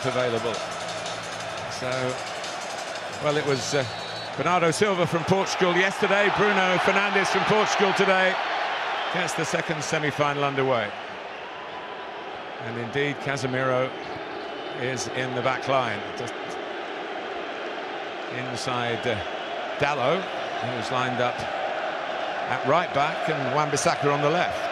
not available. So, well, it was Bernardo Silva from Portugal yesterday, Bruno Fernandes from Portugal today. Gets the second semi-final underway. And indeed, Casemiro is in the back line. Just inside Dalot, who's lined up at right back, and Wan-Bissaka on the left.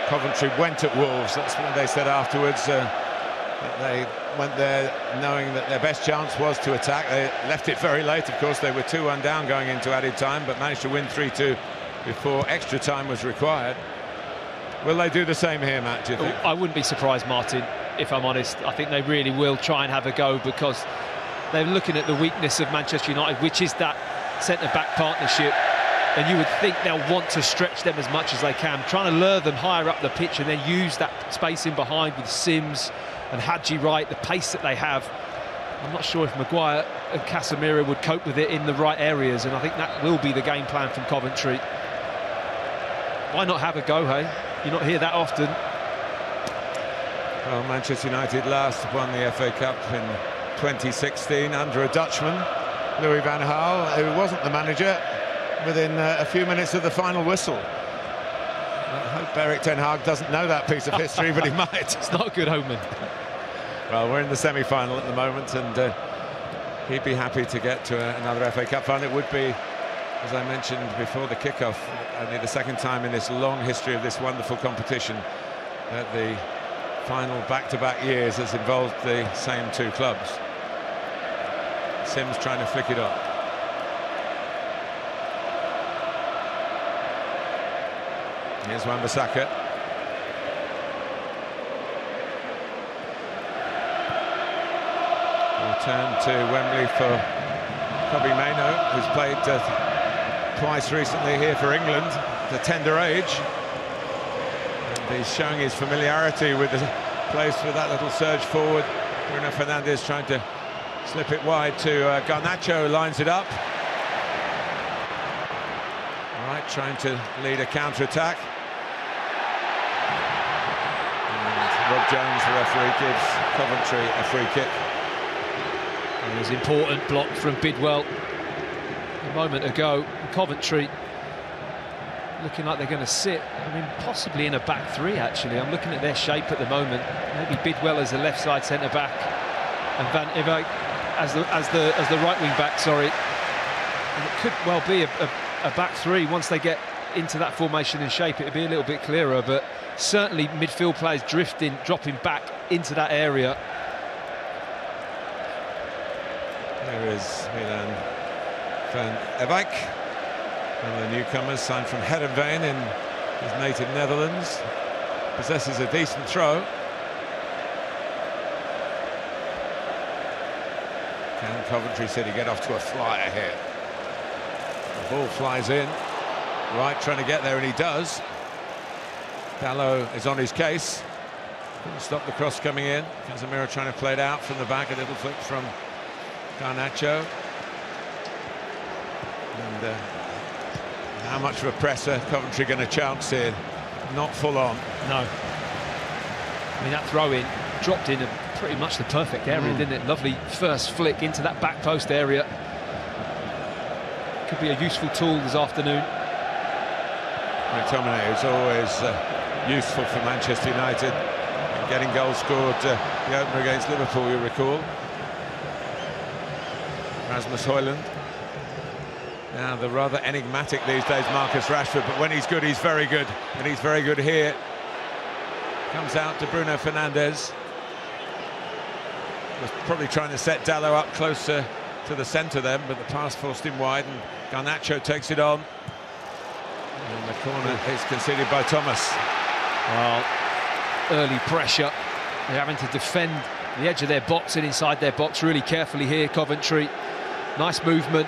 Coventry went at Wolves, that's what they said afterwards. That they went there knowing that their best chance was to attack. They left it very late, of course. They were 2-1 down going into added time, but managed to win 3-2 before extra time was required. Will they do the same here, Matt, do you think? I wouldn't be surprised, Martin, if I'm honest. I think they really will try and have a go, because they're looking at the weakness of Manchester United, which is that centre-back partnership. And you would think they'll want to stretch them as much as they can, trying to lure them higher up the pitch and then use that space in behind with Sims and Hadji Wright, the pace that they have. I'm not sure if Maguire and Casemiro would cope with it in the right areas, and I think that will be the game plan from Coventry. Why not have a go, hey? You not hear that often. Well, Manchester United last won the FA Cup in 2016 under a Dutchman, Louis van Gaal, who wasn't the manager within a few minutes of the final whistle. I hope Erik ten Hag doesn't know that piece of history, but he might. It's not a good omen. Well, we're in the semi-final at the moment, and he'd be happy to get to another FA Cup final. It would be, as I mentioned before the kickoff, only the second time in this long history of this wonderful competition that the final back-to-back years has involved the same two clubs. Sims trying to flick it on. Here's Wan-Bissaka. Return to Wembley for Kobbie Mainoo, who's played twice recently here for England at a tender age. And he's showing his familiarity with the place with that little surge forward. Bruno Fernandes trying to slip it wide to Garnacho, lines it up. All right, trying to lead a counter-attack. Rob Jones, the referee, gives Coventry a free kick. It was an important block from Bidwell a moment ago. Coventry looking like they're going to sit, I mean, possibly in a back three, actually. I'm looking at their shape at the moment. Maybe Bidwell as the left side centre-back and Van Ewijk as the right wing-back, sorry. And it could well be a back three once they get into that formation and shape. It'll be a little bit clearer, but certainly midfield players drifting, dropping back into that area. There is Milan Van Ewijk, one of the newcomers, signed from Heerenveen in his native Netherlands. Possesses a decent throw. Can Coventry City get off to a flyer here? The ball flies in. Wright trying to get there, and he does. Dalot is on his case. Couldn't stop the cross coming in. Casemiro trying to play it out from the back. A little flick from Garnacho. And how much of a presser Coventry going to chance here? Not full on. No. I mean, that throw-in dropped in pretty much the perfect area, didn't it? Lovely first flick into that back post area. Could be a useful tool this afternoon. McTominay is always useful for Manchester United in getting goals scored. The opener against Liverpool, you recall. Rasmus Højlund. Now the rather enigmatic these days, Marcus Rashford, but when he's good, he's very good, and he's very good here. Comes out to Bruno Fernandes. Was probably trying to set Dalot up closer to the centre then, but the pass forced him wide, and Garnacho takes it on. And the corner is conceded by Thomas. Well, early pressure. They're having to defend the edge of their box and inside their box really carefully here, Coventry. Nice movement.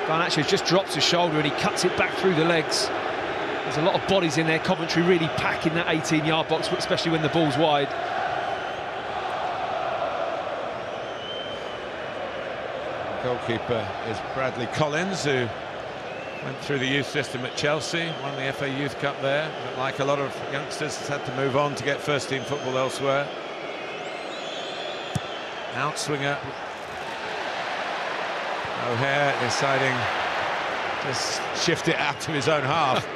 Garnacho just drops his shoulder and he cuts it back through the legs. There's a lot of bodies in there. Coventry really packing that 18-yard box, especially when the ball's wide. The goalkeeper is Bradley Collins, who Went through the youth system at Chelsea, won the FA Youth Cup there, but like a lot of youngsters, has had to move on to get first-team football elsewhere. Outswinger. O'Hare deciding to shift it out to his own half.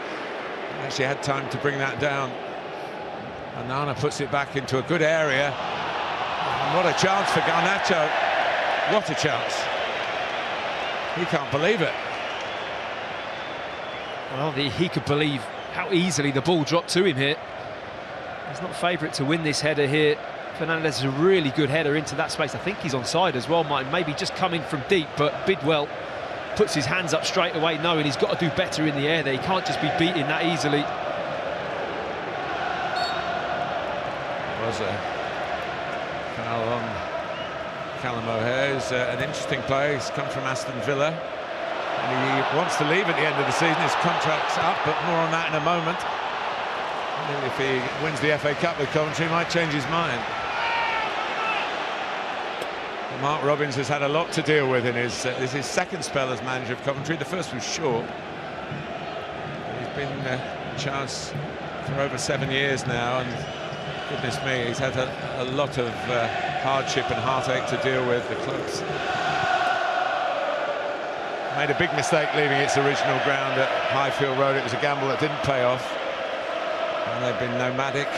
Actually had time to bring that down. Onana puts it back into a good area. And what a chance for Garnacho. What a chance. He can't believe it. Well, he could believe how easily the ball dropped to him here. He's not favourite to win this header here. Fernandez is a really good header into that space. I think he's onside as well, maybe just coming from deep, but Bidwell puts his hands up straight away, knowing he's got to do better in the air there. He can't just be beaten that easily. It was a foul on Callum O'Hare. He's an interesting player. He's come from Aston Villa, and he wants to leave at the end of the season. His contract's up, but more on that in a moment. And if he wins the FA Cup with Coventry, he might change his mind. Mark Robins has had a lot to deal with in his second spell as manager of Coventry. The first was short. He's been in charge for over 7 years now, and goodness me, he's had a lot of hardship and heartache to deal with. The club's made a big mistake leaving its original ground at Highfield Road. It was a gamble that didn't pay off, and they've been nomadic.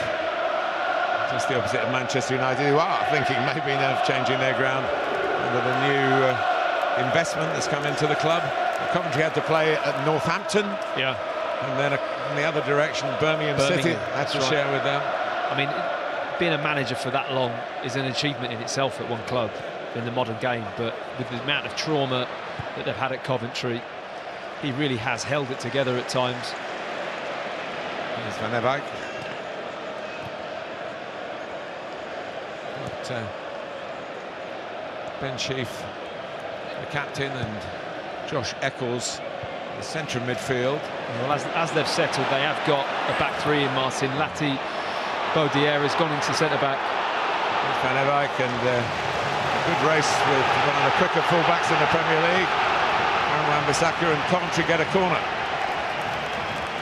Just the opposite of Manchester United, who are thinking maybe of changing their ground under the new investment that's come into the club. Coventry had to play at Northampton, and then in the other direction, Birmingham City had to share with them. I mean, being a manager for that long is an achievement in itself at one club in the modern game, but with the amount of trauma that they've had at Coventry, he really has held it together at times. Here's Van Eyck. Ben Sheaf, the captain, and Josh Eccles, the centre of midfield. Well, as they've settled, they have got a back three in Martin. Lati Baudier has gone into centre-back. Van Eyck, and a good race with one of the quicker full-backs in the Premier League. Wan-Bissaka, and Coventry get a corner.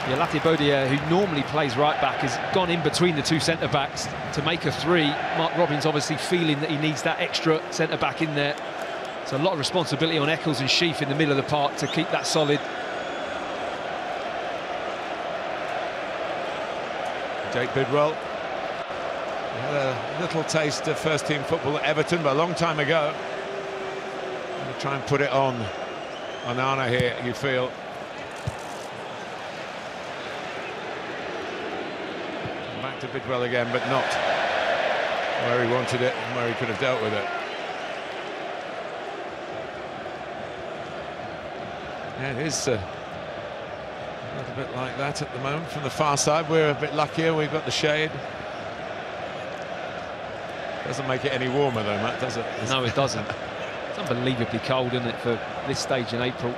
Yeah, Lati Baudier, who normally plays right-back, has gone in between the two centre-backs to make a three. Mark Robins obviously feeling that he needs that extra centre-back in there. So a lot of responsibility on Eccles and Sheaf in the middle of the park to keep that solid. Jake Bidwell. He had a little taste of first-team football at Everton, but a long time ago. Going to try and put it on Onana here, you feel. Back to Bidwell again, but not where he wanted it and where he could have dealt with it. Yeah, it is a little bit like that at the moment from the far side. We're a bit luckier, we've got the shade. Doesn't make it any warmer though, Matt, does it? No, it doesn't. It's unbelievably cold, isn't it, for this stage in April?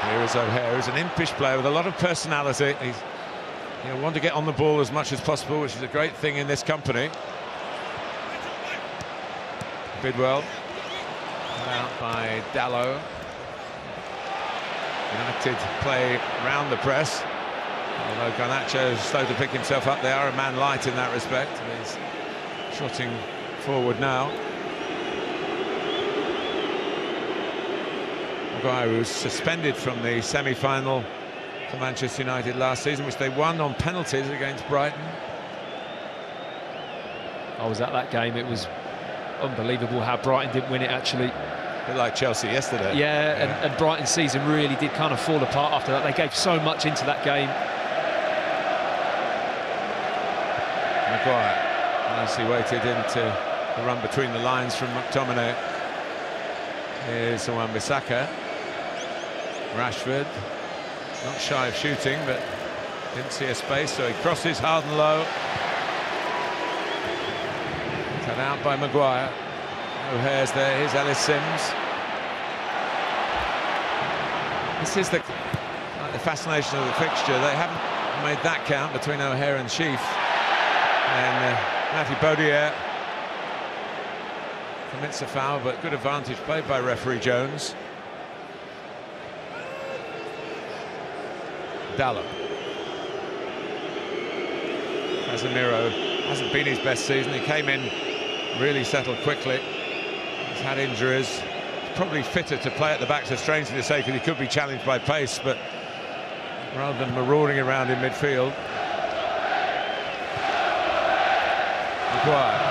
Here is O'Hare, who's an impish player with a lot of personality. He'll want to get on the ball as much as possible, which is a great thing in this company. Bidwell, out by Dallow. United play round the press, although Garnacho is slow to pick himself up. They are a man light in that respect. He's trotting forward now. Maguire was suspended from the semi-final for Manchester United last season, which they won on penalties against Brighton. I was at that game. It was unbelievable how Brighton didn't win it, actually. A bit like Chelsea yesterday. Yeah. And Brighton's season really did kind of fall apart after that. They gave so much into that game. Maguire nicely weighted into the run between the lines from McTominay. Here's Wan-Bissaka. Rashford, not shy of shooting, but didn't see a space, so he crosses hard and low. Cut out by Maguire. O'Hare's there. Here's Ellis Sims. This is the fascination of the fixture. They haven't made that count between O'Hare and Sheaf. And Matthew Baudier commits a foul, but good advantage played by referee Jones. Dallo. Casemiro hasn't been his best season. He came in really settled quickly. He's had injuries. He's probably fitter to play at the back, so strangely to say, because he could be challenged by pace, but rather than marauding around in midfield. Maguire.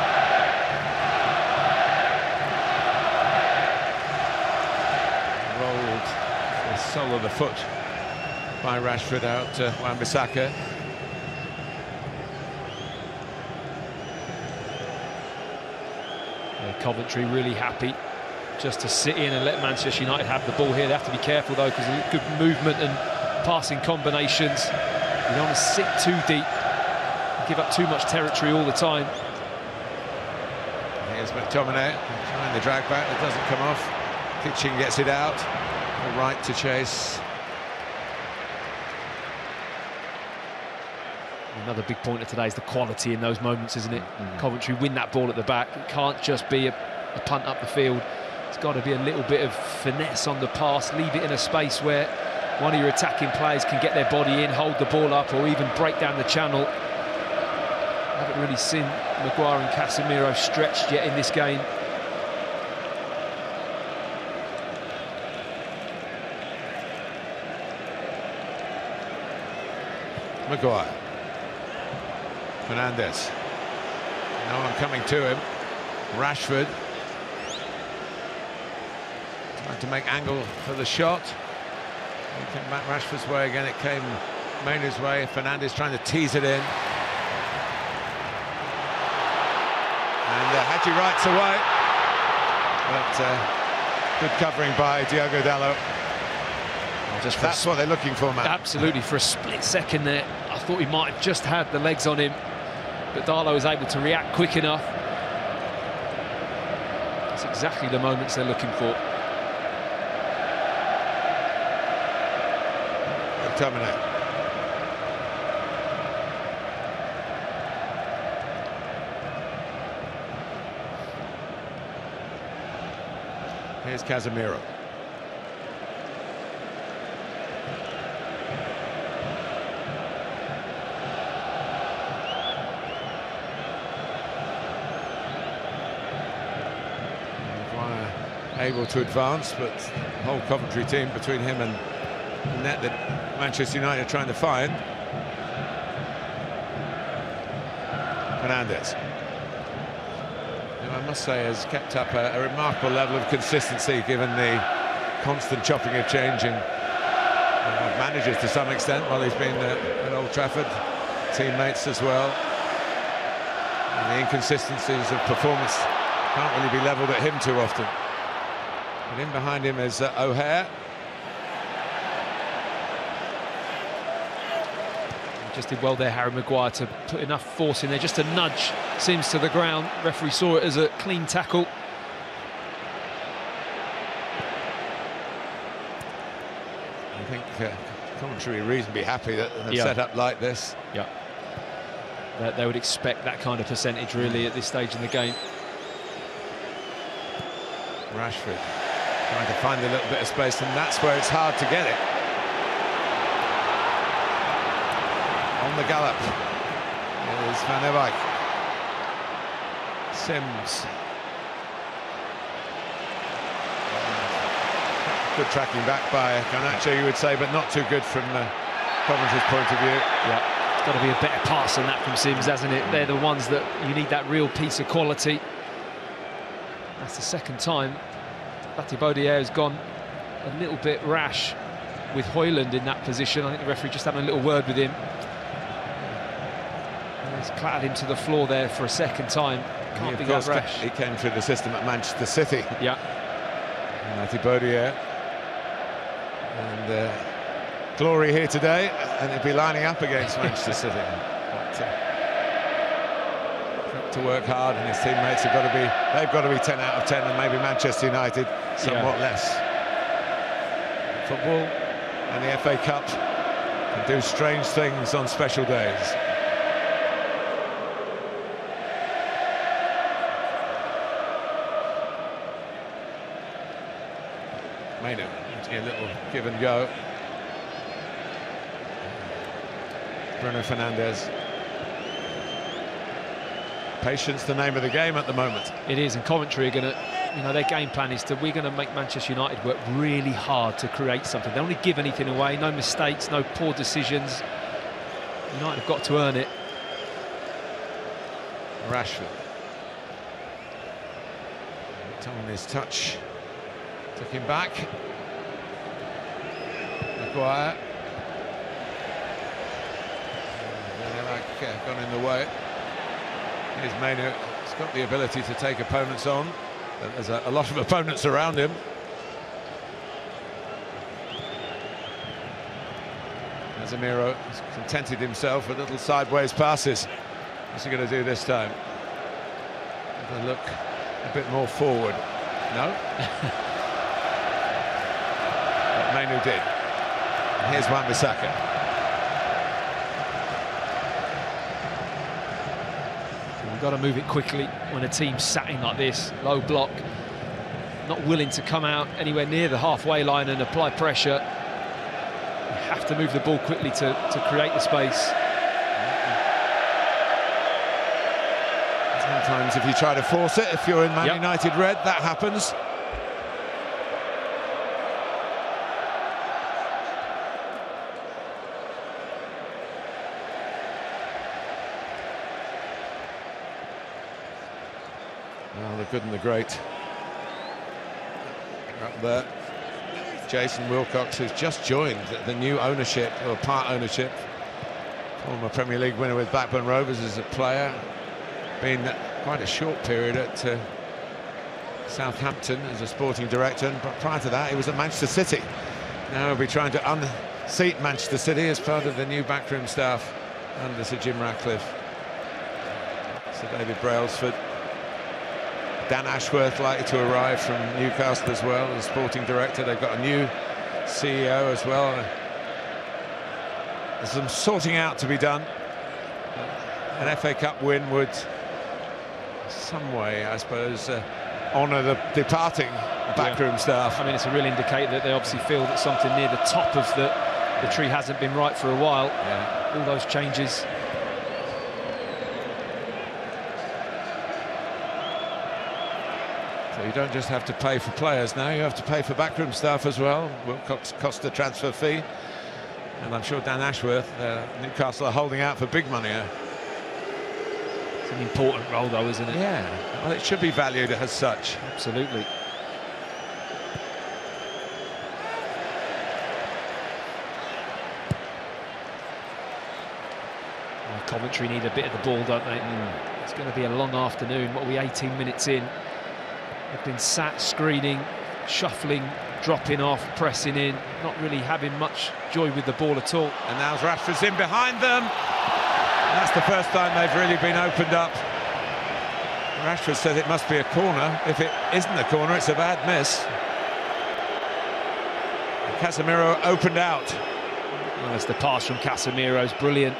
Rolled the sole of the foot by Rashford out to Wan-Bissaka. Coventry really happy just to sit in and let Manchester United have the ball here. They have to be careful though, because good movement and passing combinations. You don't want to sit too deep, give up too much territory all the time. Here's McTominay trying the drag back, it doesn't come off. Kitchen gets it out, all right to chase. Another big point of today is the quality in those moments, isn't it? Coventry win that ball at the back. It can't just be a punt up the field. It's got to be a little bit of finesse on the pass, leave it in a space where one of your attacking players can get their body in, hold the ball up, or even break down the channel. I haven't really seen Maguire and Casemiro stretched yet in this game. Maguire. Fernandes. No one coming to him. Rashford. Trying to make angle for the shot. It came back Rashford's way again. It came Mainer's way. Fernandes trying to tease it in. And Hadji Wright's away. But good covering by Diogo Dallo. That's what they're looking for, man. Absolutely. For a split second there, I thought he might have just had the legs on him, but Darlow was able to react quick enough. That's exactly the moments they're looking for. McTominay. Here's Casemiro. Able to advance, but the whole Coventry team between him and the net that Manchester United are trying to find. Fernandes, who I must say has kept up a remarkable level of consistency given the constant chopping of changing managers to some extent while he's been at Old Trafford, teammates as well. And the inconsistencies of performance can't really be levelled at him too often. And in behind him is O'Hare. Just did well there, Harry Maguire, to put enough force in there, just a nudge, seems, to the ground. Referee saw it as a clean tackle. I think Coventry are reasonably happy that they've set up like this. Yeah. They would expect that kind of percentage, really, at this stage in the game. Rashford trying to find a little bit of space, and that's where it's hard to get it. On the gallop is Van der Beek. Sims. Good tracking back by Garnacho, you would say, but not too good from Coventry's point of view. Yeah, it's got to be a better pass than that from Sims, hasn't it? They're the ones that you need, that real piece of quality. That's the second time Badier has gone a little bit rash with Højlund in that position. I think the referee just having a little word with him. He's clattered him to the floor there for a second time. Can't be that rash. He came through the system at Manchester City. Yeah. Badier. And glory here today, and he'll be lining up against Manchester City. But, to work hard, and his teammates have got to be, they've got to be 10 out of 10, and maybe Manchester United somewhat less. Football and the FA Cup can do strange things on special days. Maynard, a little give and go. Bruno Fernandes. Patience, the name of the game at the moment. It is, and Coventry are going to, their game plan is we're going to make Manchester United work really hard to create something. They don't want to give anything away, no mistakes, no poor decisions. United have got to earn it. Rashford. On his touch. Took him back. Maguire. Gone in the way. Here's Maynard. He's got the ability to take opponents on. But there's a lot of opponents around him. Casemiro has contented himself with little sideways passes. What's he going to do this time? Have a look a bit more forward. No? But Maynard did. And here's Wan-Bissaka. We've got to move it quickly when a team's sat in like this, low block, not willing to come out anywhere near the halfway line and apply pressure. You have to move the ball quickly to create the space. Sometimes if you try to force it, if you're in Man United red, that happens. Well, the good and the great are up there. Jason Wilcox, who's just joined the new ownership, or part ownership. Former Premier League winner with Blackburn Rovers as a player. Been quite a short period at Southampton as a sporting director, but prior to that he was at Manchester City. Now he'll be trying to unseat Manchester City as part of the new backroom staff under Sir Jim Ratcliffe. Sir David Brailsford. Dan Ashworth likely to arrive from Newcastle as well as sporting director. They've got a new CEO as well. There's some sorting out to be done. An FA Cup win would some way, I suppose, honour the departing backroom staff. I mean, it's a real indicator that they obviously feel that something near the top of the tree hasn't been right for a while. Yeah. All those changes. So you don't just have to pay for players now, you have to pay for backroom staff as well. Wilcox cost a transfer fee, and I'm sure Dan Ashworth, Newcastle are holding out for big money here. It's an important role though, isn't it? Yeah, well, it should be valued as such. Absolutely. Well, Coventry need a bit of the ball, don't they? It's going to be a long afternoon. What are we, 18 minutes in? They've been sat screening, shuffling, dropping off, pressing in, not really having much joy with the ball at all. And now Rashford's in behind them. And that's the first time they've really been opened up. Rashford says it must be a corner. If it isn't a corner, it's a bad miss. Casemiro opened out. Well, it's the pass from Casemiro's brilliant.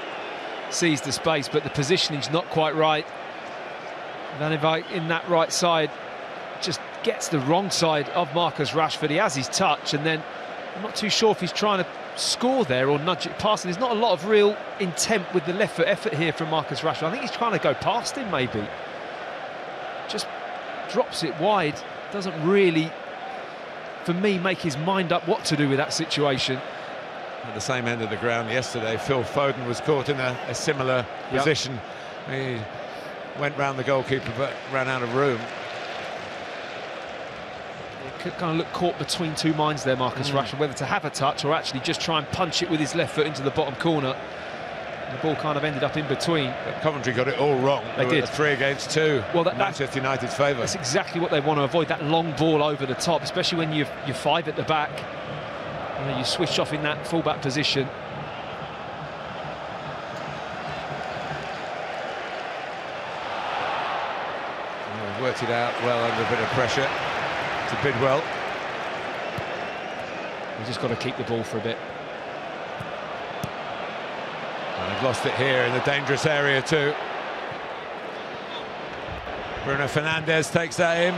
Sees the space, but the positioning's not quite right. Van Dijk in that right side just gets the wrong side of Marcus Rashford. He has his touch, and then I'm not too sure if he's trying to score there or nudge it past. And there's not a lot of real intent with the left foot effort here from Marcus Rashford. I think he's trying to go past him, maybe. Just drops it wide. Doesn't really, for me, make his mind up what to do with that situation. At the same end of the ground yesterday, Phil Foden was caught in a similar position. He went round the goalkeeper but ran out of room. Could kind of look caught between two minds there, Marcus Rashford, whether to have a touch or actually just try and punch it with his left foot into the bottom corner. And the ball kind of ended up in between. But Coventry got it all wrong. They did. 3 against 2. Well, Manchester United's favour. That's exactly what they want to avoid, that long ball over the top, especially when you're 5 at the back. You switch off in that full-back position. Worked it out well under a bit of pressure to Bidwell. We've just got to keep the ball for a bit. And they've lost it here in the dangerous area too. Bruno Fernandes takes that in.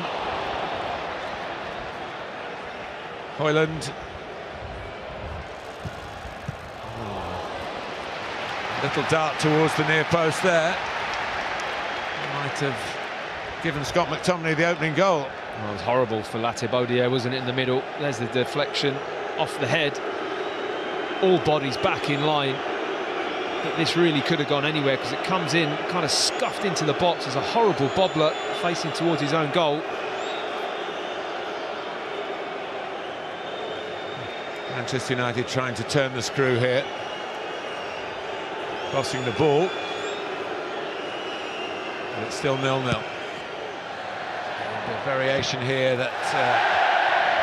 Højlund. Little dart towards the near post there. Might have given Scott McTominay the opening goal. Well, it was horrible for Latibodier, wasn't it, in the middle? There's the deflection off the head. All bodies back in line. But this really could have gone anywhere because it comes in, kind of scuffed into the box. There's a horrible bobbler facing towards his own goal. Manchester United trying to turn the screw here. Crossing the ball. But it's still 0-0. A variation here that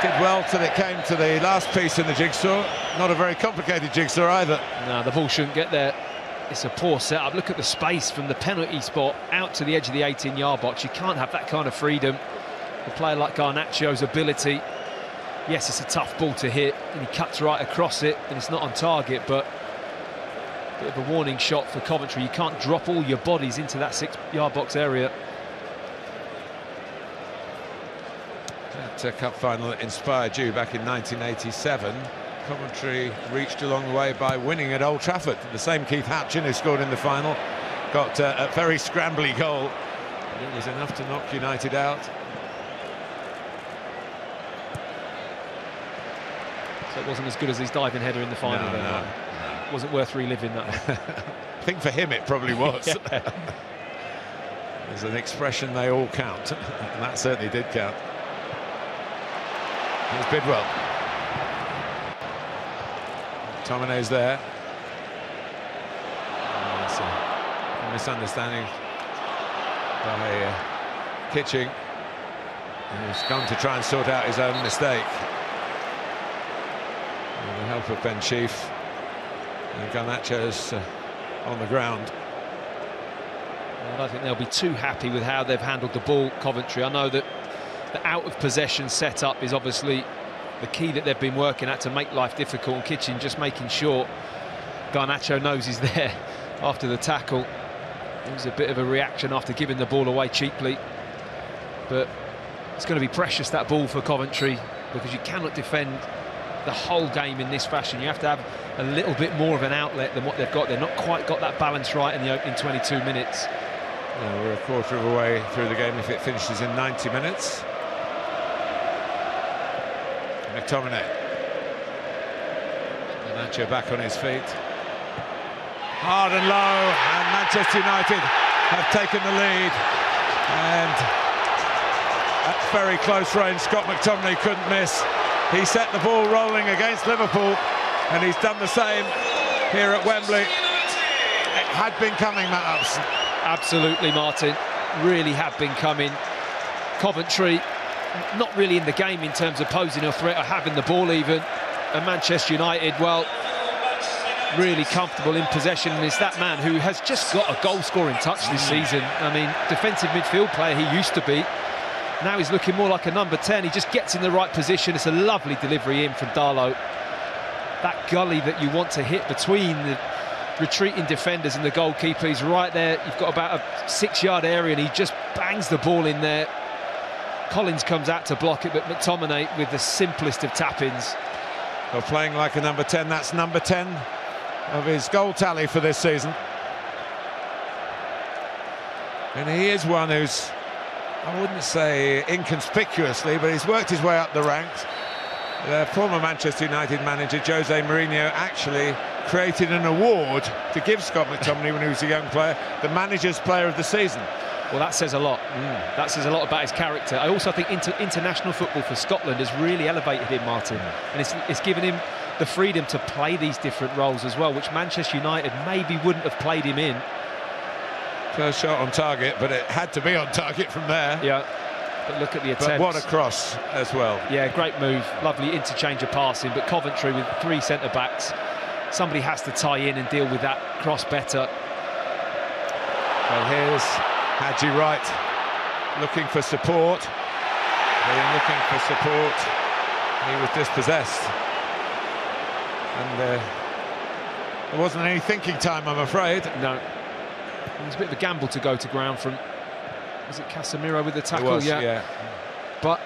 did well till it came to the last piece in the jigsaw. Not a very complicated jigsaw either. No, the ball shouldn't get there. It's a poor setup. Look at the space from the penalty spot out to the edge of the 18-yard box. You can't have that kind of freedom. A player like Garnaccio's ability. Yes, it's a tough ball to hit, and he cuts right across it, and it's not on target, but a bit of a warning shot for Coventry. You can't drop all your bodies into that 6-yard box area. That cup final that inspired you back in 1987. Coventry reached a long way by winning at Old Trafford. The same Keith Hatchin who scored in the final got a very scrambly goal. But it was enough to knock United out. So it wasn't as good as his diving header in the final. No. Wasn't worth reliving that. I think for him it probably was. Yeah. There's an expression, they all count, and that certainly did count. Here's Bidwell. McTominay's there. It's a misunderstanding by Kitching, who's gone to try and sort out his own mistake. With the help of Ben Sheaf, and Garnaccio's on the ground. I don't think they'll be too happy with how they've handled the ball, Coventry. I know that the out-of-possession setup is obviously the key that they've been working at to make life difficult, and Kitchen just making sure Garnacho knows he's there after the tackle. It was a bit of a reaction after giving the ball away cheaply. But it's going to be precious, that ball, for Coventry, because you cannot defend the whole game in this fashion. You have to have a little bit more of an outlet than what they've got. They've not quite got that balance right in the opening 22 minutes. We're a quarter of a way through the game if it finishes in 90 minutes. McTominay. Garnacho back on his feet. Hard and low, and Manchester United have taken the lead. And at very close range, Scott McTominay couldn't miss. He set the ball rolling against Liverpool, and he's done the same here at Wembley. It had been coming, Matt Upson. Absolutely, Martin. Really have been coming. Coventry not really in the game in terms of posing a threat or having the ball even. And Manchester United, well, really comfortable in possession. And it's that man who has just got a goal-scoring touch this season. I mean, defensive midfield player he used to be. Now he's looking more like a number 10. He just gets in the right position. It's a lovely delivery in from Darlow. That gully that you want to hit between the retreating defenders and the goalkeeper, he's right there. You've got about a 6-yard area, and he just bangs the ball in there. Collins comes out to block it, but McTominay with the simplest of tap-ins. Well, playing like a number 10, that's number 10 of his goal tally for this season. And he is one who's, I wouldn't say inconspicuously, but he's worked his way up the ranks. The former Manchester United manager Jose Mourinho actually created an award to give Scott McTominay when he was a young player, the Manager's Player of the Season. Well, that says a lot. That says a lot about his character. I also think international football for Scotland has really elevated him, Martin. And it's given him the freedom to play these different roles as well, which Manchester United maybe wouldn't have played him in. First shot on target, but it had to be on target from there. Yeah, but look at the attempt. But what a cross as well. Yeah, great move. Lovely interchange of passing, but Coventry with 3 centre-backs. Somebody has to tie in and deal with that cross better. Well, here's Hadji Wright looking for support. Looking for support. He was dispossessed. And there wasn't any thinking time, I'm afraid. No. It was a bit of a gamble to go to ground from, was it Casemiro with the tackle? It was, yeah. But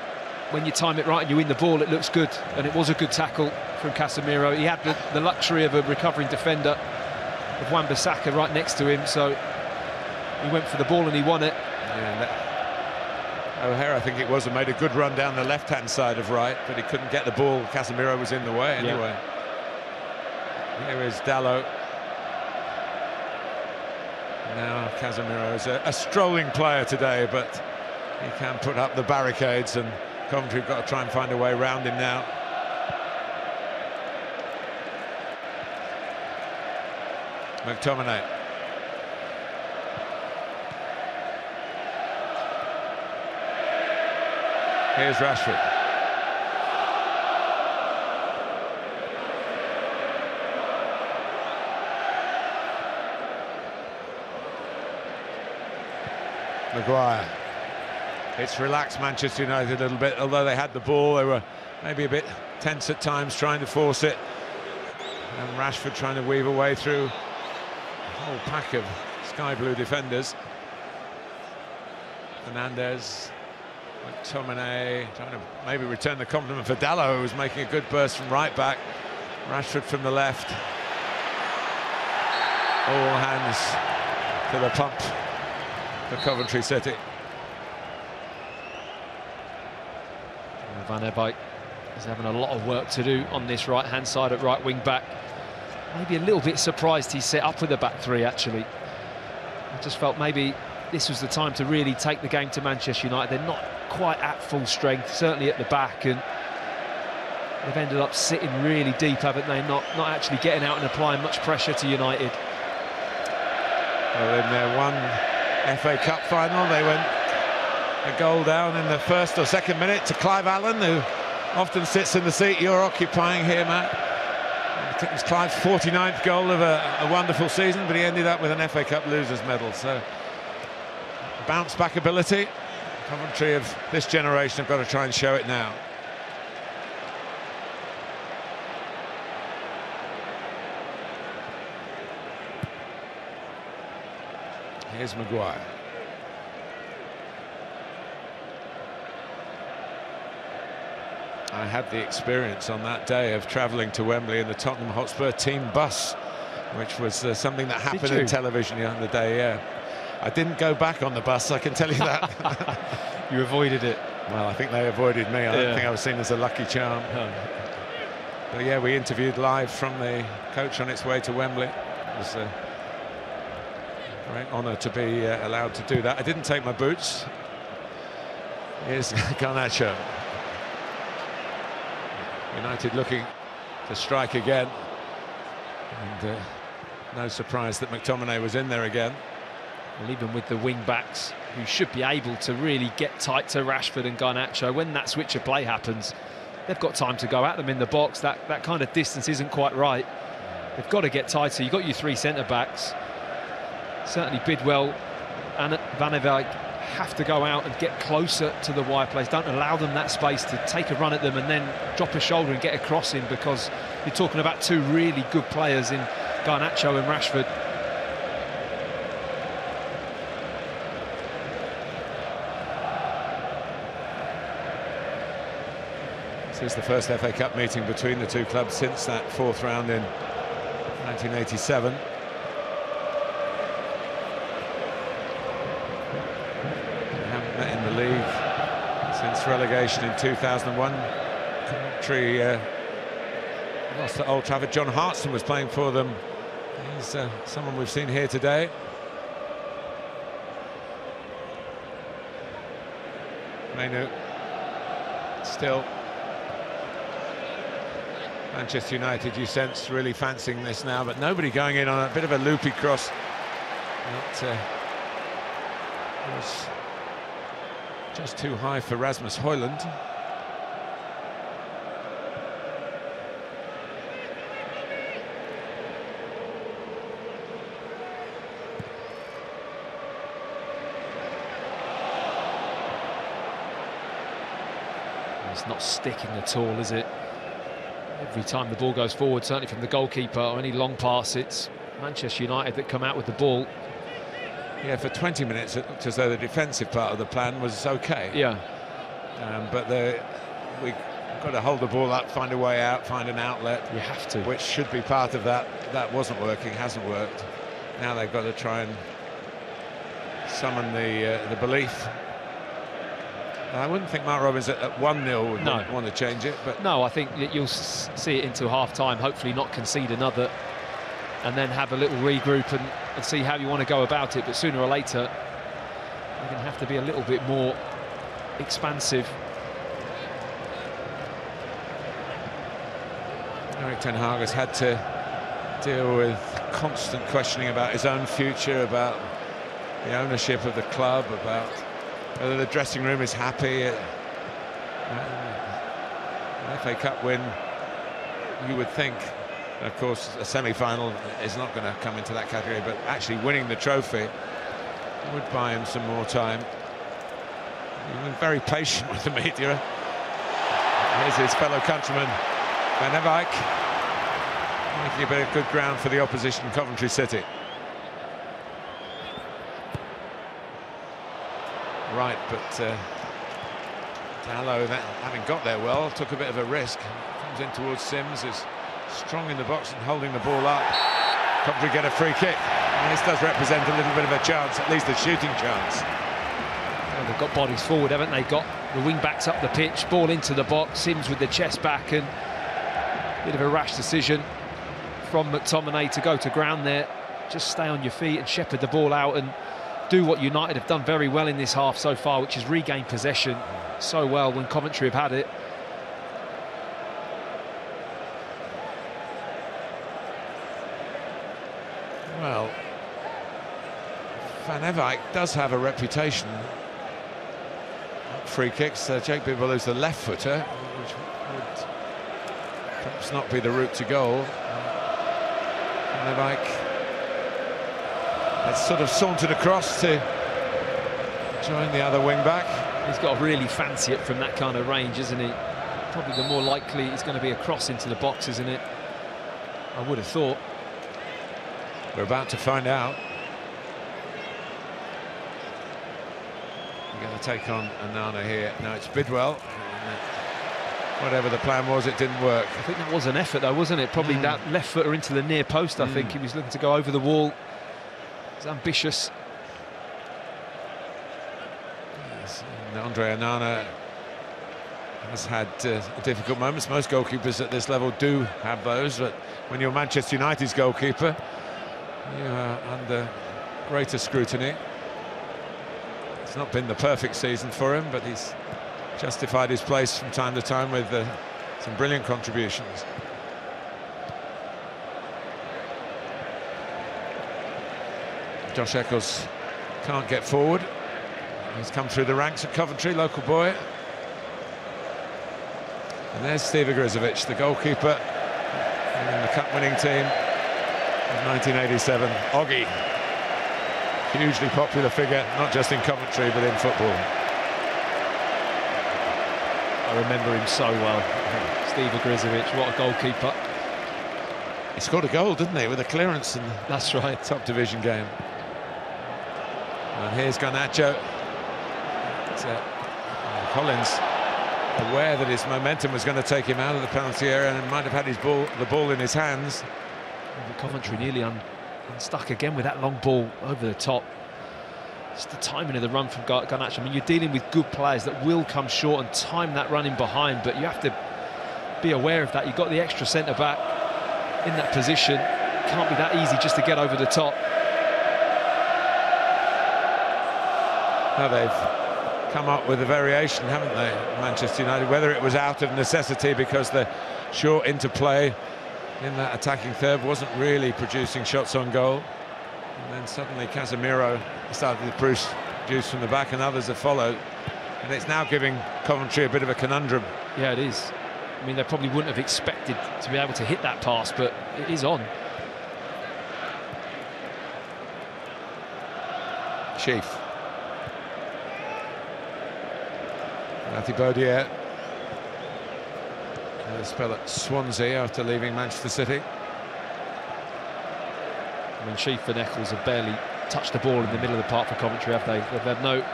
when you time it right and you win the ball, it looks good, and it was a good tackle from Casemiro. He had the luxury of a recovering defender of Wan-Bissaka right next to him, so he went for the ball and he won it. Yeah, O'Hara, I think it was, and made a good run down the left-hand side of right, but he couldn't get the ball. Casemiro was in the way anyway. Yeah. Here is Dalot. Now Casemiro is a strolling player today, but he can put up the barricades, and Coventry have got to try and find a way around him now. McTominay. Here's Rashford. Maguire. It's relaxed Manchester United a little bit, although they had the ball. They were maybe a bit tense at times, trying to force it. And Rashford trying to weave a way through a whole pack of sky blue defenders. Fernandes, McTominay trying to maybe return the compliment for Dalot, who's making a good burst from right back. Rashford from the left. All hands to the pump for Coventry City. Van der Beek is having a lot of work to do on this right-hand side at right wing-back. Maybe a little bit surprised he's set up with a back three, actually. I just felt maybe this was the time to really take the game to Manchester United. They're not quite at full strength, certainly at the back, and they've ended up sitting really deep, haven't they? Not actually getting out and applying much pressure to United. Well, in their one FA Cup final, they went a goal down in the first or second minute to Clive Allen, who often sits in the seat you're occupying here, Matt. I think it was Clive's 49th goal of a wonderful season, but he ended up with an FA Cup losers medal. So bounce back ability. Coventry of this generation have got to try and show it now. Here's Maguire. I had the experience on that day of travelling to Wembley in the Tottenham Hotspur team bus, which was something that happened in television on the day, yeah. I didn't go back on the bus, I can tell you that. You avoided it. Well, I think they avoided me. I don't think I was seen as a lucky charm. No. But yeah, we interviewed live from the coach on its way to Wembley. It was a great honour to be allowed to do that. I didn't take my boots. Here's Garnacho. United looking to strike again, and no surprise that McTominay was in there again. Well, even with the wing-backs, who should be able to really get tight to Rashford and Garnacho, when that switch of play happens, they've got time to go at them in the box. That kind of distance isn't quite right. They've got to get tighter. You've got your three centre-backs. Certainly Bidwell and Van der Beek have to go out and get closer to the wide place. Don't allow them that space to take a run at them and then drop a shoulder and get a cross in, because you're talking about two really good players in Garnacho and Rashford. This is the first FA Cup meeting between the two clubs since that fourth round in 1987. Met in the league since relegation in 2001. Coventry lost at Old Trafford. John Hartson was playing for them. He's someone we've seen here today. Mainu still. Manchester United, you sense, really fancying this now, but nobody going in on a bit of a loopy cross. It was just too high for Rasmus Højlund. It's not sticking at all, is it? Every time the ball goes forward, certainly from the goalkeeper or any long pass, it's Manchester United that come out with the ball. Yeah, for 20 minutes it looked as though the defensive part of the plan was okay. Yeah. But we've got to hold the ball up, find a way out, find an outlet. You have to. Which should be part of that. That wasn't working, hasn't worked. Now they've got to try and summon the belief. I wouldn't think Mark Robins at 1-0 would want to change it, but no, I think that you'll see it into half-time, hopefully not concede another, and then have a little regroup and see how you want to go about it. But sooner or later, you're going to have to be a little bit more expansive. Erik ten Hag has had to deal with constant questioning about his own future, about the ownership of the club, about whether the dressing room is happy. An FA Cup win, you would think, of course, a semi-final is not going to come into that category, but actually winning the trophy would buy him some more time. He's been very patient with the media. Here's his fellow countryman, Van Ewijk, making a bit of good ground for the opposition, Coventry City. Right, but Dallow, having got there well, took a bit of a risk. Comes in towards Sims, is strong in the box and holding the ball up. Coventry get a free kick. And this does represent a little bit of a chance, at least a shooting chance. Well, they've got bodies forward, haven't they? Got the wing-backs up the pitch, ball into the box, Sims with the chest back, and a bit of a rash decision from McTominay to go to ground there. Just stay on your feet and shepherd the ball out and do what United have done very well in this half so far, which is regain possession so well when Coventry have had it. Well, Van Ewijk does have a reputation at free kicks. Jake Bibble is the left footer, which would perhaps not be the route to goal. Van Ewijk has sort of sauntered across to join the other wing back. He's got to really fancy it from that kind of range, isn't he? Probably the more likely it's going to be a cross into the box, isn't it? I would have thought. We're about to find out. We're going to take on Onana here. Now it's Bidwell. Whatever the plan was, it didn't work. I think that was an effort, though, wasn't it? Probably that left footer into the near post. I think he was looking to go over the wall. It's ambitious. Yes, and Andre Onana has had difficult moments. Most goalkeepers at this level do have those, but when you're Manchester United's goalkeeper, you are under greater scrutiny. It's not been the perfect season for him, but he's justified his place from time to time with some brilliant contributions. Josh Eccles can't get forward. He's come through the ranks at Coventry, local boy. And there's Steve Igrizovic, the goalkeeper in the cup-winning team of 1987. Oggy, hugely popular figure, not just in Coventry, but in football. I remember him so well. Steve Igrizovic, what a goalkeeper. He scored a goal, didn't he, with a clearance in That's right. top division game. And here's Garnacho. Collins, aware that his momentum was going to take him out of the penalty area and might have had the ball in his hands. And Coventry nearly unstuck again with that long ball over the top. It's the timing of the run from Garnacho. I mean, you're dealing with good players that will come short and time that run in behind, but you have to be aware of that. You've got the extra centre-back in that position. It can't be that easy just to get over the top. Now they've come up with a variation, haven't they, Manchester United, whether it was out of necessity because the short interplay in that attacking third wasn't really producing shots on goal. And then suddenly Casemiro started to produce from the back, and others have followed. And it's now giving Coventry a bit of a conundrum. Yeah, it is. I mean, they probably wouldn't have expected to be able to hit that pass, but it is on. Chief. Matthew Baudier. A spell at Swansea after leaving Manchester City. I mean, Sheaf and Eccles have barely touched the ball in the middle of the park for Coventry, have they? They've had no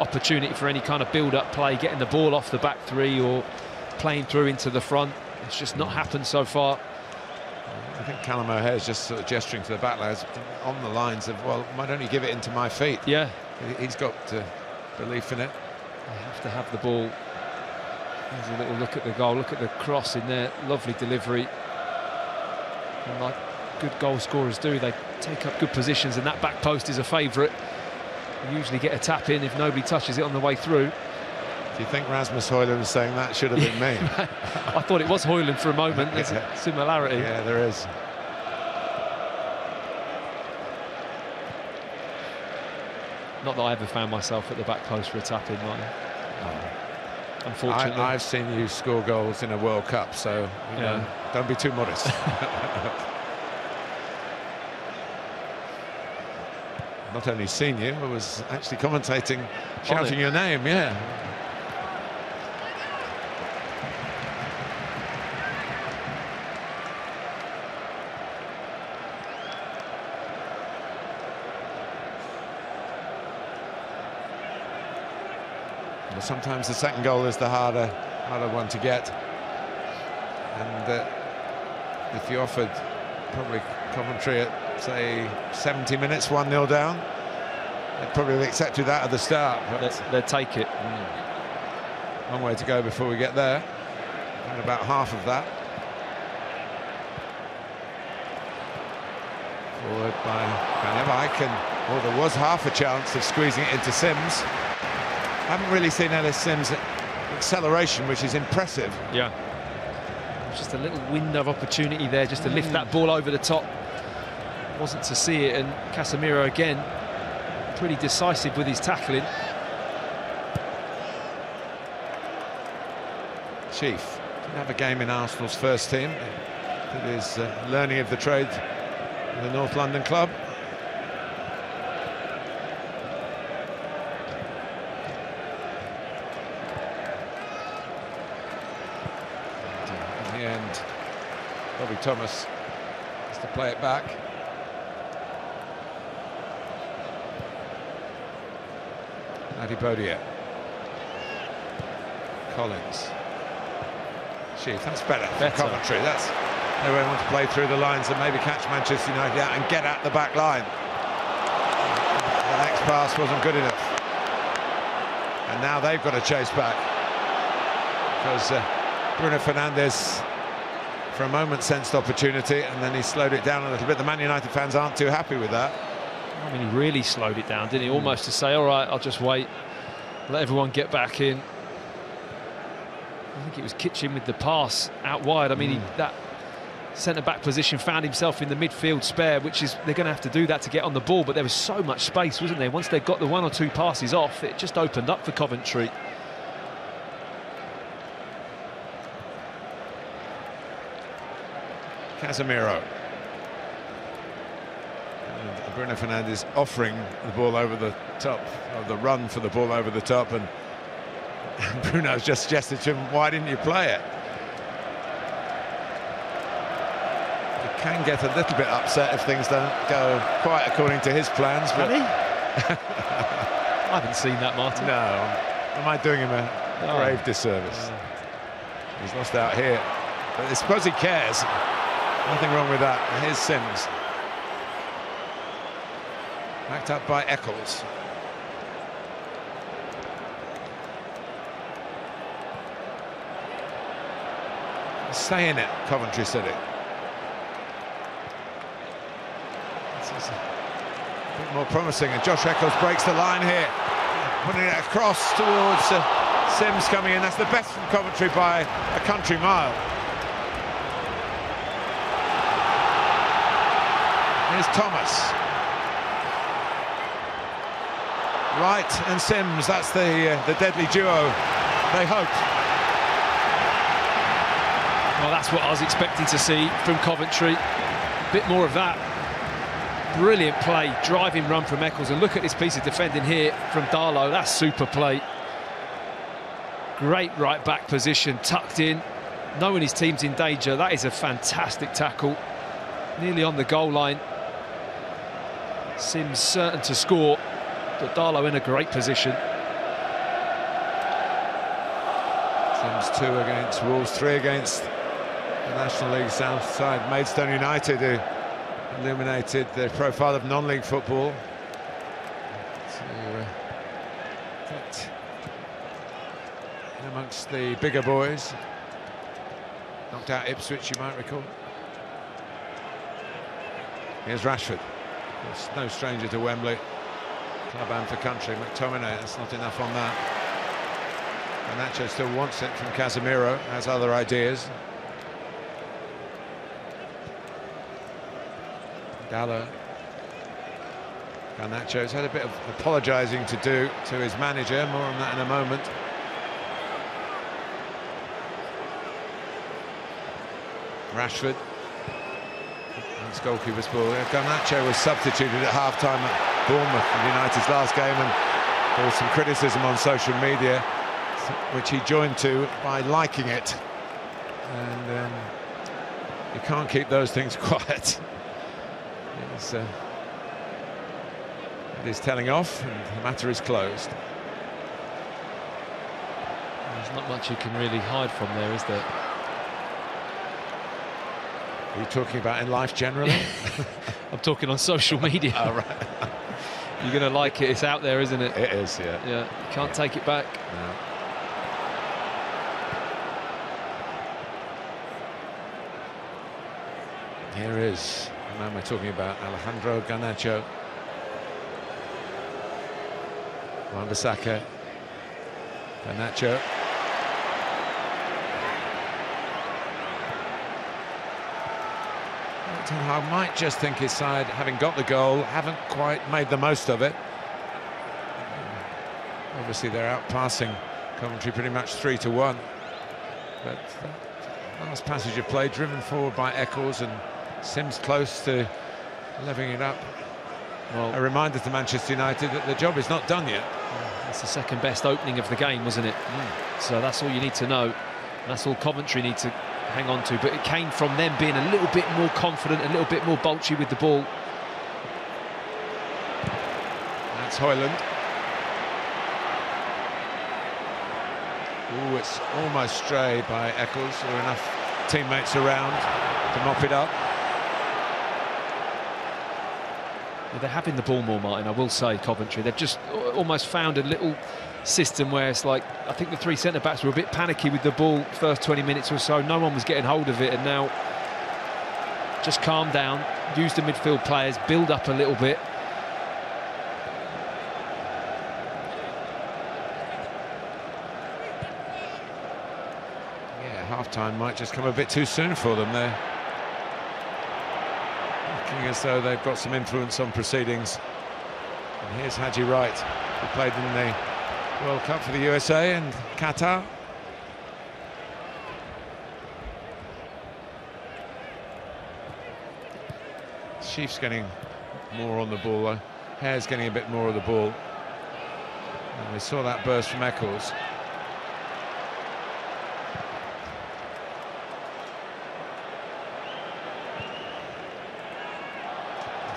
opportunity for any kind of build-up play, getting the ball off the back three or playing through into the front. It's just not happened so far. I think Callum O'Hare's just sort of gesturing to the back layers on the lines of, well, why don't you give it into my feet? Yeah. He's got belief in it. They have to have the ball. There's a little look at the goal, look at the cross in there, lovely delivery. And like good goal scorers do, they take up good positions, and that back post is a favourite. You usually get a tap in if nobody touches it on the way through. Do you think Rasmus Højlund is saying that should have been me? I thought it was Højlund for a moment. There's a similarity. Yeah, there is. Not that I ever found myself at the back post for a tap in, Martin. Unfortunately. I've seen you score goals in a World Cup, so don't be too modest. Not only seen you, I was actually commentating, shouting your name, yeah. Well, sometimes the second goal is the harder one to get. And if you offered probably Coventry at, say, 70 minutes, 1-0 down, they'd probably have accepted that at the start. But they'd take it. Long way to go before we get there. And about half of that. Forward by Van Eyck, and there was half a chance of squeezing it into Sims. I haven't really seen Ellis Sims' acceleration, which is impressive. Yeah. Just a little window of opportunity there, just to lift that ball over the top. Wasn't to see it, and Casemiro again, pretty decisive with his tackling. Chief didn't have a game in Arsenal's first team. It is learning of the trade in the North London club. And Bobby Thomas has to play it back. Adibodia. Collins. Chief, that's better for Coventry. That's they want to play through the lines and maybe catch Manchester United out and get at the back line. The next pass wasn't good enough. And now they've got to chase back. Because Bruno Fernandes, for a moment, sensed opportunity, and then he slowed it down a little bit. The Man United fans aren't too happy with that. I mean, he really slowed it down, didn't he? Almost to say, all right, I'll just wait, let everyone get back in. I think it was Kitchen with the pass out wide. I mean, that centre-back position found himself in the midfield spare, which is, they're going to have to do that to get on the ball, but there was so much space, wasn't there? Once they got the one or two passes off, it just opened up for Coventry. Casemiro. And Bruno Fernandes offering the ball over the top, or the run for the ball over the top, and Bruno's just suggested to him, why didn't you play it? He can get a little bit upset if things don't go quite according to his plans. But I haven't seen that, Martin. No, am I doing him a grave disservice? He's lost out here, but I suppose he cares. Nothing wrong with that. And here's Sims. Backed up by Eccles. Stay in it, Coventry City. This is a bit more promising, and Josh Eccles breaks the line here, putting it across towards Sims coming in. That's the best from Coventry by a country mile. Here's Thomas. Wright and Sims, that's the deadly duo they hoped. Well, that's what I was expecting to see from Coventry. A bit more of that. Brilliant play, driving run from Eccles, and look at this piece of defending here from Darlow. That's super play. Great right back position, tucked in, knowing his team's in danger. That is a fantastic tackle, nearly on the goal line. Sims certain to score, but Darlow in a great position. games, 2 against Wolves, 3 against the National League South side, Maidstone United, who illuminated the profile of non-league football. So, amongst the bigger boys, knocked out Ipswich, you might recall. Here's Rashford. He's no stranger to Wembley. Club and for country. McTominay, that's not enough on that. And Nacho still wants it from Casemiro, has other ideas. Gallo. Garnacho's had a bit of apologising to do to his manager, more on that in a moment. Rashford. It's goalkeeper's ball. Garnacho was substituted at half-time at Bournemouth in United's last game, and there was some criticism on social media, which he joined to by liking it. And you can't keep those things quiet. It is telling off, and the matter is closed. There's not much you can really hide from there, is there? Are you talking about in life generally? I'm talking on social media. Oh, right. You're going to like it. It's out there, isn't it? It is, yeah. Yeah, you can't take it back. No. Here is the man we're talking about, Alejandro Garnacho. Wan-Bissaka. Garnacho. I might just think his side, having got the goal, haven't quite made the most of it. Obviously they're outpassing Coventry pretty much 3-1. But last passage of play, driven forward by Eccles, and Sims close to leveling it up. Well, a reminder to Manchester United that the job is not done yet. That's the second best opening of the game, wasn't it? So that's all you need to know. And that's all Coventry need to hang on to. But it came from them being a little bit more confident, a little bit more bulgy with the ball. That's Højlund. Ooh, it's almost stray by Eccles. There are enough teammates around to mop it up. They're having the ball more, Martin, I will say, Coventry. They've just almost found a little system where it's like, I think the 3 centre-backs were a bit panicky with the ball first 20 minutes or so. No one was getting hold of it, and now just calm down, use the midfield players, build up a little bit. Yeah, half-time might just come a bit too soon for them there. Looking as though they've got some influence on proceedings. And here's Haji Wright, who played in the World Cup for the USA and Qatar. Sheaf's getting more on the ball though. Hare's getting a bit more of the ball. And we saw that burst from Eccles.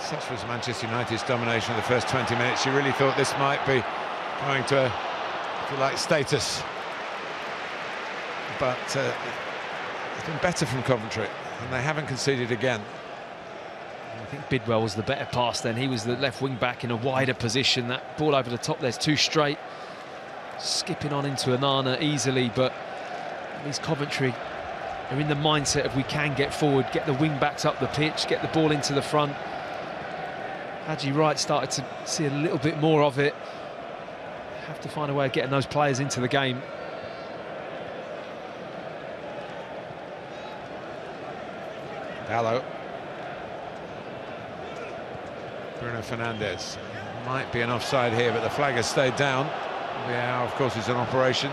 Such was Manchester United's domination of the first 20 minutes. You really thought this might be going to, if you like, status. But it's been better from Coventry, and they haven't conceded again. I think Bidwell was the better pass then. He was the left wing back in a wider position. That ball over the top there's too straight. Skipping on into Onana easily, but these Coventry are in the mindset of we can get forward, get the wing backs up the pitch, get the ball into the front. Haji Wright started to see a little bit more of it. Have to find a way of getting those players into the game. Gallo. Bruno Fernandes. Might be an offside here, but the flag has stayed down. Yeah, of course, it's an operation.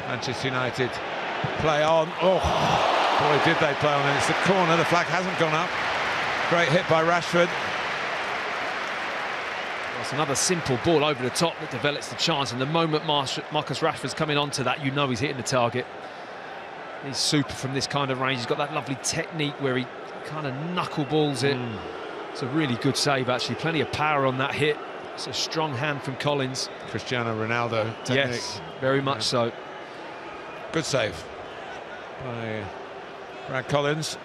Manchester United play on. Oh, boy, did they play on. And it's the corner. The flag hasn't gone up. Great hit by Rashford. It's another simple ball over the top that develops the chance, and the moment Marcus Rashford's coming onto that, you know he's hitting the target. He's super from this kind of range. He's got that lovely technique where he kind of knuckleballs it. It's a really good save, actually. Plenty of power on that hit. It's a strong hand from Collins. Cristiano Ronaldo technique. Yes, very much so. Good save by Brad Collins.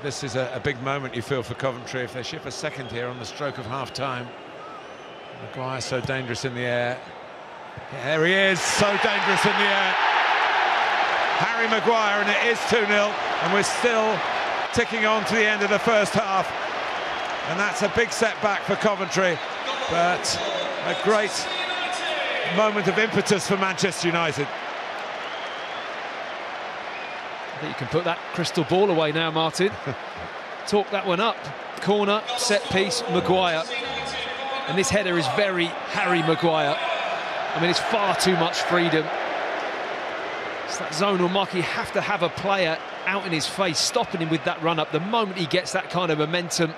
This is a big moment, you feel, for Coventry if they ship a second here on the stroke of half-time. Maguire so dangerous in the air. Yeah, there he is, so dangerous in the air. Harry Maguire, and it is 2-0, and we're still ticking on to the end of the first half. And that's a big setback for Coventry, but a great moment of impetus for Manchester United. I think you can put that crystal ball away now, Martin. Talk that one up. Corner, set piece, Maguire. And this header is very Harry Maguire. I mean, it's far too much freedom. It's that zonal mark. You have to have a player out in his face, stopping him with that run-up. The moment he gets that kind of momentum,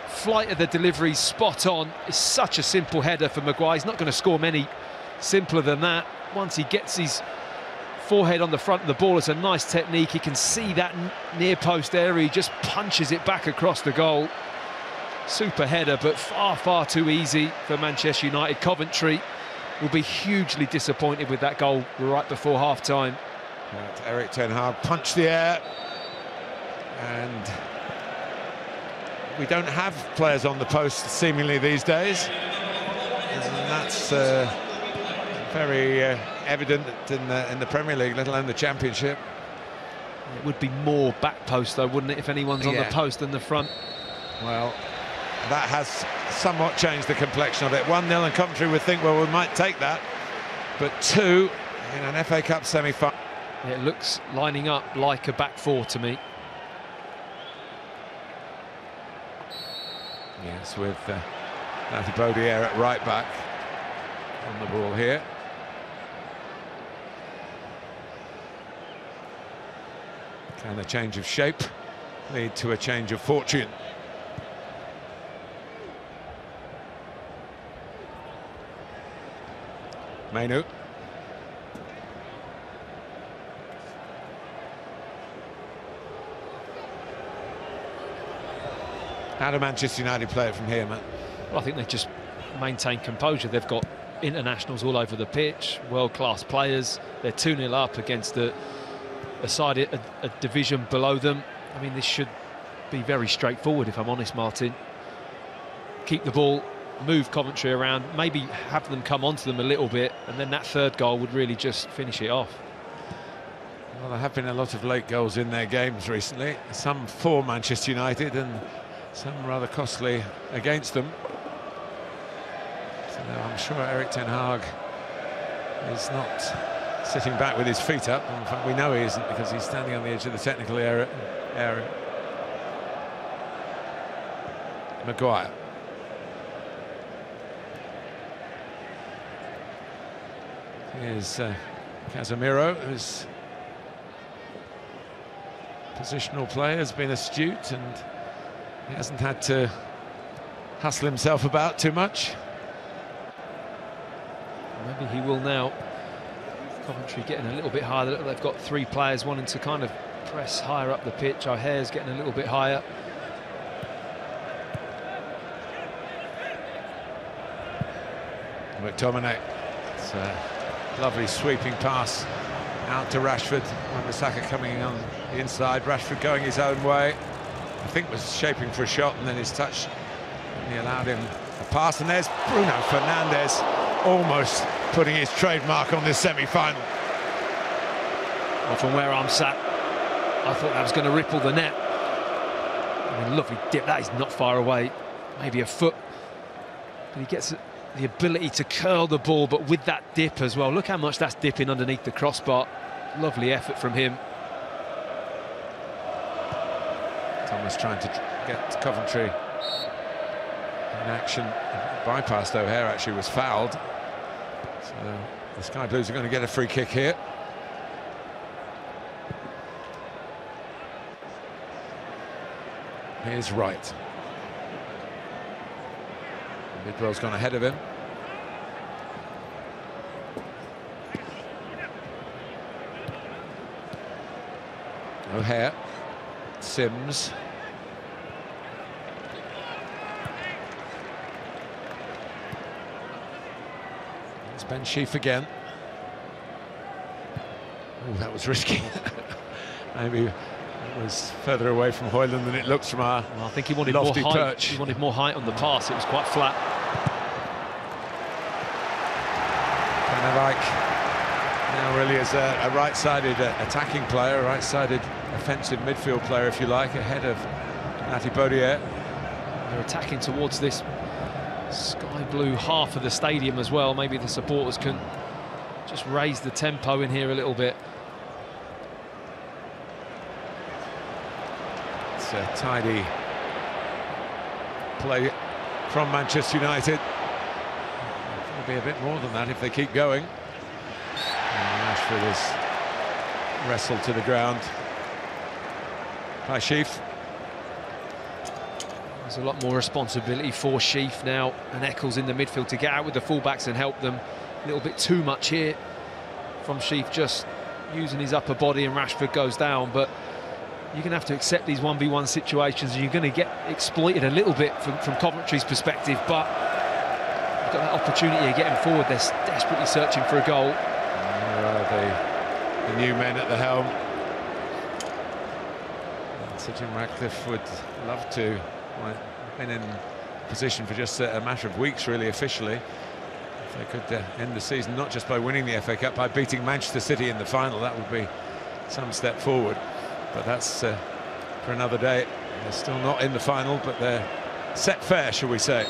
flight of the delivery, spot on. It's such a simple header for Maguire. He's not going to score many simpler than that. Once he gets his forehead on the front of the ball, it's a nice technique. He can see that near post area. He just punches it back across the goal. Super header, but far too easy for Manchester United. Coventry will be hugely disappointed with that goal right before half-time. Erik ten Hag punched the air, and we don't have players on the post seemingly these days, and that's very evident in the Premier League, let alone the Championship. It would be more back post though, wouldn't it, if anyone's on the post than the front? Well, that has somewhat changed the complexion of it. 1-0 and Coventry would think, well, we might take that, but 2 in an FA Cup semi-final. It looks lining up like a back four to me. Yes, with Matty Bodier at right back on the ball here. Can a change of shape lead to a change of fortune? Mainu. How do Manchester United play it from here, Matt? Well, I think they just maintain composure. They've got internationals all over the pitch, world-class players. They're 2-0 up against a side, a division below them. I mean, this should be very straightforward, if I'm honest, Martin. Keep the ball, move Coventry around, maybe have them come onto them a little bit, and then that third goal would really just finish it off. Well, there have been a lot of late goals in their games recently, some for Manchester United and some rather costly against them. So I'm sure Erik ten Hag is not sitting back with his feet up. In fact, we know he isn't, because he's standing on the edge of the technical area. Maguire. Here's Casemiro, whose positional play has been astute, and he hasn't had to hustle himself about too much. Maybe he will now. Coventry getting a little bit higher. They've got 3 players wanting to kind of press higher up the pitch. O'Hare's getting a little bit higher. McTominay. It's a lovely sweeping pass out to Rashford. Wan-Bissaka coming on the inside. Rashford going his own way. I think was shaping for a shot, and then his touch. And he allowed him a pass, and there's Bruno Fernandes almost putting his trademark on this semi-final. Well, from where I'm sat, I thought that was going to ripple the net. I mean, lovely dip. That is not far away. Maybe a foot. But he gets the ability to curl the ball, but with that dip as well. Look how much that's dipping underneath the crossbar. Lovely effort from him. Thomas trying to get Coventry in action. Bypassed O'Hare, actually was fouled. So the Sky Blues are going to get a free kick here. Here's Wright. Bidwell's gone ahead of him. O'Hare. Sims. It's Ben Sheaf again. Oh, that was risky. Maybe it was further away from Højlund than it looks from our Well, I think he wanted lofty more height. perch. He wanted more height on the pass. It was quite flat. Kind of like now really as a right-sided attacking player, a right-sided offensive midfield player, if you like, ahead of Natty Bodier. They're attacking towards this sky blue half of the stadium as well. Maybe the supporters can just raise the tempo in here a little bit. It's a tidy play from Manchester United. It'll be a bit more than that if they keep going. And Rashford is wrestled to the ground by Sheaf. There's a lot more responsibility for Sheaf now, and Eccles in the midfield to get out with the fullbacks and help them. A little bit too much here from Sheaf, just using his upper body, and Rashford goes down. But you're going to have to accept these 1v1 situations, and you're going to get exploited a little bit from Coventry's perspective. But you've got that opportunity of getting forward. They're desperately searching for a goal. The new men at the helm. Sir Jim Ratcliffe would love to. Well, been in position for just a matter of weeks, really, officially. If they could end the season not just by winning the FA Cup, by beating Manchester City in the final, that would be some step forward. But that's for another day. They're still not in the final, but they're set fair, shall we say.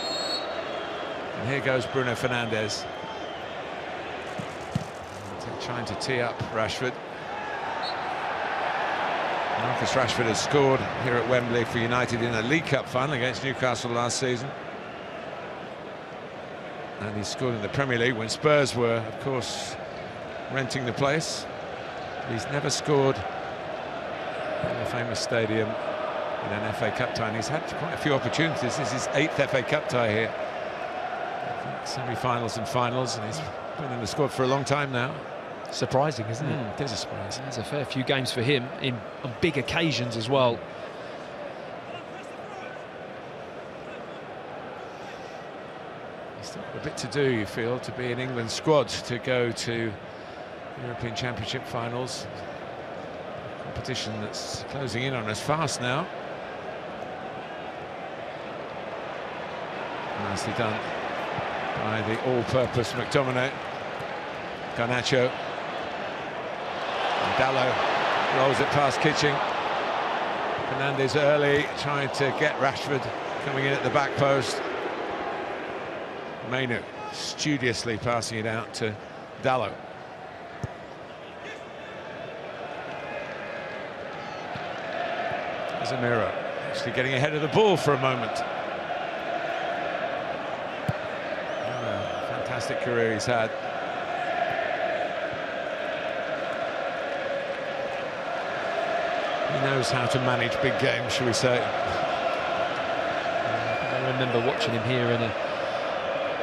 And here goes Bruno Fernandes. Trying to tee up Rashford. Marcus Rashford has scored here at Wembley for United in a League Cup final against Newcastle last season. And he scored in the Premier League when Spurs were, of course, renting the place. He's never scored in the famous stadium in an FA Cup tie. And he's had quite a few opportunities. This is his 8th FA Cup tie here. Semi-finals and finals, and he's been in the squad for a long time now. Surprising, isn't it? It is a surprise. There's a fair few games for him on big occasions as well. He's still got a bit to do, you feel, to be in England's squad, to go to European Championship finals. Competition that's closing in on us fast now. Nicely done by the all-purpose McTominay. Garnacho. And Dalot rolls it past Kitching. Fernandes early, trying to get Rashford coming in at the back post. Mainu studiously passing it out to Dalot. Casemiro actually getting ahead of the ball for a moment. Fantastic career he's had. He knows how to manage big games, shall we say. I remember watching him here in a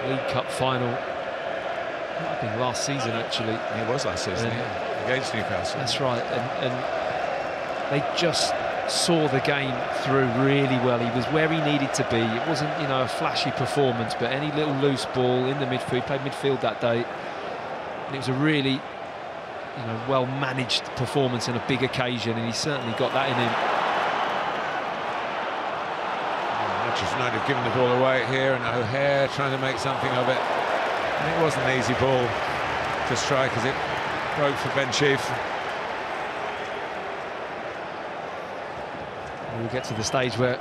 League Cup final. It might have been last season, actually. It was last season, yeah, against Newcastle. That's right, and they just saw the game through really well. He was where he needed to be. It wasn't, you know, a flashy performance, but any little loose ball in the midfield. He played midfield that day, and it was a really, you know, well-managed performance in a big occasion, and he certainly got that in him. Manchester United have given the ball away here, and O'Hare trying to make something of it. And it wasn't an easy ball to strike as it broke for Ben Sheaf. We'll get to the stage where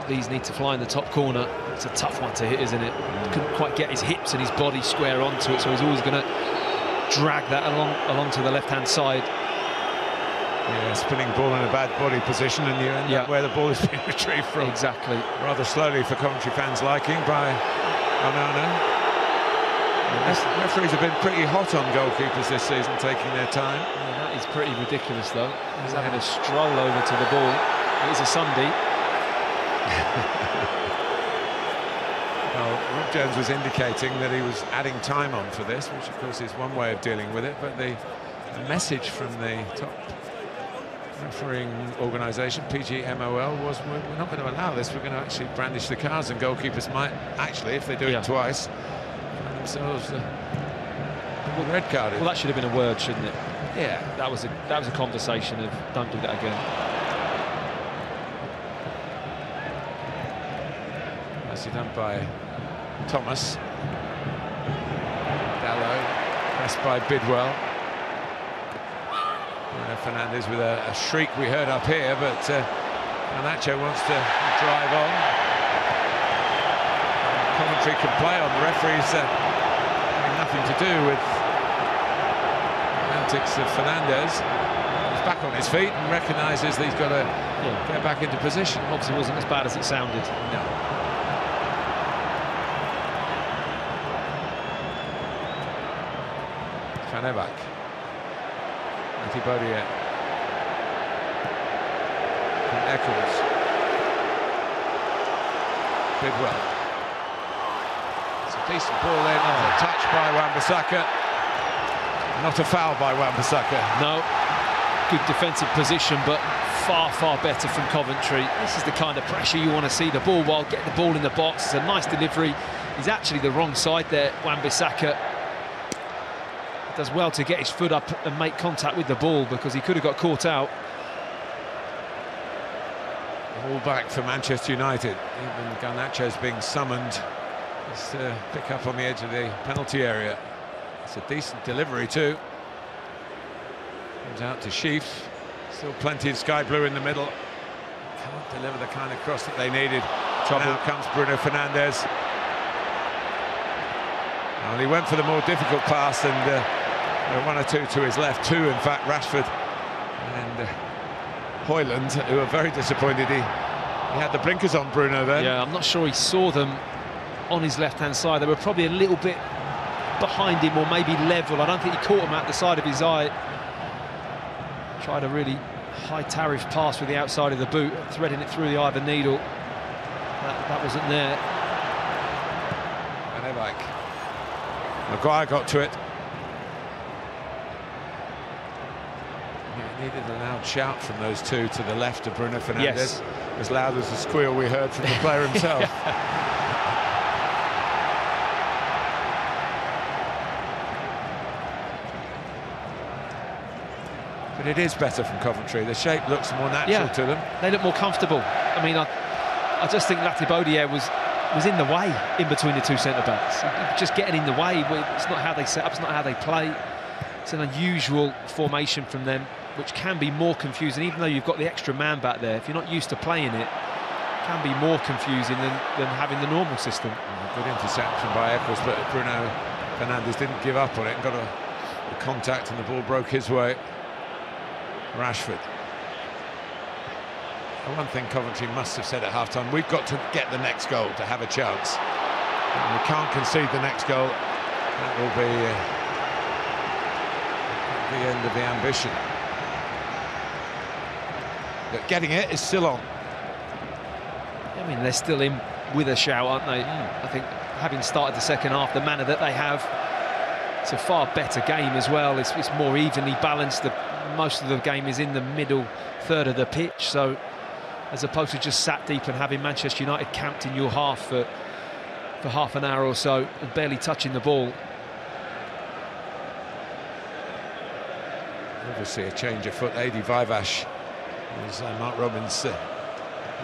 these need to fly in the top corner. It's a tough one to hit, isn't it? Couldn't quite get his hips and his body square onto it, so he's always going to drag that along to the left-hand side. Yeah, spinning ball in a bad body position, and you end up where the ball is being retrieved from. Exactly. Rather slowly for Coventry fans' liking by Onana. Referees have been pretty hot on goalkeepers this season, taking their time. Yeah, that is pretty ridiculous, though. He's having a stroll over to the ball. It is a Sunday. Well, Rob Jones was indicating that he was adding time on for this, which of course is one way of dealing with it, but the message from the top refereeing organisation, PGMOL, was we're not going to allow this. We're going to actually brandish the cards, and goalkeepers might actually, if they do it twice, find themselves a red card. Well, that should have been a word, shouldn't it? Yeah, that was a conversation of don't do that again. Nicely done by Thomas. Dallow, pressed by Bidwell. Fernandes with a shriek we heard up here, but Garnacho wants to drive on. Coventry can play on. The referee's having nothing to do with the antics of Fernandes. He's back on his feet and recognises that he's got to get back into position. Obviously wasn't as bad as it sounded. No. Van Ebak. Antibodier. From Eccles. Bidwell. It's a decent ball in. A touch by Wan-Bissaka. Not a foul by Wan-Bissaka. No. Good defensive position, but far, far better from Coventry. This is the kind of pressure you want to see. The ball while getting the ball in the box. It's a nice delivery. He's actually the wrong side there, Wan-Bissaka. Does well to get his foot up and make contact with the ball because he could have got caught out. All back for Manchester United. Even Garnacho's being summoned. Just pick up on the edge of the penalty area. It's a decent delivery too. Comes out to Sheaf. Still plenty of sky blue in the middle. Can't deliver the kind of cross that they needed. Now comes Bruno Fernandes. Well, he went for the more difficult pass and one or two to his left, two in fact, Rashford and Højlund, who are very disappointed. He had the blinkers on, Bruno, then. Yeah, I'm not sure he saw them on his left-hand side. They were probably a little bit behind him or maybe level. I don't think he caught him at the side of his eye. Tried a really high tariff pass with the outside of the boot, threading it through the eye of the needle. That wasn't there. And they're like, Maguire got to it. Needed a loud shout from those two to the left of Bruno Fernandes. Yes. As loud as the squeal we heard from the player himself. But it is better from Coventry. The shape looks more natural to them. They look more comfortable. I mean, I just think Latibodier was in the way in between the two centre-backs. Just getting in the way. It's not how they set up, it's not how they play. It's an unusual formation from them, which can be more confusing, even though you've got the extra man back there. If you're not used to playing it, can be more confusing than having the normal system. Good interception by Eccles, but Bruno Fernandes didn't give up on it and got a contact and the ball broke his way. Rashford. One thing Coventry must have said at half-time, we've got to get the next goal to have a chance. And we can't concede the next goal. That will be the end of the ambition. But getting it is still on. I mean, they're still in with a shout, aren't they? I think having started the second half, the manner that they have, it's a far better game as well. It's more evenly balanced. Most of the game is in the middle third of the pitch, so as opposed to just sat deep and having Manchester United camped in your half for half an hour or so and barely touching the ball. Obviously a change of foot. Adi Vivash is Mark Robins'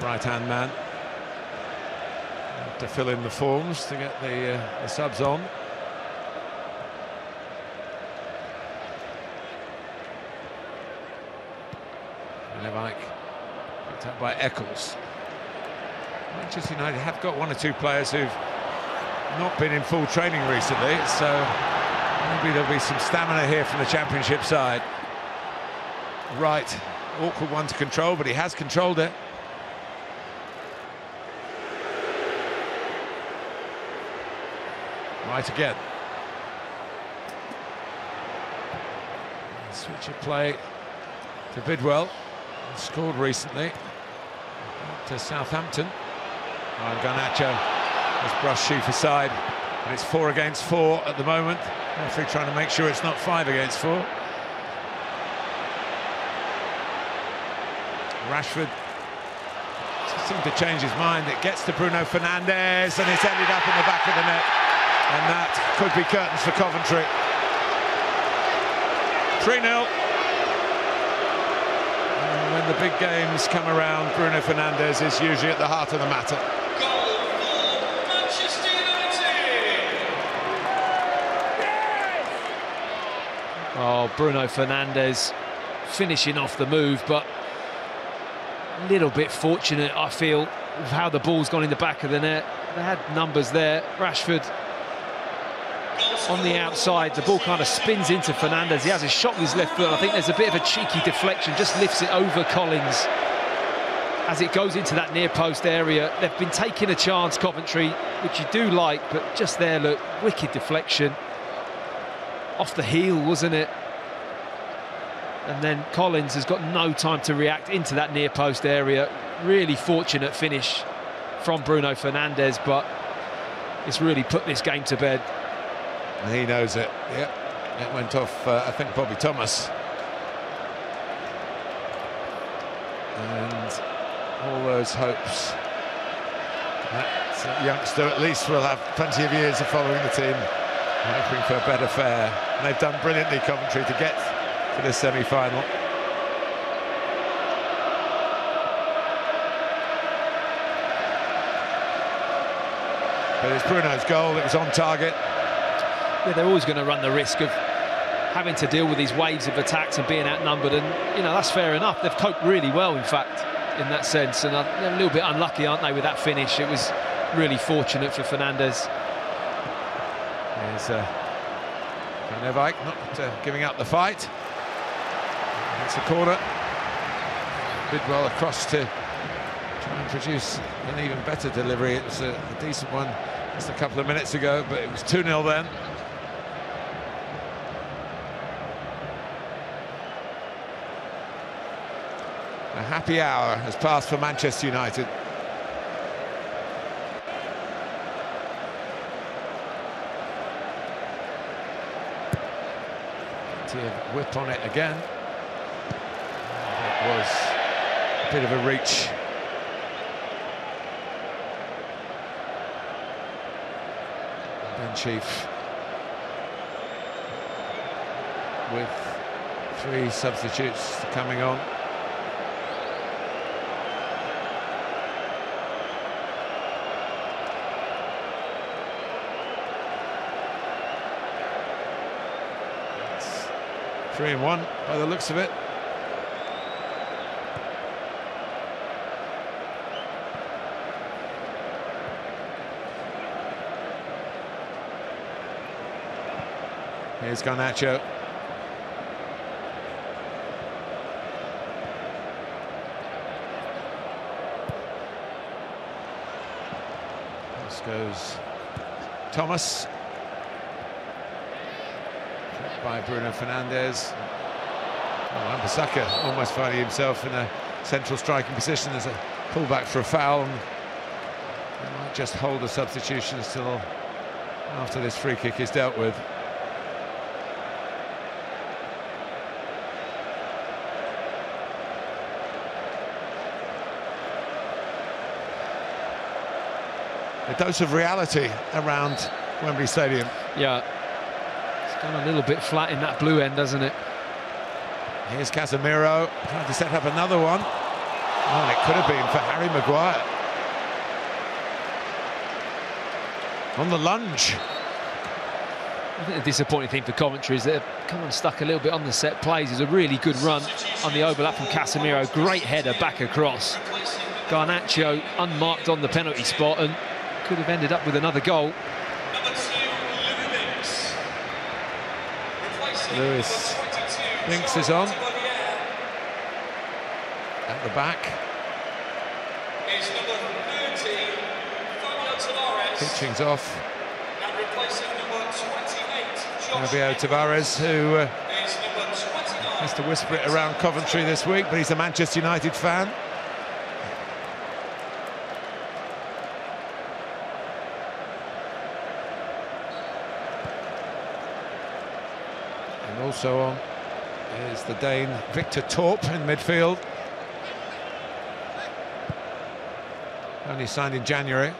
right-hand man to fill in the forms to get the subs on. Levike picked up by Eccles. Manchester United have got one or two players who've not been in full training recently, so maybe there'll be some stamina here from the Championship side. Right, awkward one to control, but he has controlled it. Right again. Switch of play to Bidwell. Scored recently to Southampton. And Garnacho has brushed Sheaf aside, and it's 4 against 4 at the moment. Referee trying to make sure it's not 5 against 4. Rashford seemed to change his mind. It gets to Bruno Fernandes, and it's ended up in the back of the net, and that could be curtains for Coventry. 3-0. the big games come around, Bruno Fernandes is usually at the heart of the matter. Goal for Manchester United. Oh, Bruno Fernandes finishing off the move, but a little bit fortunate, I feel, with how the ball's gone in the back of the net. They had numbers there. Rashford on the outside, the ball kind of spins into Fernandes. He has a shot with his left foot. I think there's a bit of a cheeky deflection, just lifts it over Collins as it goes into that near post area. They've been taking a chance, Coventry, which you do like, but just there, look, wicked deflection. Off the heel, wasn't it? And then Collins has got no time to react into that near post area. Really fortunate finish from Bruno Fernandes, but it's really put this game to bed. He knows it. Yep, it went off, I think, Bobby Thomas. And all those hopes. That youngster at least will have plenty of years of following the team, hoping for a better fare. And they've done brilliantly, Coventry, to get to this semi-final. But it's Bruno's goal, it was on target. Yeah, they're always going to run the risk of having to deal with these waves of attacks and being outnumbered, and, you know, that's fair enough. They've coped really well, in fact, in that sense, and they're a little bit unlucky, aren't they, with that finish. It was really fortunate for Fernandes. Here's Van der Beek not giving up the fight. It's a corner. Bidwell across to try and produce an even better delivery. It was a decent one just a couple of minutes ago, but it was 2-0 then. A happy hour has passed for Manchester United. Whip on it again. It was a bit of a reach. Ben Chief with 3 substitutes coming on. It's 3-1 by the looks of it. Here's Garnacho. This goes Thomas. By Bruno Fernandes. Oh, Wan-Bissaka almost finding himself in a central striking position. There's a pullback for a foul. And they might just hold the substitutions till after this free kick is dealt with. A dose of reality around Wembley Stadium. Yeah, it's gone a little bit flat in that blue end, doesn't it? Here's Casemiro trying to set up another one. Oh, it could have been for Harry Maguire. On the lunge. I think the disappointing thing for Coventry is they've come unstuck a little bit on the set plays. It's a really good run on the overlap from Casemiro. Great header back across. Garnacho unmarked on the penalty spot and could have ended up with another goal. Lewis Binks is on. At the back. Pitching's off. Fabio Tavares, who has to whisper it around Coventry this week, but he's a Manchester United fan. And also on is the Dane Victor Torp in midfield. Only signed in January.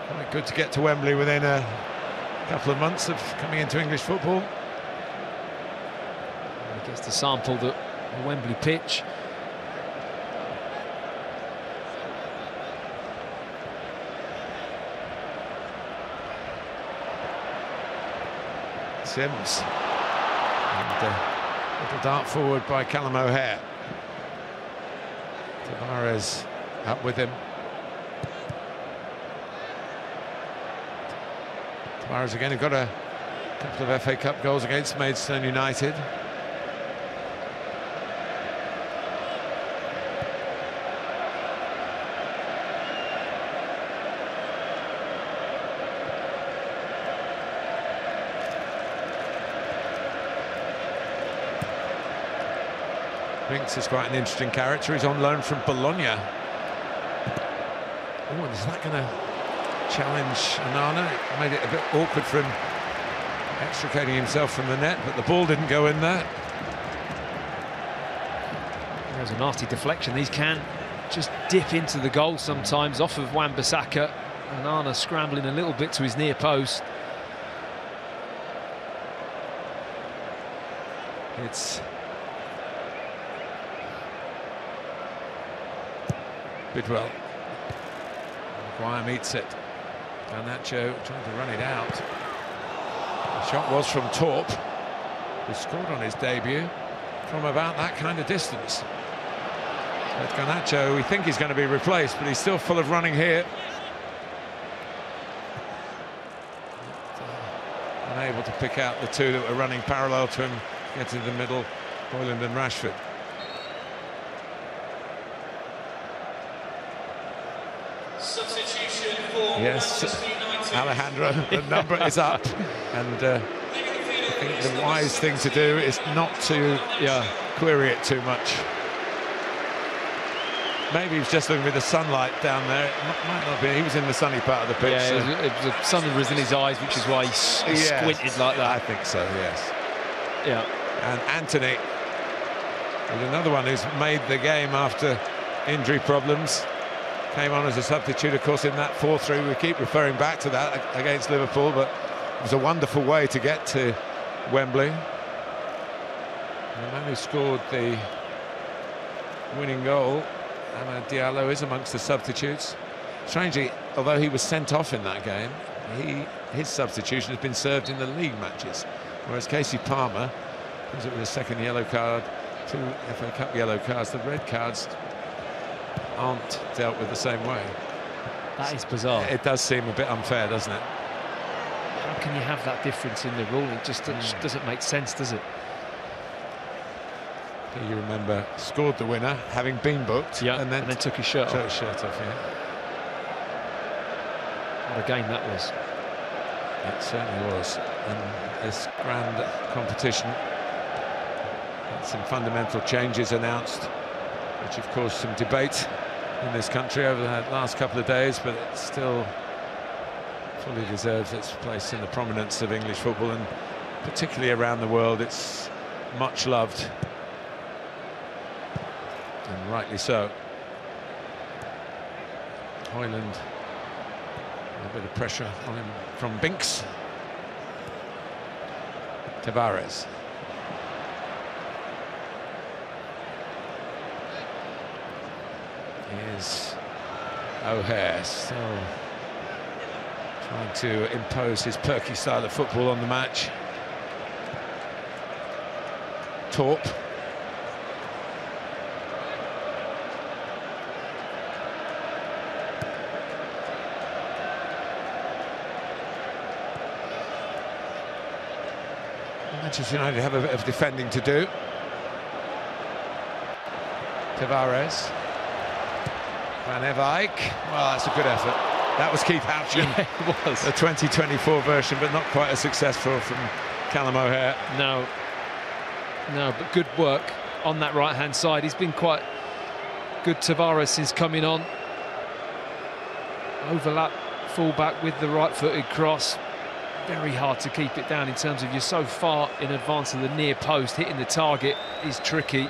Quite good to get to Wembley within a couple of months of coming into English football. He gets to sample the Wembley pitch. Sims. And little dart forward by Callum O'Hare. Tavares up with him. Tavares again, who got a couple of FA Cup goals against Maidstone United. Binks is quite an interesting character. He's on loan from Bologna. Oh, is that going to challenge Onana? It made it a bit awkward for him extricating himself from the net, but the ball didn't go in there. There's a nasty deflection. These can just dip into the goal sometimes off of Wan-Bissaka. Onana scrambling a little bit to his near post. It's Bidwell. Maguire meets it. Garnacho trying to run it out. The shot was from Torp, who scored on his debut from about that kind of distance. But Garnacho, we think he's going to be replaced, but he's still full of running here. Unable to pick out the two that were running parallel to him, get in the middle, Boyland and Rashford. Substitution for Yes, Manchester United. Alejandro, the number is up, and I think the wise thing to do is not to query it too much. Maybe he was just looking with the sunlight down there. It might not be. He was in the sunny part of the pitch. Yeah, it was the sun was in his eyes, which is why he squinted like that. I think so, yes. Yeah. And Anthony is another one who's made the game after injury problems. Came on as a substitute, of course, in that 4-3. We keep referring back to that against Liverpool, but it was a wonderful way to get to Wembley. And the man who scored the winning goal, Amad Diallo, is amongst the substitutes. Strangely, although he was sent off in that game, his substitution has been served in the league matches, whereas Casey Palmer comes up with a second yellow card, 2 FA Cup yellow cards. The red cards aren't dealt with the same way. That is bizarre. It does seem a bit unfair, doesn't it? How can you have that difference in the rule? It just doesn't make sense, does it? You remember, scored the winner, having been booked, and then took his shirt off. His shirt off, yeah. What a game that was. It certainly was. And this grand competition had some fundamental changes announced, which have caused some debate in this country over the last couple of days, but it still fully deserves its place in the prominence of English football, and particularly around the world. It's much loved, and rightly so. Hoyland, a bit of pressure on him from Binks. Tavares. Here's O'Hare, still trying to impose his perky style of football on the match. Torp. Manchester United have a bit of defending to do. Tavares. Van Eyck. Well, that's a good effort. That was Keith Houchin. Yeah, it was. The 2024 version, but not quite as successful from Callum O'Hare. No, but good work on that right-hand side. He's been quite good, Tavares, since coming on. Overlap full-back with the right-footed cross. Very hard to keep it down in terms of you're so far in advance of the near post. Hitting the target is tricky.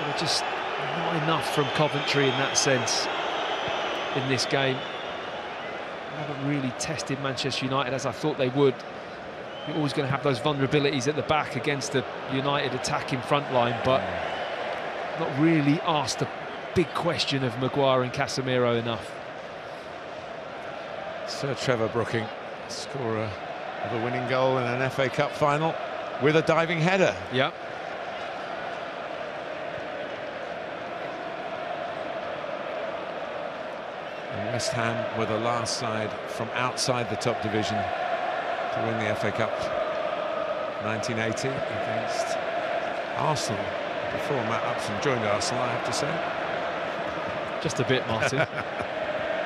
But just not enough from Coventry in that sense in this game. They haven't really tested Manchester United as I thought they would. You're always going to have those vulnerabilities at the back against the United attacking front line, but not really asked the big question of Maguire and Casemiro enough. Sir Trevor Brooking, scorer of a winning goal in an FA Cup final with a diving header. Yeah. And West Ham were the last side from outside the top division to win the FA Cup 1980 against Arsenal, before Matt Upson joined Arsenal, I have to say. Just a bit, Martin.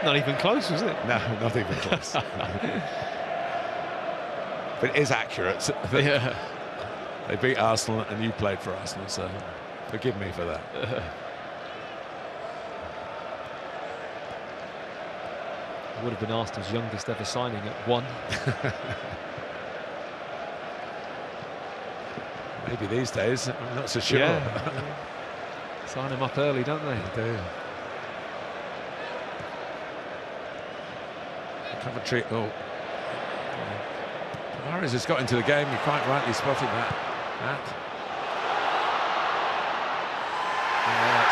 Not even close, was it? No, not even close. But it is accurate. Yeah. They beat Arsenal and you played for Arsenal, so forgive me for that. Would have been Arsenal's youngest ever signing at 1. Maybe these days, I'm not so sure. Yeah. Sign them up early, don't they? They do. Coventry. Oh, Tavares has got into the game. You quite rightly spotted that.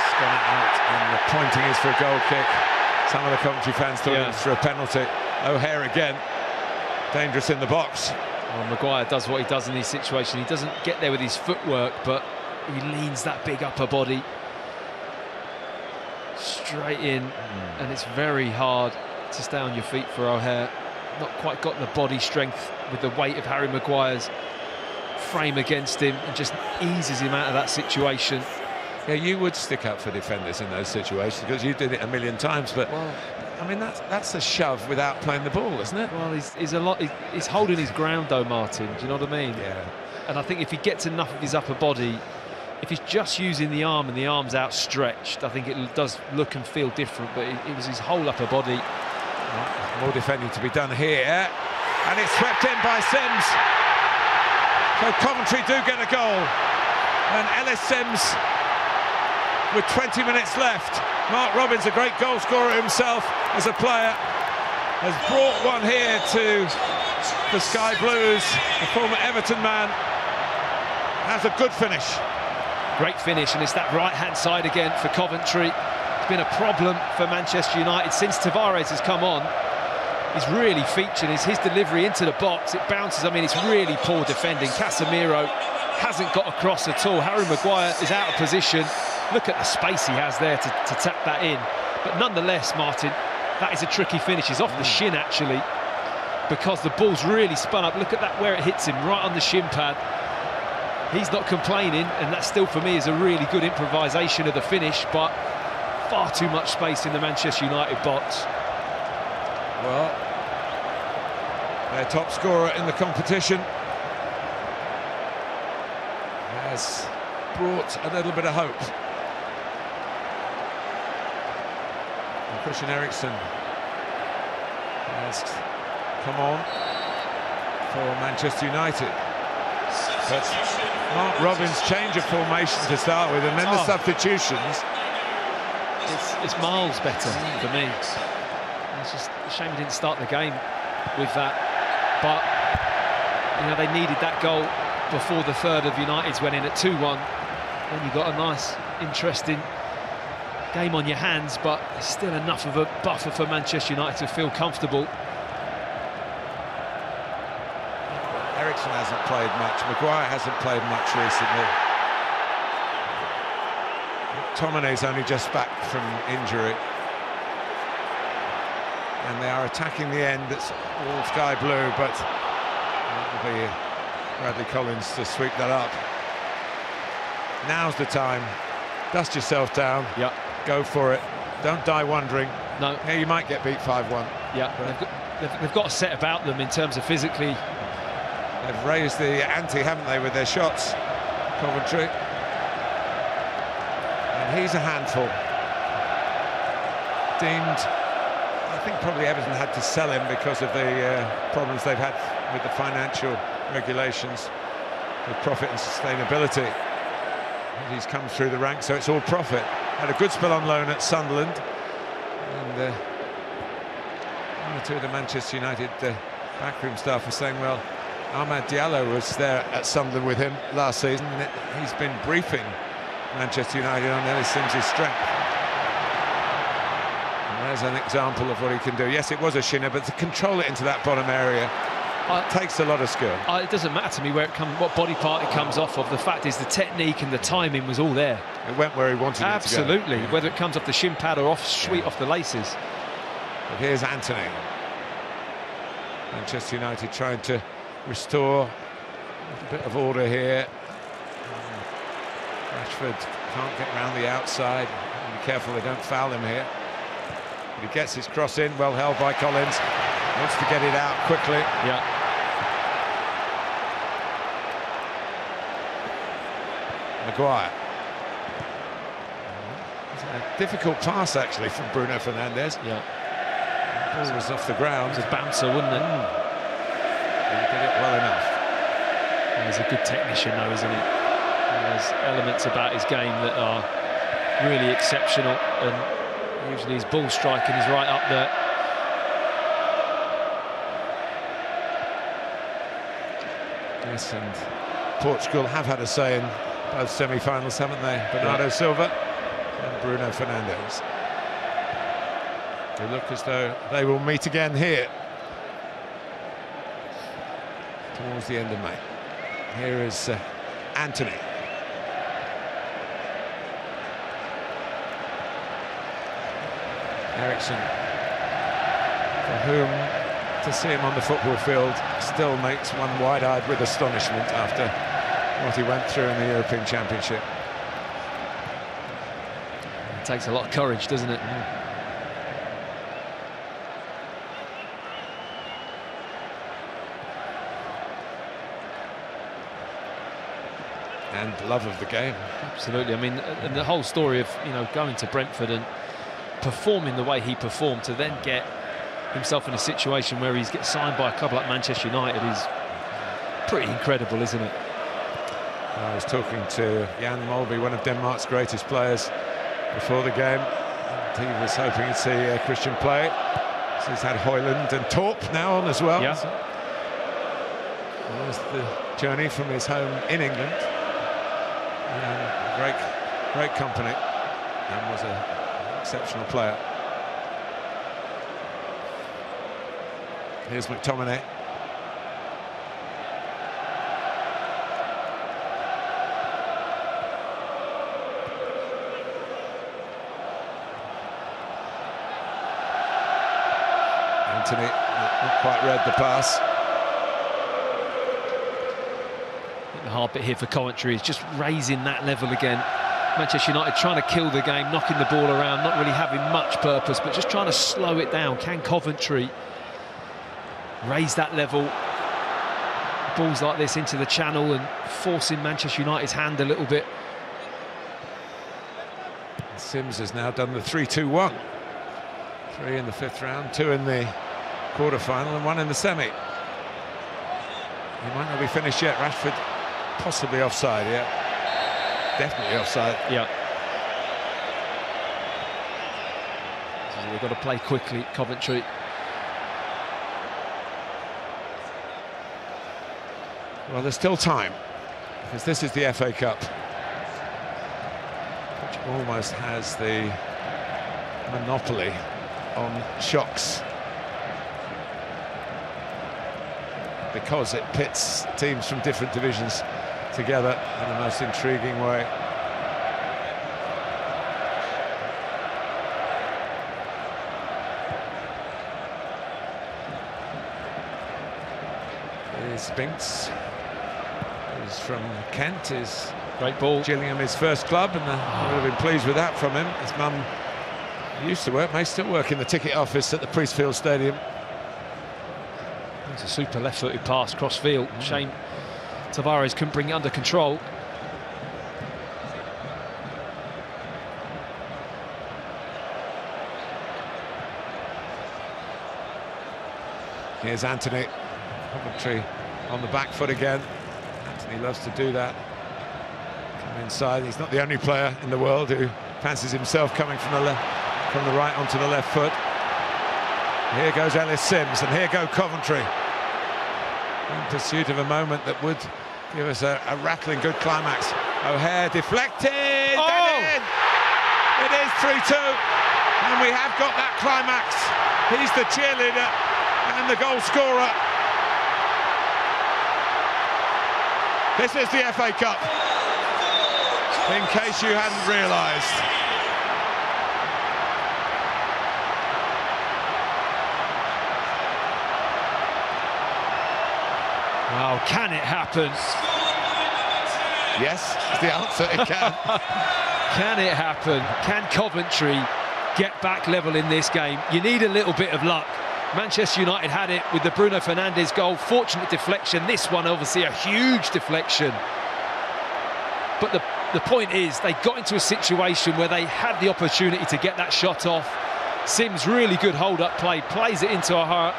It's gone out, and the pointing is for a goal kick. Some of the Coventry fans thought it was for a penalty. O'Hare again, dangerous in the box. Well, Maguire does what he does in these situations. He doesn't get there with his footwork, but he leans that big upper body straight in, and it's very hard to stay on your feet for O'Hare. Not quite got the body strength with the weight of Harry Maguire's frame against him, and just eases him out of that situation. Yeah, you would stick up for defenders in those situations because you did it a million times, but well, I mean that's a shove without playing the ball, isn't it? Well, he's holding his ground though, Martin. Do you know what I mean? Yeah. And I think if he gets enough of his upper body, if he's just using the arm and the arm's outstretched, I think it does look and feel different. But it was his whole upper body. Well, more defending to be done here, and it's swept in by Sims. So Coventry do get a goal, and Ellis Sims, with 20 minutes left. Mark Robins, a great goal scorer himself as a player, has brought one here to the Sky Blues. The former Everton man has a good finish. Great finish, and it's that right-hand side again for Coventry. It's been a problem for Manchester United since Tavares has come on. He's really featured his delivery into the box. It bounces. I mean, it's really poor defending. Casemiro hasn't got across at all. Harry Maguire is out of position. Look at the space he has there to tap that in. But nonetheless, Martin, that is a tricky finish. He's off the shin, actually, because the ball's really spun up. Look at that, where it hits him, right on the shin pad. He's not complaining, and that still, for me, is a really good improvisation of the finish, but far too much space in the Manchester United box. Well, their top scorer in the competition has brought a little bit of hope. And Christian Eriksen has come on for Manchester United. But Mark Robins' change of formation to start with, and then the substitutions. It's miles better for me. It's just a shame he didn't start the game with that. But, you know, they needed that goal before the third of United's went in at 2-1. Then you got a nice, interesting game on your hands, but it's still enough of a buffer for Manchester United to feel comfortable. Eriksen hasn't played much. Maguire hasn't played much recently. McTominay's only just back from injury. And they are attacking the end. It's all sky blue, but it will be Bradley Collins to sweep that up. Now's the time. Dust yourself down. Yeah. Go for it. Don't die wondering. No. Yeah, you might get beat 5-1. Yeah, they've got a set about them in terms of physically. They've raised the ante, haven't they, with their shots, Coventry. And he's a handful. Deemed, I think probably Everton had to sell him because of the problems they've had with the financial regulations, with profit and sustainability. And he's come through the ranks, so it's all profit. Had a good spell on loan at Sunderland. And one or two of the Manchester United backroom staff are saying, well, Ahmad Diallo was there at Sunderland with him last season. He's been briefing Manchester United on Ellis Sims' strength. And there's an example of what he can do. Yes, it was a shinner, but to control it into that bottom area It takes a lot of skill. It doesn't matter to me what body part it comes off of. The fact is the technique and the timing was all there. It went where he wanted Absolutely. it to go. Yeah. Whether it comes off the shin pad or sweet off the laces. But here's Anthony. Manchester United trying to restore a bit of order here. Rashford can't get round the outside. Be careful they don't foul him here. But he gets his cross in, well held by Collins. Wants to get it out quickly. Yeah. Maguire. It's a difficult pass actually from Bruno Fernandes. Yeah. The ball was off the ground. It was a bouncer, wasn't it? He did it well enough. He's a good technician though, isn't he? There's elements about his game that are really exceptional, and usually his ball striking is right up there. Yes, and Portugal have had a say in both semi-finals, haven't they? Bernardo Silva and Bruno Fernandes. They look as though they will meet again here towards the end of May. Here is Anthony. Eriksen, for whom to see him on the football field still makes one wide-eyed with astonishment after what he went through in the European Championship. It takes a lot of courage, doesn't it? And love of the game. Absolutely. I mean, and the whole story of, you know, going to Brentford and performing the way he performed to then get himself in a situation where he's get signed by a club like Manchester United is pretty incredible, isn't it? I was talking to Jan Molby, one of Denmark's greatest players, before the game. And he was hoping he'd see Christian play. So he's had Højlund and Torp now on as well. Yeah. So there's the journey from his home in England. Great company, and was an exceptional player. Here's McTominay. Anthony not quite read the pass. The hard bit here for Coventry is just raising that level again. Manchester United trying to kill the game, knocking the ball around, not really having much purpose, but just trying to slow it down. Can Coventry raise that level? Balls like this into the channel and forcing Manchester United's hand a little bit. Sims has now done the 3-2-1. 3 in the 5th round, 2 in the quarter-final and 1 in the semi. He might not be finished yet. Rashford possibly offside, yeah. Definitely offside. Yeah. So they've got to play quickly, Coventry. Well, there's still time, because this is the FA Cup, which almost has the monopoly on shocks, because it pits teams from different divisions together in the most intriguing way. Here's Spinks, who's from Kent, is great ball. Gillingham, his first club, and I would have been pleased with that from him. His mum used to work, may still work in the ticket office at the Priestfield Stadium. It's a super left-footed pass, cross-field. Shame Tavares couldn't bring it under control. Here's Anthony. Coventry on the back foot again. Anthony loves to do that. Come inside. He's not the only player in the world who fancies himself coming from the right onto the left foot. Here goes Ellis Sims, and here go Coventry in pursuit of a moment that would give us a rattling good climax. O'Hare deflected. And it is 3-2, and we have got that climax. He's the cheerleader and the goal scorer. This is the FA Cup, in case you hadn't realised. Wow, can it happen? Yes, is the answer, it can. Can it happen? Can Coventry get back level in this game? You need a little bit of luck. Manchester United had it with the Bruno Fernandes goal. Fortunate deflection. This one, obviously, a huge deflection. But the point is, they got into a situation where they had the opportunity to get that shot off. Sims, really good hold-up play, plays it into O'Hara,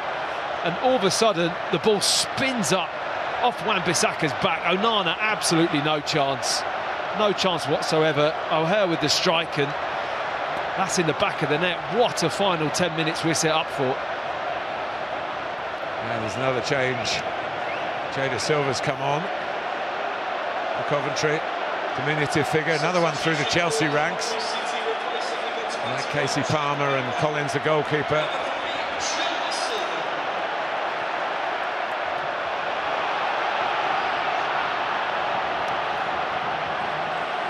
and all of a sudden, the ball spins up off Wan-Bissaka's back. Onana, absolutely no chance. No chance whatsoever. O'Hara with the strike, and that's in the back of the net. What a final 10 minutes we're set up for. And there's another change. Jada Silva's come on for Coventry. Diminutive figure, another one through the Chelsea ranks. Like Casey Palmer and Collins, the goalkeeper.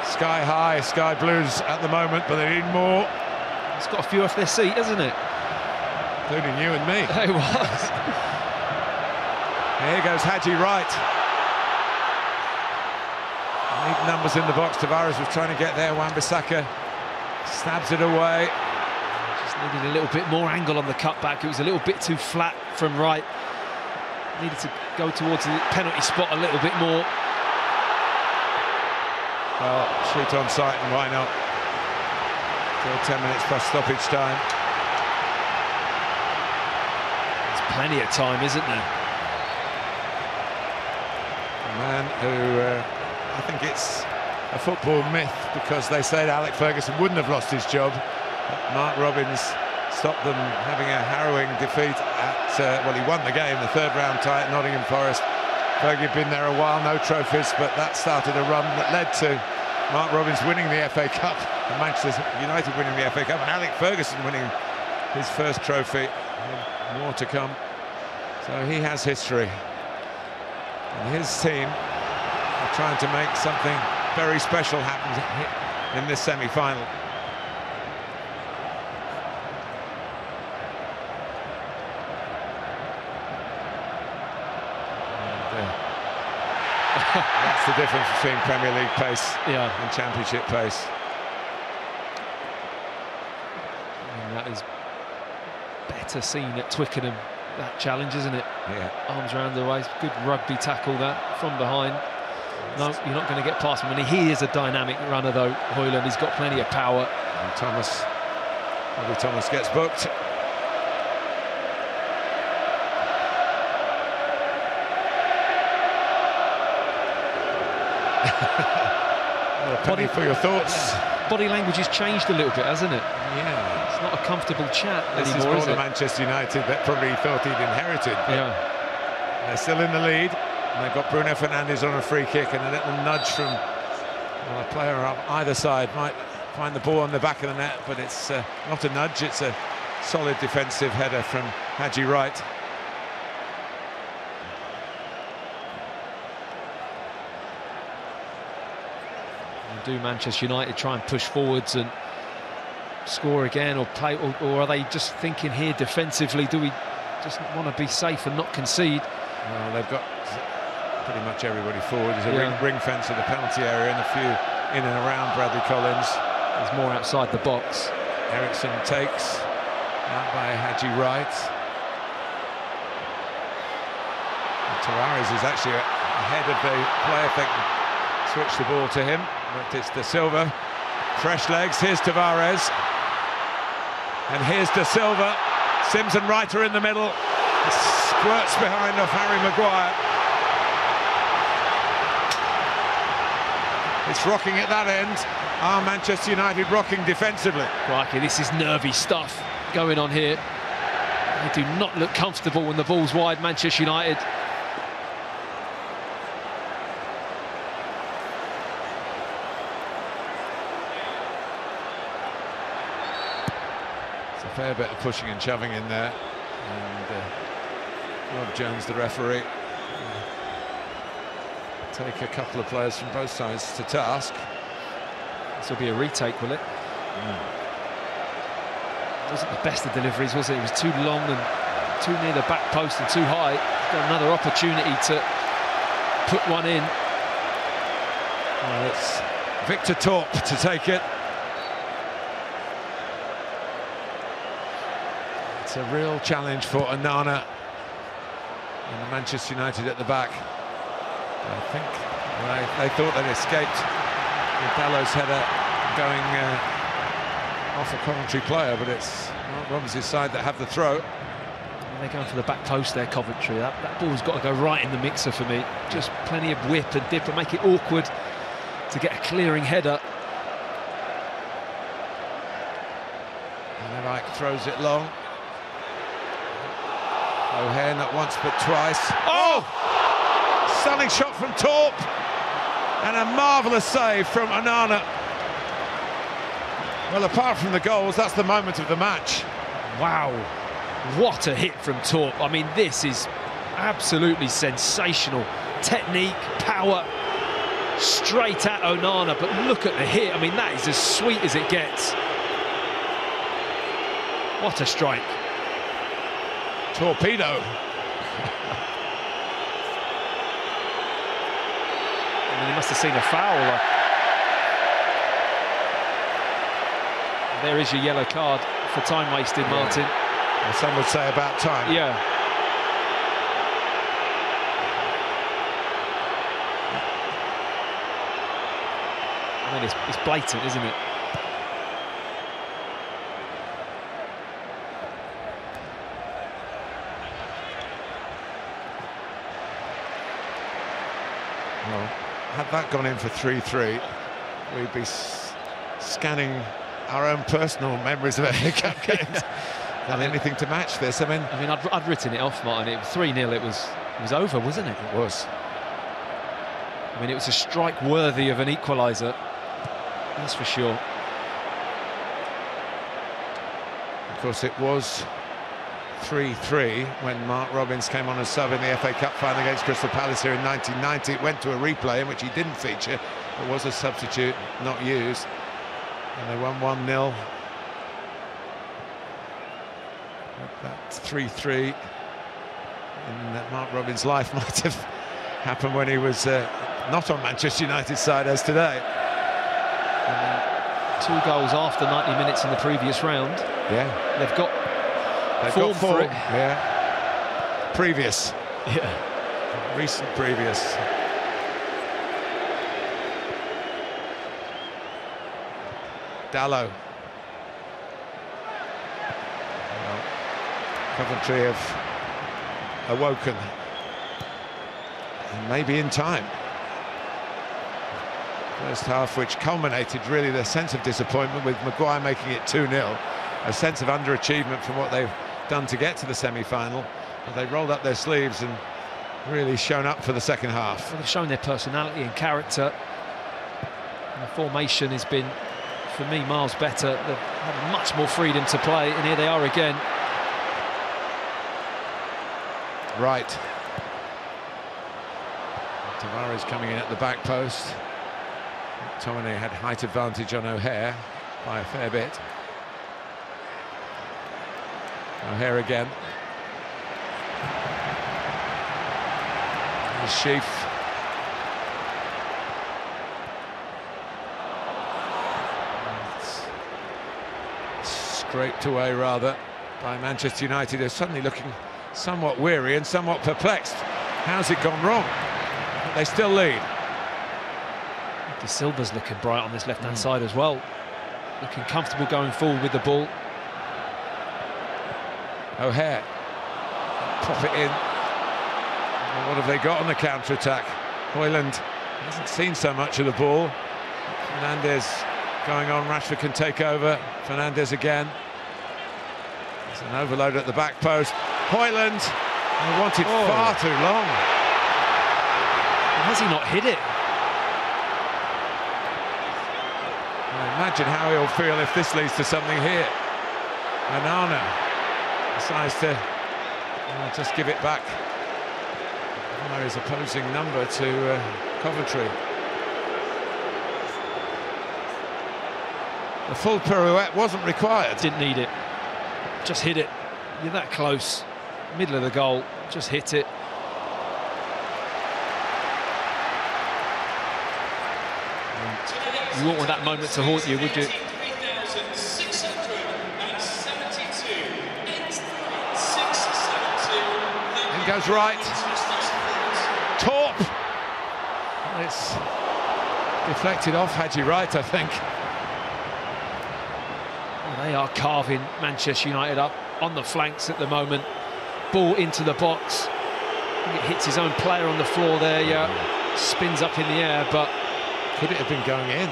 Sky high, sky blues at the moment, but they need more. It's got a few off their seat, hasn't it? Including you and me. It was. Here goes Haji Wright. 8 numbers in the box. Tavares was trying to get there. Wan-Bissaka stabs it away. Just needed a little bit more angle on the cutback. It was a little bit too flat from Wright. Needed to go towards the penalty spot a little bit more. Well, shoot on sight, and why not? Still 10 minutes plus stoppage time. There's plenty of time, isn't there? A man who, I think it's a football myth, because they said Alex Ferguson wouldn't have lost his job. Mark Robins stopped them having a harrowing defeat at, well, he won the game, the third round tie at Nottingham Forest. Fergie had been there a while, no trophies, but that started a run that led to Mark Robins winning the FA Cup, and Manchester United winning the FA Cup, and Alex Ferguson winning his first trophy. And more to come. So he has history. And his team are trying to make something very special happen in this semi-final. That's the difference between Premier League pace and Championship pace. And that is better seen at Twickenham, that challenge, isn't it? Yeah. Arms around the waist, good rugby tackle that from behind. No, you're not going to get past him. And he is a dynamic runner, though, Højlund. He's got plenty of power. And Bobby Thomas gets booked. Penny for your thoughts. Body language has changed a little bit, hasn't it? Yeah. It's not a comfortable chat This anymore, is is more it? the Manchester United that probably thought he'd inherited. Yeah. They're still in the lead. And they've got Bruno Fernandes on a free kick, and a little nudge from a player on either side might find the ball on the back of the net, but it's not a nudge, it's a solid defensive header from Haji Wright. Do Manchester United try and push forwards and score again, or play, or are they just thinking here defensively? Do we just want to be safe and not concede? Well, they've got pretty much everybody forward. There's a ring fence of the penalty area and a few in and around Bradley Collins. There's more outside the box. Ericsson takes out by Haji Wright. And Tavares is actually ahead of the player. If they can switch the ball to him, but it's De Silva. Fresh legs. Here's Tavares, and here's De Silva. Sims and Wright are in the middle. It squirts behind off Harry Maguire. It's rocking at that end. Are Manchester United rocking defensively? Crikey, this is nervy stuff going on here. They do not look comfortable when the ball's wide, Manchester United. It's a fair bit of pushing and shoving in there. And Rob Jones, the referee, take a couple of players from both sides to task. This will be a retake, will it? It wasn't the best of deliveries, was it? It was too long and too near the back post and too high. Got another opportunity to put one in. Well, it's Victor Torp to take it. It's a real challenge for Onana and Manchester United at the back. I think they thought they'd escaped with Dallow's header going off a Coventry player, but it's Mark Robins' side that have the throw. They're going for the back post there, Coventry. That ball's got to go right in the mixer for me. Just plenty of whip and dip and make it awkward to get a clearing header. And Mike throws it long. O'Hare not once but twice. Oh! Stunning shot from Torp. And a marvellous save from Onana. Well, apart from the goals, that's the moment of the match. Wow. What a hit from Torp. I mean, this is absolutely sensational. Technique, power, straight at Onana, but look at the hit. I mean, that is as sweet as it gets. What a strike. Torpedo. I mean, he must have seen a foul. There is your yellow card for time wasted, Martin. Well, some would say about time. Yeah. I mean, it's blatant, isn't it? Well, had that gone in for 3-3, we'd be scanning our own personal memories of FA Cup games. Done anything to match this. I mean, I'd written it off, Martin. It was 3-0. It was over, wasn't it? It was. I mean, it was a strike worthy of an equaliser. That's for sure. Of course, it was 3-3 when Mark Robins came on as sub in the FA Cup final against Crystal Palace here in 1990. It went to a replay in which he didn't feature, but was a substitute, not used. And they won 1-0. That 3-3 in Mark Robins' life might have happened when he was not on Manchester United's side as today. I mean, 2 goals after 90 minutes in the previous round. Yeah. They've got form for it. Yeah. Previous. Yeah. Recent previous. Dallow. Well, Coventry have awoken. And maybe in time. First half, which culminated really the sense of disappointment with Maguire making it 2-0. A sense of underachievement from what they've done to get to the semi-final. But they rolled up their sleeves and really shown up for the second half. Well, they've shown their personality and character. And the formation has been, for me, miles better. They've had much more freedom to play, and here they are again. Right. Tavares coming in at the back post. McTominay had height advantage on O'Hare by a fair bit. O'Hare again. Here's Sheaf. Scraped away rather by Manchester United. They're suddenly looking somewhat weary and somewhat perplexed. How's it gone wrong? But they still lead. De Silva's looking bright on this left-hand side as well. Looking comfortable going forward with the ball. O'Hare. Pop it in. Well, what have they got on the counter-attack? Højlund hasn't seen so much of the ball. Fernandes going on. Rashford can take over. Fernandes again. There's an overload at the back post. Højlund. He wanted far too long. Has he not hit it? Imagine how he'll feel if this leads to something here. Onana decides to just give it back. His opposing number to Coventry. The full pirouette wasn't required. Didn't need it. Just hit it. You're that close. Middle of the goal. Just hit it. You wouldn't want that moment to haunt you, would you? In goes right. Torp. It's deflected off Haji Wright, I think. Well, they are carving Manchester United up on the flanks at the moment. Ball into the box. I think it hits his own player on the floor there. Yeah, spins up in the air, but could it have been going in?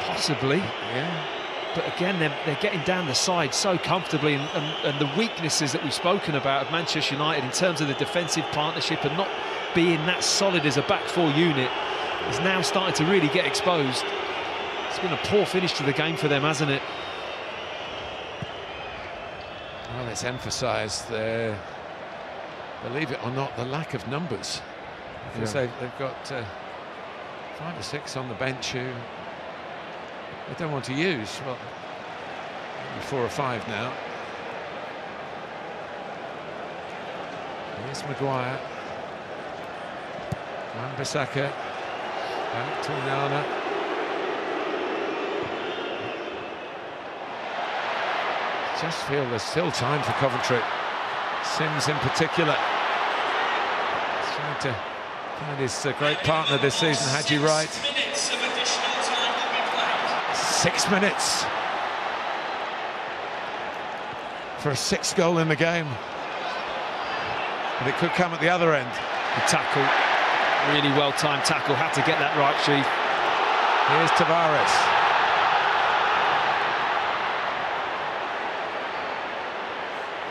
Possibly. Yeah. But again, they're getting down the side so comfortably, and the weaknesses that we've spoken about of Manchester United in terms of the defensive partnership and not being that solid as a back four unit is now starting to really get exposed. It's been a poor finish to the game for them, hasn't it? Well, it's emphasised their, believe it or not, the lack of numbers. Because they've got 5 or 6 on the bench who they don't want to use. Well, maybe 4 or 5 now. Here's Maguire. Wan-Bissaka. Back to Onana. Just feel there's still time for Coventry. Sims in particular. He's trying to find his great partner this season, Haji Wright. 6 minutes for a 6th goal in the game. But it could come at the other end. The tackle, really well-timed tackle, had to get that right, Chief. Here's Tavares.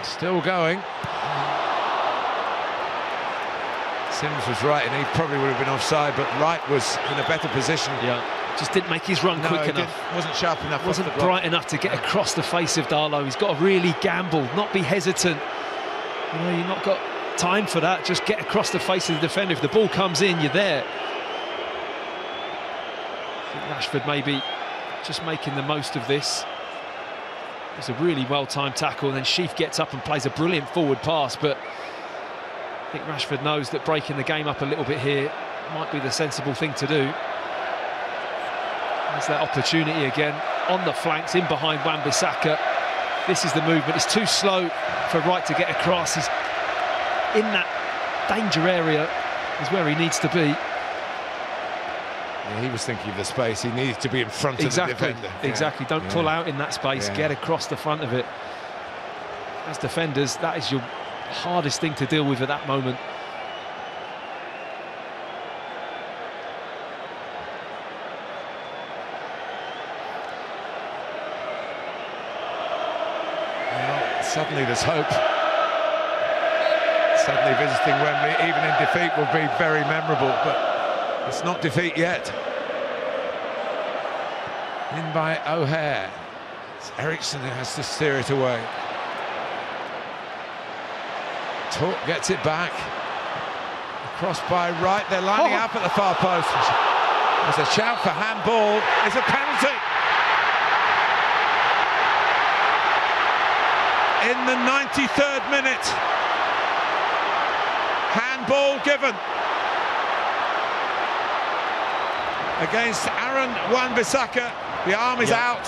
Still going. Sims was right, and he probably would have been offside, but Wright was in a better position. Yeah, just didn't make his run quick enough. Wasn't sharp enough. Wasn't bright enough to get across the face of Darlow. He's got to really gamble, not be hesitant. You know, you've not got time for that. Just get across the face of the defender. If the ball comes in, you're there. I think Rashford maybe just making the most of this. It's a really well-timed tackle, and then Sheaf gets up and plays a brilliant forward pass, but I think Rashford knows that breaking the game up a little bit here might be the sensible thing to do. There's that opportunity again on the flanks, in behind Wan-Bissaka. This is the movement. It's too slow for Wright to get across. He's in that danger area, is where he needs to be. Yeah, he was thinking of the space. He needed to be in front of the defender. Exactly. Don't pull out in that space. Get across the front of it. As defenders, that is your hardest thing to deal with at that moment. Well, suddenly there's hope. Suddenly visiting Wembley, even in defeat, will be very memorable, but it's not defeat yet. In by O'Hare. It's Eriksson who has to steer it away. Torp gets it back. Across by Wright. They're lining up at the far post. There's a shout for handball. It's a penalty. In the 93rd minute. Handball given. Against Aaron Wan-Bissaka. The arm is out.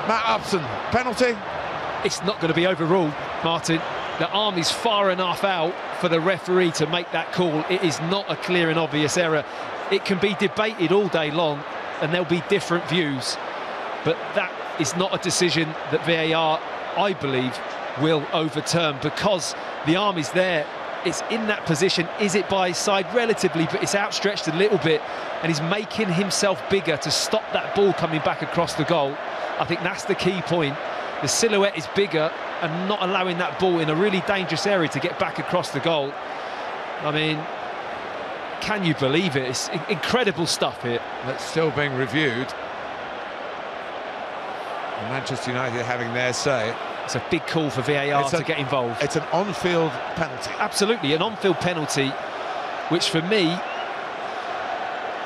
Matt Upson, penalty? It's not going to be overruled, Martin. The arm is far enough out for the referee to make that call. It is not a clear and obvious error. It can be debated all day long, and there'll be different views. But that is not a decision that VAR, I believe, will overturn, because the arm is there. It's in that position. Is it by his side? Relatively, but it's outstretched a little bit, and he's making himself bigger to stop that ball coming back across the goal. I think that's the key point. The silhouette is bigger and not allowing that ball in a really dangerous area to get back across the goal. I mean, can you believe it? It's incredible stuff here. That's still being reviewed. And Manchester United having their say. It's a big call for VAR to get involved. It's an on-field penalty. Absolutely, an on-field penalty, which for me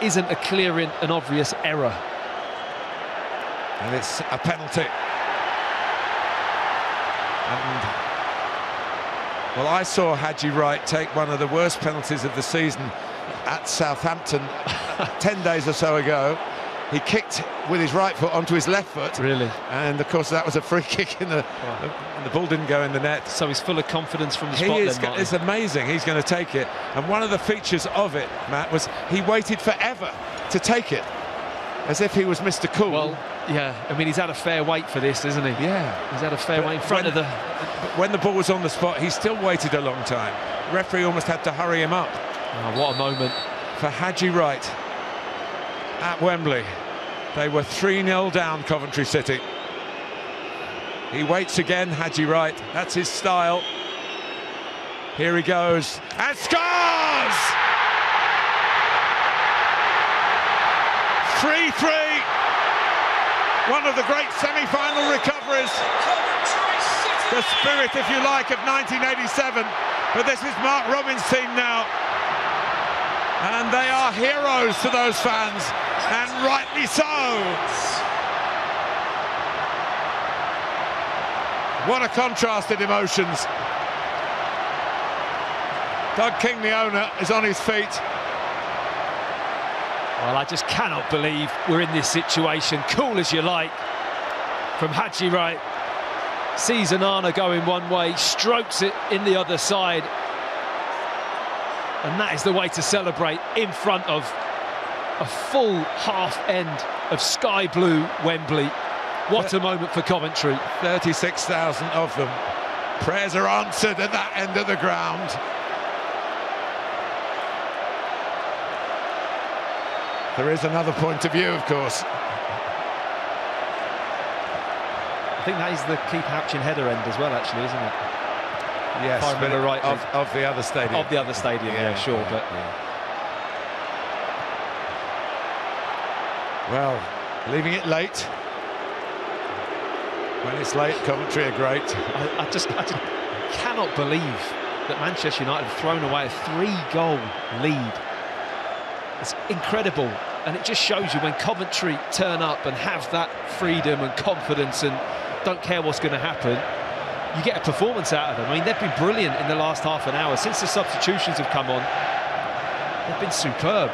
isn't a clear and obvious error. And it's a penalty. And, well, I saw Haji Wright take one of the worst penalties of the season at Southampton 10 days or so ago. He kicked with his right foot onto his left foot. Really? And, of course, that was a free kick, and the ball didn't go in the net. So he's full of confidence from the spot then, It's amazing. He's going to take it. And one of the features of it, Matt, was he waited forever to take it, as if he was Mr. Cool. Well, yeah, I mean, he's had a fair wait for this, isn't he? Yeah. He's had a fair wait in front of the... When the ball was on the spot, he still waited a long time. The referee almost had to hurry him up. Oh, what a moment. For Haji Wright at Wembley. They were 3-0 down, Coventry City. He waits again, Haji Wright. That's his style. Here he goes, and scores! 3-3. One of the great semi-final recoveries. The spirit, if you like, of 1987. But this is Mark Robins' team now. And they are heroes to those fans, and rightly so. What a contrast in emotions. Doug King, the owner, is on his feet. Well, I just cannot believe we're in this situation. Cool as you like from Haji Wright. Sees Onana going one way, strokes it in the other side. And that is the way to celebrate in front of a full half end of sky blue Wembley. What a moment for Coventry. 36,000 of them. Prayers are answered at that end of the ground. There is another point of view, of course. I think that is the keeper Houchin header end as well, actually, isn't it? Yes, if I remember rightly. Of the other stadium. Of the other stadium, yeah, sure. Yeah, but yeah. Well, leaving it late. When it's late, Coventry are great. I just cannot believe that Manchester United have thrown away a 3-goal lead. It's incredible, and it just shows you when Coventry turn up and have that freedom and confidence and don't care what's going to happen, you get a performance out of them. I mean, they've been brilliant in the last half an hour. Since the substitutions have come on, they've been superb.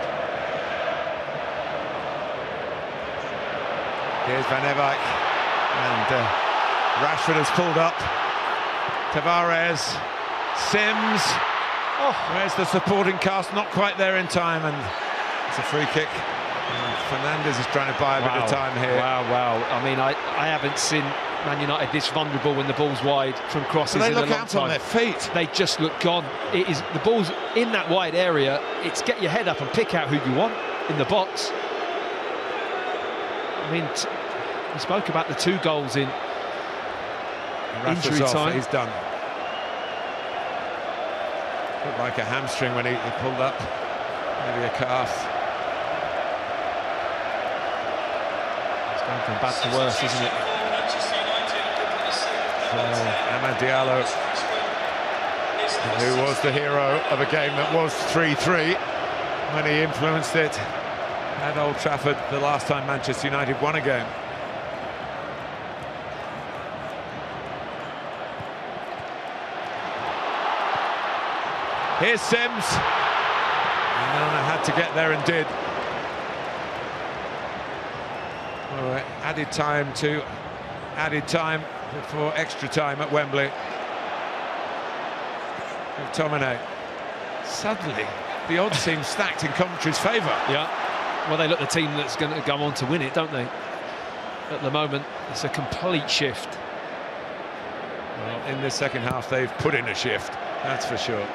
Here's Van Eyck, and Rashford has pulled up. Tavares, Sims. Oh, where's the supporting cast? Not quite there in time, and it's a free kick. And Fernandes is trying to buy a bit of time here. Wow. I mean, I haven't seen Man United this vulnerable when the ball's wide from crosses They in a look long out time. on their feet. They just look gone. It is the ball's in that wide area. It's get your head up and pick out who you want in the box. I mean, we spoke about the 2 goals in injury time. He's done. Looked like a hamstring when he pulled up. Maybe a calf. It's going from bad to worse, isn't it? Amad Diallo, who was the hero of a game that was 3-3 when he influenced it at Old Trafford the last time Manchester United won a game. Here's Sims. Onana had to get there and did. Oh, added time before extra time at Wembley. McTominay. Suddenly, the odds seem stacked in Coventry's favour. Yeah. Well, they look the team that's going to go on to win it, don't they? At the moment, it's a complete shift. Well, in the second half, they've put in a shift, that's for sure.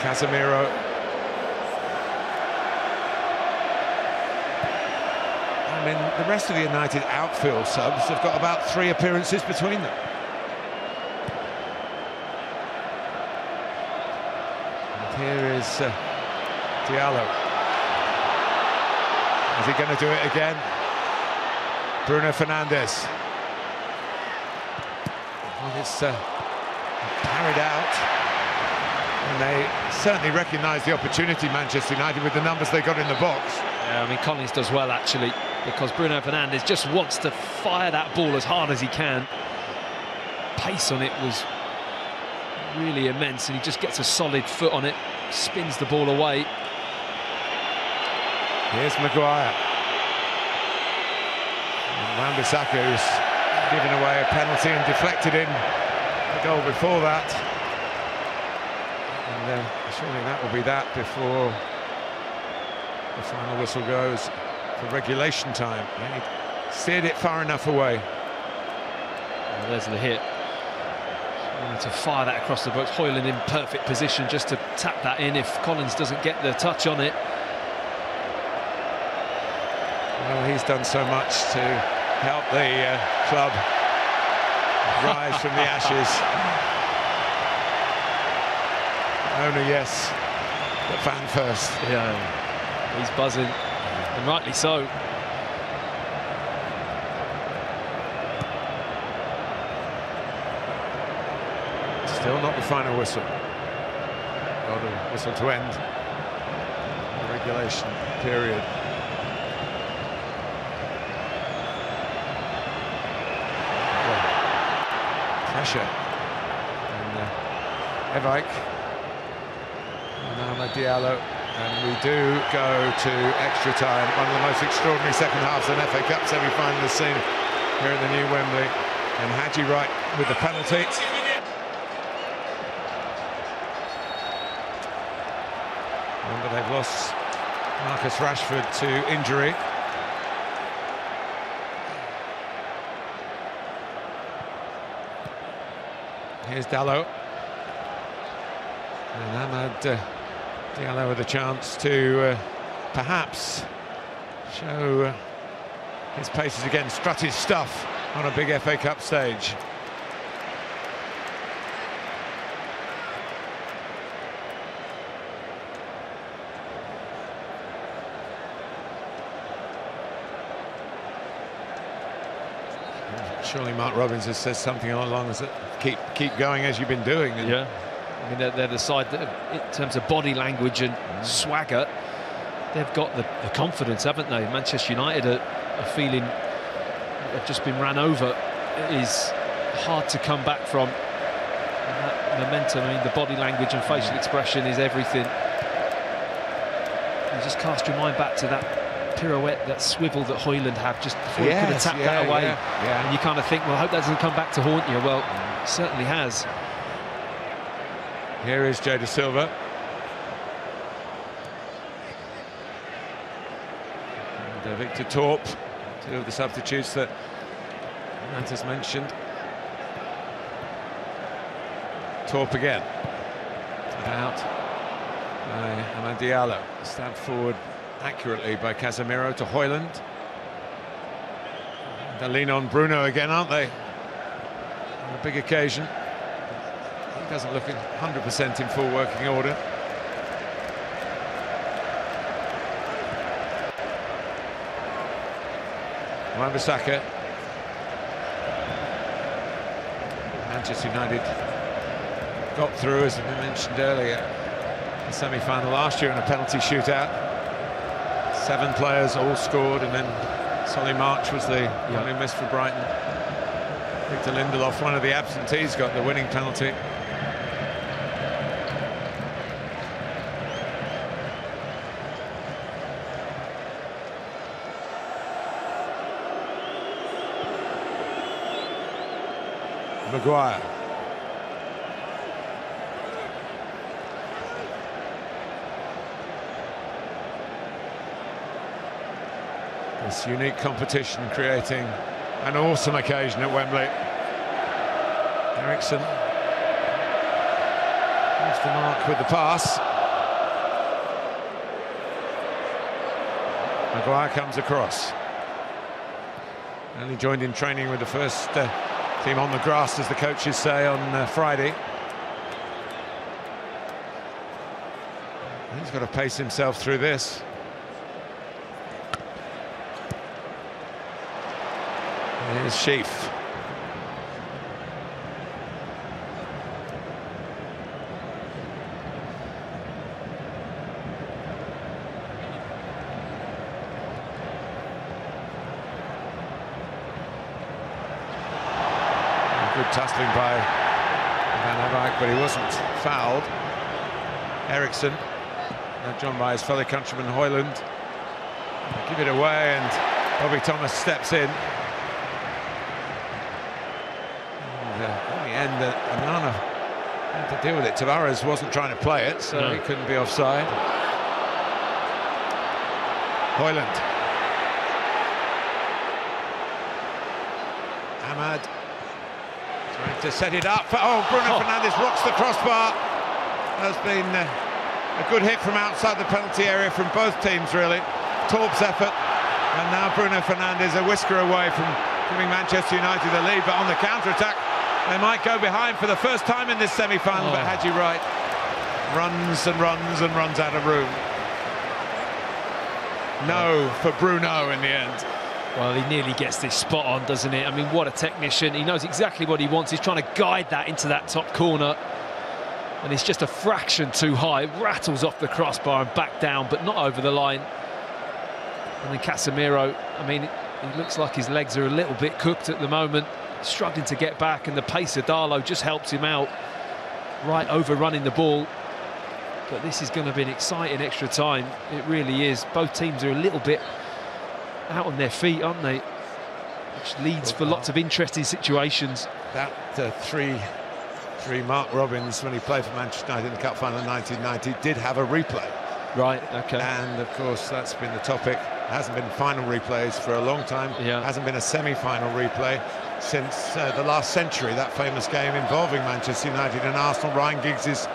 Casemiro. I mean, the rest of the United outfield subs have got about 3 appearances between them. And here is Diallo. Is he going to do it again? Bruno Fernandes. Well, it's parried out. And they certainly recognise the opportunity, Manchester United, with the numbers they got in the box. Yeah, I mean, Collins does well, actually, because Bruno Fernandes just wants to fire that ball as hard as he can. Pace on it was really immense, and he just gets a solid foot on it, spins the ball away. Here's Maguire. And Wan-Bissaka, who's given away a penalty and deflected in the goal before that. And surely that will be that before the final whistle goes for regulation time. Yeah, he steered it far enough away. Well, there's the hit. To fire that across the box. Højlund in perfect position just to tap that in if Collins doesn't get the touch on it. Well, he's done so much to help the club rise from the ashes. Owner, yes, but fan first. Yeah, he's buzzing, and rightly so. Still not the final whistle. Got a whistle to end the regulation period. Pressure. And Evike. And now Diallo. And we do go to extra time. One of the most extraordinary second halves an FA Cup semi-final has seen here at the new Wembley. And Hadji Wright with the penalty. But they've lost Marcus Rashford to injury. Here's Dalot. And Ahmad Diallo with a chance to perhaps show his paces again, strut his stuff on a big FA Cup stage. Surely Mark Robbins has said something along the lines that keep going as you've been doing. Yeah, I mean they're the side that, in terms of body language and swagger, they've got the confidence, haven't they? Manchester United are feeling they've just been ran over. It is hard to come back from. And that momentum, I mean, the body language and facial expression is everything. You just cast your mind back to that pirouette, that swivel that Højlund had just before he could have tapped that away. Yeah. And you kind of think, well, I hope that doesn't come back to haunt you. Well, it certainly has. Here is Jay Da Silva. And Victor Torp, two of the substitutes that Matt has mentioned. Torp again. Out by Amad Diallo. Stabbed forward accurately by Casemiro to Højlund. They'll lean on Bruno again, aren't they? On a big occasion. He doesn't look 100% in full working order. Wan-Bissaka. Manchester United got through, as we mentioned earlier, the semi-final last year in a penalty shootout. 7 players all scored, and then Solly March was the only miss for Brighton. Victor Lindelof, one of the absentees, got the winning penalty. Maguire. This unique competition creating an awesome occasion at Wembley. Eriksson off the mark with the pass. Maguire comes across. Only joined in training with the first team on the grass, as the coaches say, on Friday. He's got to pace himself through this. Here's Sheaf. Good tussling by Van Eyck, but he wasn't fouled. Eriksson, now joined by his fellow countryman Højlund. Give it away, and Bobby Thomas steps in. And, in the end, Onana had to deal with it. Tavares wasn't trying to play it, so he couldn't be offside. Højlund. Ahmad trying to set it up. Bruno Fernandes rocks the crossbar. Has been a good hit from outside the penalty area from both teams, really. Torp's effort, and now Bruno Fernandes a whisker away from giving Manchester United the lead, but on the counter-attack they might go behind for the first time in this semi-final. But Haji Wright runs and runs and runs out of room. No for Bruno in the end. Well, he nearly gets this spot on, doesn't he? I mean, what a technician. He knows exactly what he wants. He's trying to guide that into that top corner, and it's just a fraction too high. It rattles off the crossbar and back down, but not over the line. And then Casemiro, I mean, it looks like his legs are a little bit cooked at the moment, struggling to get back, and the pace of Darlow just helps him out, right overrunning the ball. But this is going to be an exciting extra time. It really is. Both teams are a little bit out on their feet, aren't they? Which leads for lots of interesting situations. That 3 Mark Robbins, when he played for Manchester United in the Cup final in 1990, did have a replay. Right, okay. And of course that's been the topic. Hasn't been final replays for a long time. Hasn't been a semi-final replay since the last century, that famous game involving Manchester United and Arsenal. Ryan Giggs'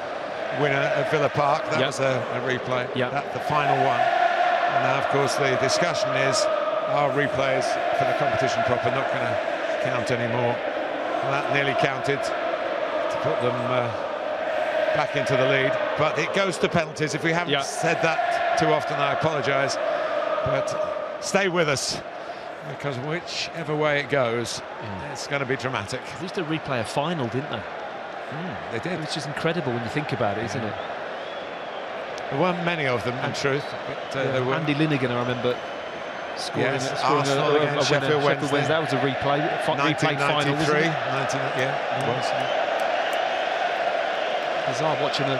winner at Villa Park, that was a replay. That's the final one. And now of course the discussion is, are replays for the competition proper not going to count anymore? Well, that nearly counted to put them back into the lead, but it goes to penalties. If we haven't said that too often, I apologise, but stay with us, because whichever way it goes, it's going to be dramatic. They used to replay a final, didn't they? They did. Which is incredible when you think about it, isn't it? There weren't many of them, in truth. But, there were. Andy Linnigan, I remember, scoring Arsenal against Sheffield Wednesday. That was a replay final, wasn't it? It was. Bizarre watching a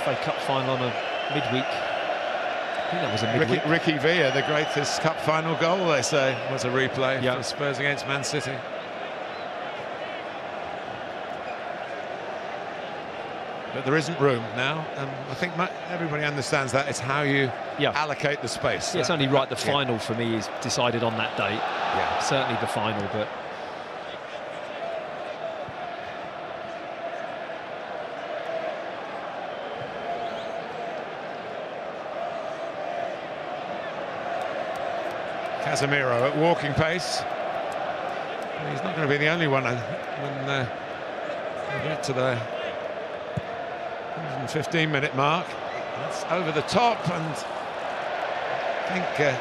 FA Cup final on a midweek. I think that was a midweek. Ricky Villa, the greatest cup final goal, they say, was a replay for Spurs against Man City. But there isn't room now, and I think everybody understands that. It's how you allocate the space. It's only right the final for me is decided on that date. Certainly the final, but Casemiro at walking pace. He's not going to be the only one when we get to the 115-minute mark. That's over the top, and I think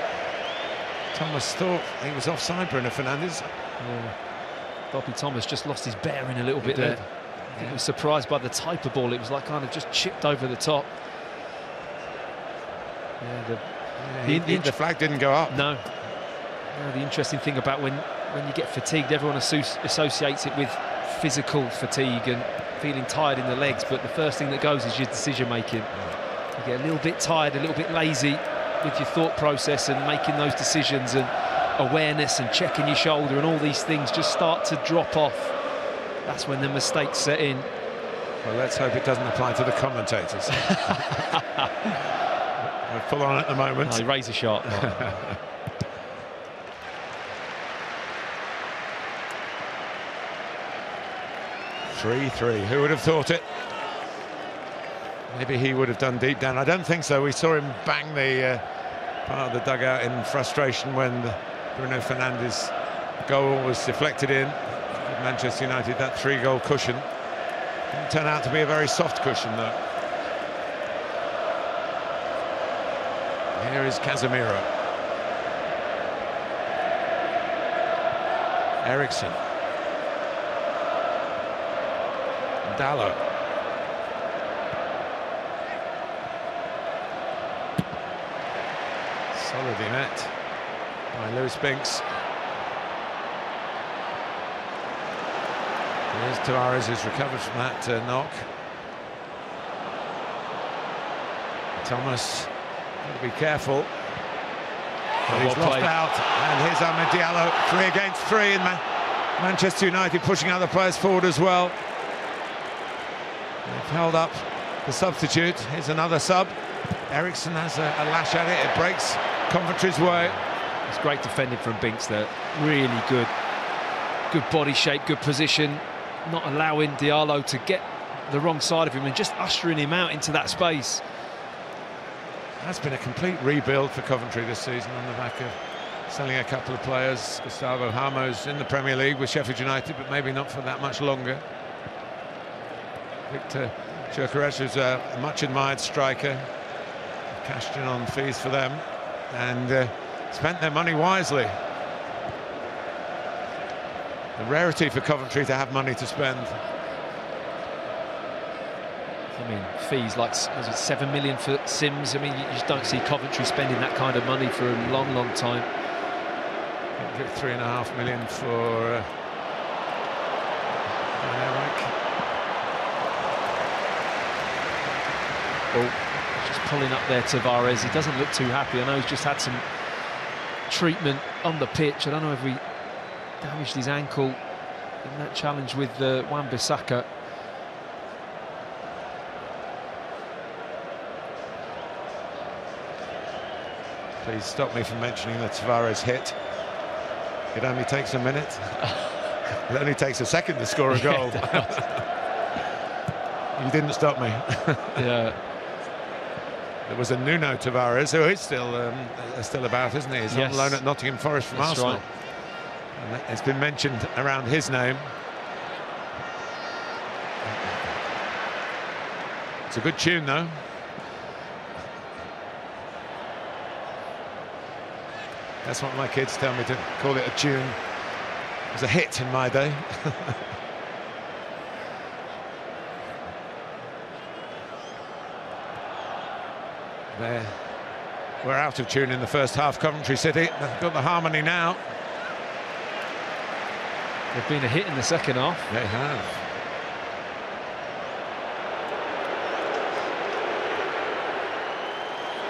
Thomas thought he was offside, Bruno Fernandes. Bobby Thomas just lost his bearing a little bit there. I think he was surprised by the type of ball. It was like kind of just chipped over the top. The flag didn't go up. No. The interesting thing about when you get fatigued, everyone associates it with physical fatigue and feeling tired in the legs, but the first thing that goes is your decision making. You get a little bit tired, a little bit lazy with your thought process and making those decisions, and awareness and checking your shoulder, and all these things just start to drop off. That's when the mistakes set in. Well, let's hope it doesn't apply to the commentators. We're full on at the moment. No, razor sharp. 3-3. Who would have thought it? Maybe he would have done deep down. I don't think so. We saw him bang the part of the dugout in frustration when the Bruno Fernandes goal was deflected in. Manchester United, that 3-goal cushion. Didn't turn out to be a very soft cushion, though. Here is Casemiro. Ericsson. Dallo. Solidly met by Lewis Binks. Here's Tavares, who's recovered from that knock. Thomas, got to be careful. But he's lost out, and here's Ahmed Diallo, 3 against 3, and Manchester United pushing other players forward as well. They've held up the substitute. Here's another sub. Ericsson has a lash at it. It breaks Coventry's way. It's great defending from Binks there. Really good body shape, good position. Not allowing Diallo to get the wrong side of him and just ushering him out into that space. That's been a complete rebuild for Coventry this season on the back of selling a couple of players. Gustavo Ramos in the Premier League with Sheffield United, but maybe not for that much longer. Victor Gyökeres, who's a much admired striker, cashed in on fees for them and spent their money wisely. A rarity for Coventry to have money to spend. I mean, fees like, was it 7 million for Sims? I mean, you just don't see Coventry spending that kind of money for a long, long time. 3.5 million for Oh, just pulling up there, Tavares. He doesn't look too happy. I know he's just had some treatment on the pitch. I don't know if we damaged his ankle in that challenge with Wan-Bissaka. Please stop me from mentioning the Tavares hit. It only takes a minute. It only takes a second to score a goal. You didn't stop me. Yeah. There was a Nuno Tavares, who is still about, isn't he? He's on loan at Nottingham Forest from Arsenal. Right. And it's been mentioned around his name. It's a good tune, though. That's what my kids tell me, to call it a tune. It was a hit in my day. We're out of tune in the first half, Coventry City. They've got the harmony now. They've been a hit in the second half. They have.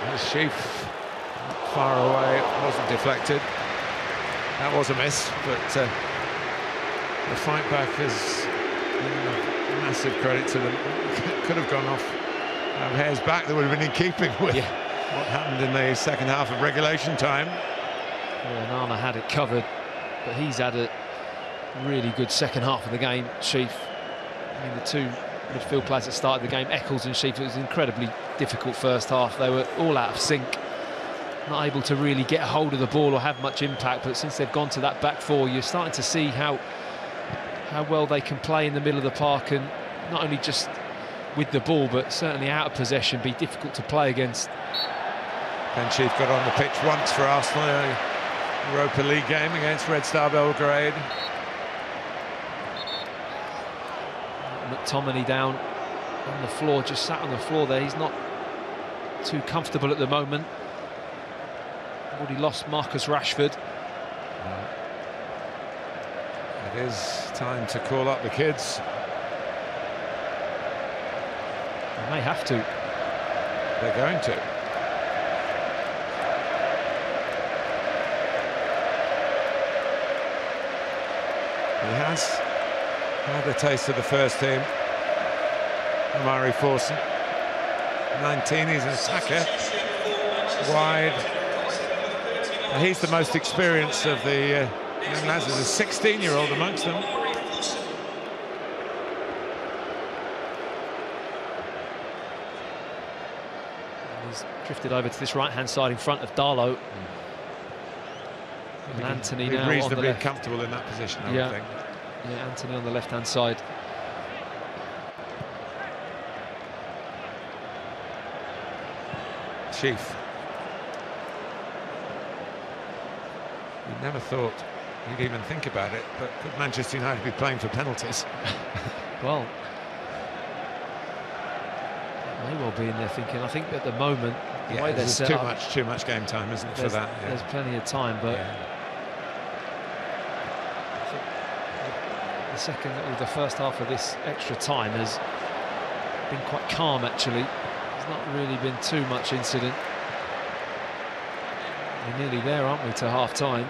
There's Sheaf far away. It wasn't deflected. That was a miss, but the fight back is massive credit to them. Could have gone off Hare's back. That would have been in keeping with what happened in the second half of regulation time. Yeah, Nana had it covered, but he's had a really good second half of the game, Sheaf. I mean, the two midfield players that started the game, Eccles and Sheaf, it was an incredibly difficult first half. They were all out of sync, not able to really get a hold of the ball or have much impact, but since they've gone to that back four, you're starting to see how well they can play in the middle of the park, and not only just with the ball, but certainly out of possession, be difficult to play against. Ben Sheaf got on the pitch once for Arsenal in a Europa League game against Red Star Belgrade. McTominay down on the floor, just sat on the floor there. He's not too comfortable at the moment. Already lost Marcus Rashford. It is time to call up the kids. They may have to. They're going to. He has had a taste of the first team. Amari Forson, 19, he's an attacker, wide. He's the most experienced of the young lads. There's a 16-year-old amongst them. He's drifted over to this right-hand side in front of Darlow. And Anthony now reasonably on the left. comfortable in that position, I would think. Yeah, Anthony on the left-hand side. Sheaf. We never thought you'd even think about it, but could Manchester United be playing for penalties? Well, may well be in there thinking. I think at the moment, the way they're there's set up, too much game time, isn't it, for that? Yeah. There's plenty of time, but I think the first half of this extra time has been quite calm, actually. There's not really been too much incident. We're nearly there, aren't we, to half-time?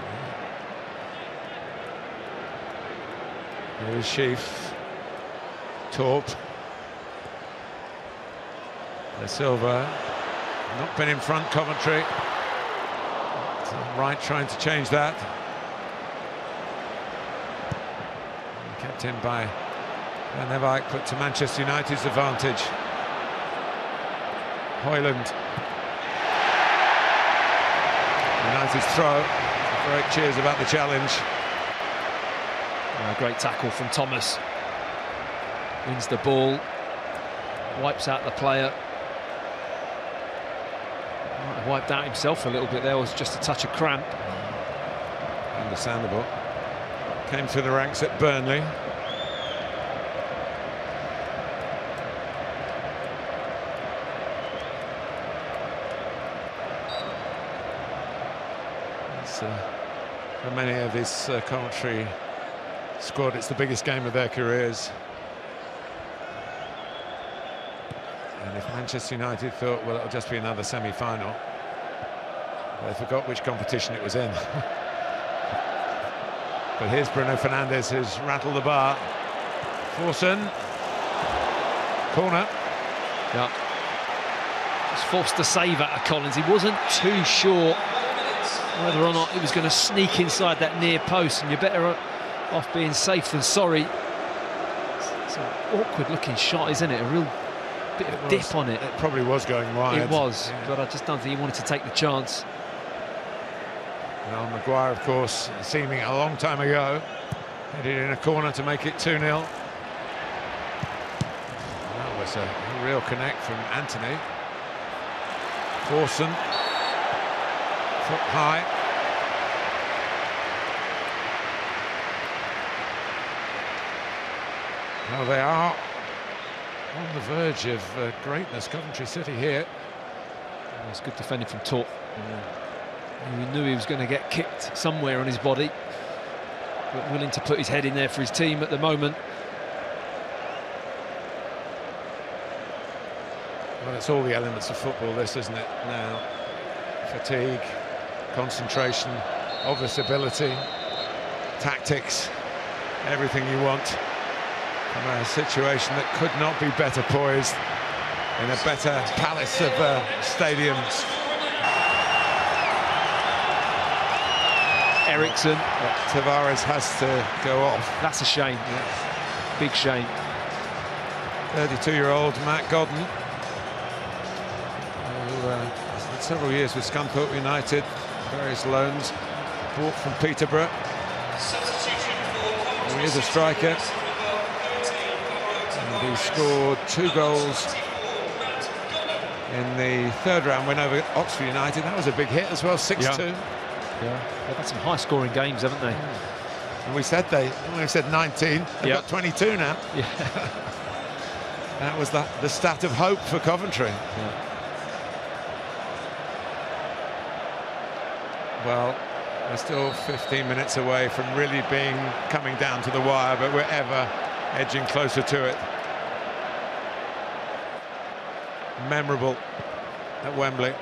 Here's Sheaf, Torp, De Silva, not been in front, Coventry. Right, trying to change that. Kept in by Van der Beek, put to Manchester United's advantage. Højlund. United's throw. Great cheers about the challenge. Great tackle from Thomas. Wins the ball. Wipes out the player. Might have wiped out himself a little bit there. Was just a touch of cramp. Understandable. Came through the ranks at Burnley. For many of his Coventry squad, it's the biggest game of their careers. And if Manchester United thought, well, it'll just be another semi-final, they forgot which competition it was in. But here's Bruno Fernandes, who's rattled the bar. Forson. Corner. Yeah. Was forced to save out of Collins. He wasn't too sure whether or not he was going to sneak inside that near post, and you're better off being safe than sorry. It's an awkward-looking shot, isn't it? A real bit of dip on it. It probably was going wide. It was, yeah. but I just don't think he wanted to take the chance. Well, Maguire, of course, seeming a long time ago, headed in a corner to make it 2-0. That was a real connect from Anthony. Forson. Foot high. Well, they are on the verge of greatness, Coventry City here. It's good defending from Torp. He knew he was going to get kicked somewhere on his body, but willing to put his head in there for his team at the moment. Well, it's all the elements of football, this, isn't it, now? Fatigue, concentration, obvious ability, tactics, everything you want from a situation that could not be better poised in a better palace of stadiums. Eriksson. Tavares has to go off. That's a shame. Yeah. Big shame. 32-year-old Matt Godden, who had several years with Scunthorpe United, various loans, bought from Peterborough. He is a striker. And he scored 2 goals in the third round win over Oxford United. That was a big hit as well, 6-2. Yeah, they've had some high-scoring games, haven't they? And we said we said 19. They've got 22 now. Yeah. That was the stat of hope for Coventry. Yeah. Well, we're still 15 minutes away from really coming down to the wire, but we're ever edging closer to it. Memorable at Wembley.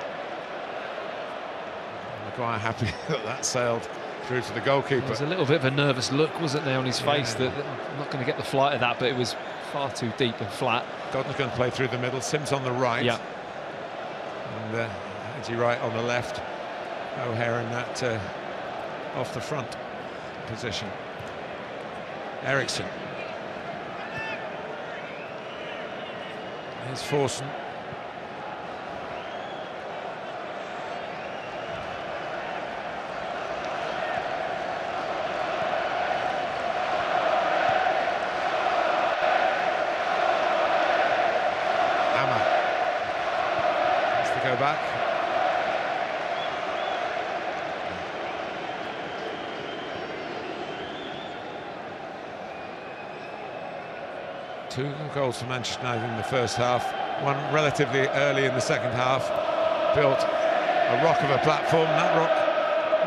Maguire happy that sailed through to the goalkeeper. There was a little bit of a nervous look, wasn't there, on his face, that I'm not going to get the flight of that, but it was far too deep and flat. Godden's going to play through the middle, Sims on the right. Yeah. And Angie Wright on the left. O'Hare in that off the front position. Eriksson. Here's Forson. Go back. 2 goals for Manchester United in the first half, one relatively early in the second half. Built a rock of a platform, that rock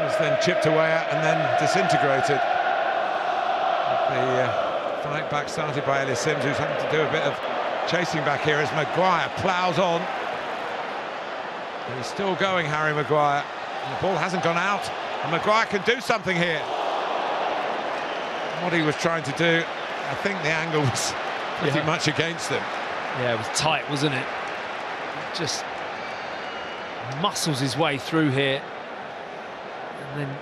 was then chipped away at and then disintegrated. The fight back started by Ellis Sims, who's having to do a bit of chasing back here as Maguire ploughs on. He's still going, Harry Maguire. And the ball hasn't gone out, and Maguire can do something here. What he was trying to do, I think the angle was pretty much against him. Yeah, it was tight, wasn't it? Just muscles his way through here. And then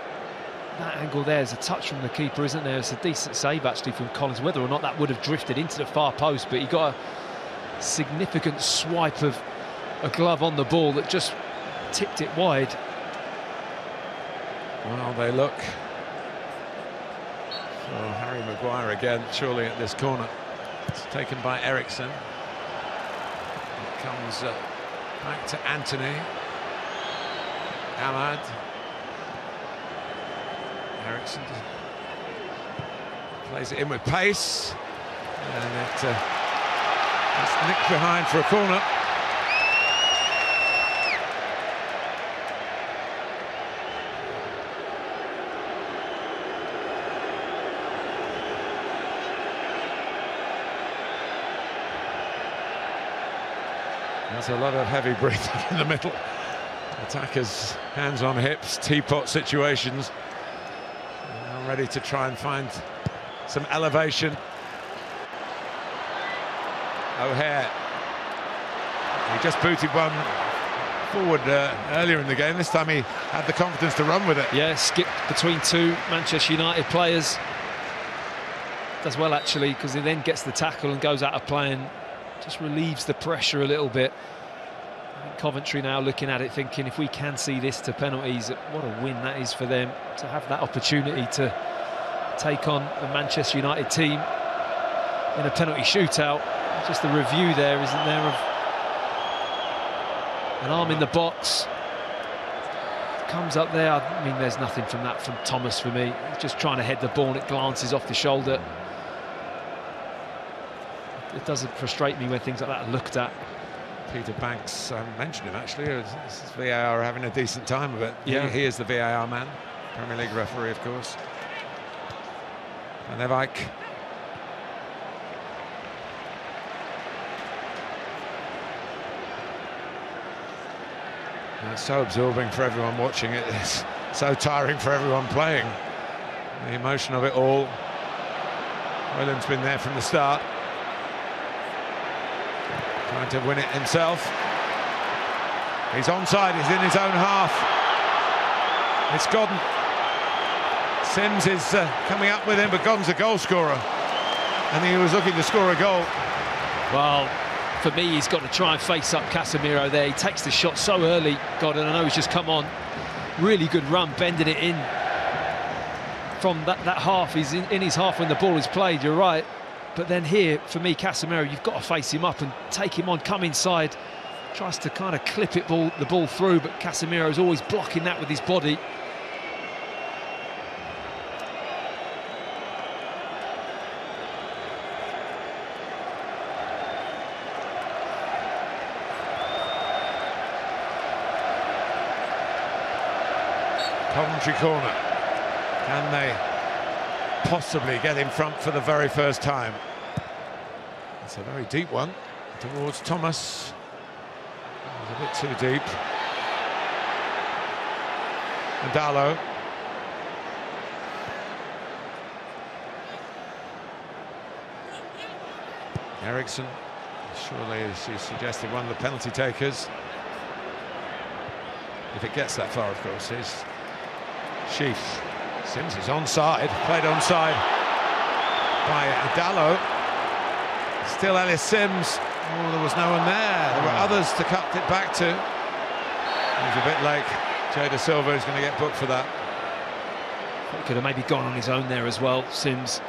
that angle there is a touch from the keeper, isn't there? It's a decent save, actually, from Collins. Whether or not that would have drifted into the far post, but he got a significant swipe of a glove on the ball that just tipped it wide. Well, they look for Harry Maguire again, surely at this corner. It's taken by Eriksson. It comes back to Anthony. Ahmad. Eriksson plays it in with pace. And it's nicked behind for a corner. There's a lot of heavy breathing in the middle. Attackers, hands on hips, teapot situations. Now ready to try and find some elevation. O'Hare. He just booted one forward earlier in the game. This time he had the confidence to run with it. Yeah, skipped between 2 Manchester United players. Does well, actually, because he then gets the tackle and goes out of play and just relieves the pressure a little bit. I think Coventry now looking at it thinking, if we can see this to penalties, what a win that is for them to have that opportunity to take on a Manchester United team in a penalty shootout. Just the review there, isn't there, of an arm in the box. Comes up there. I mean, there's nothing from that from Thomas for me. He's just trying to head the ball and it glances off the shoulder. It doesn't frustrate me when things like that are looked at. Peter Banks, I mentioned him actually. VAR are having a decent time of it. Yeah. He is the VAR man, Premier League referee, of course. And Evike. It's so absorbing for everyone watching it. It's so tiring for everyone playing. The emotion of it all. William's been there from the start. Trying to win it himself. He's onside, he's in his own half. It's Godden. Sims is coming up with him, but Godden's a goal scorer. And he was looking to score a goal. Well, for me, he's got to try and face up Casemiro there. He takes the shot so early, Godden. I know he's just come on. Really good run, bending it in. From that half, he's in his half when the ball is played, you're right. But then here, for me, Casemiro, you've got to face him up and take him on, come inside. Tries to kind of clip the ball through, but Casemiro's always blocking that with his body. Coventry corner. Can they possibly get in front for the very first time? It's a very deep one towards Thomas. It was a bit too deep. Dallo. Eriksson. Surely, as she suggested, one of the penalty takers. If it gets that far, of course, is Sheaf. Sims is onside, played onside by Dallo. Still Ellis Sims. Oh, there was no one there. There were others to cut it back to. He was a bit late. Jada Silva is going to get booked for that. He could have maybe gone on his own there as well, Sims.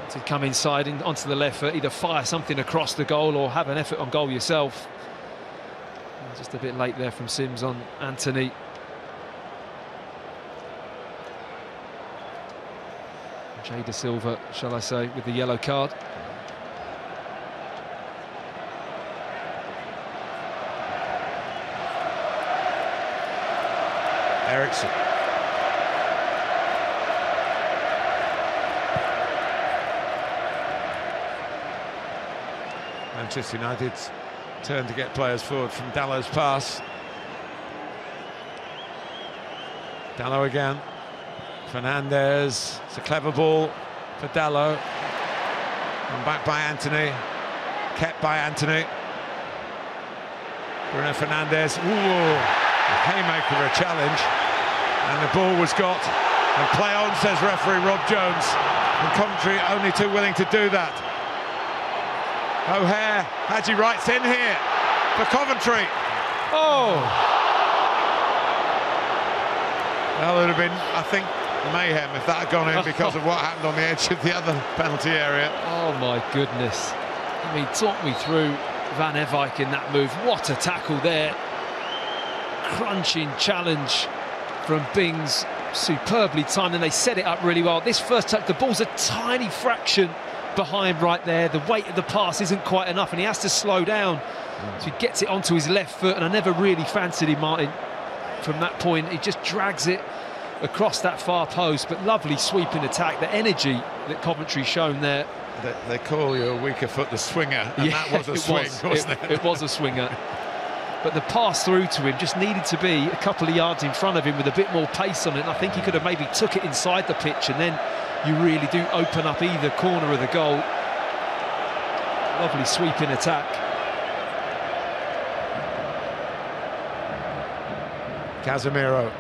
To come inside and onto the left foot, either fire something across the goal or have an effort on goal yourself. Just a bit late there from Sims on Anthony. Jada Silva, shall I say, with the yellow card. Ericsson. Manchester United's turn to get players forward from Dallow's pass. Dallow again. Fernandez. It's a clever ball for Dallow. And back by Anthony. Kept by Anthony. Bruno Fernandez. Ooh, a haymaker of a challenge. And the ball was got. And play on, says referee Rob Jones. And Coventry only too willing to do that. O'Hare, Hadji Wright's in here for Coventry. Oh! That would have been, I think, mayhem if that had gone in because of what happened on the edge of the other penalty area. Oh my goodness. I mean, talk me through Van Ewijk in that move. What a tackle there. Crunching challenge from Bings. Superbly timed, and they set it up really well. This first touch, the ball's a tiny fraction behind right there. The weight of the pass isn't quite enough, and he has to slow down. So he gets it onto his left foot, and I never really fancied him, Martin. From that point, he just drags it across that far post, but lovely sweeping attack. The energy that Coventry shown there. They call you a weaker foot the swinger, and yeah, that was a swing, wasn't it? It was a swinger. But the pass through to him just needed to be a couple of yards in front of him with a bit more pace on it. And I think he could have maybe took it inside the pitch, and then you really do open up either corner of the goal. Lovely sweeping attack. Casemiro.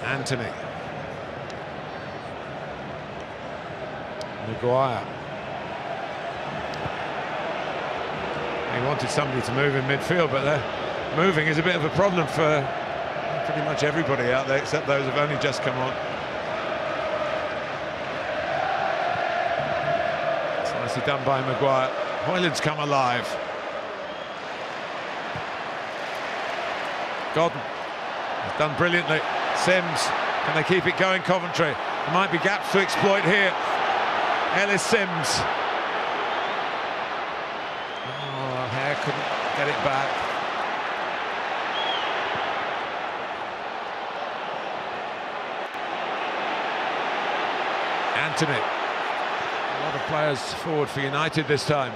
Anthony. Maguire. He wanted somebody to move in midfield, but moving is a bit of a problem for pretty much everybody out there, except those who've only just come on. It's nicely done by Maguire. Hoyland's come alive. Godden has done brilliantly. Sims, can they keep it going, Coventry? There might be gaps to exploit here. Ellis Sims. O'Hare couldn't get it back. Anthony. A lot of players forward for United this time.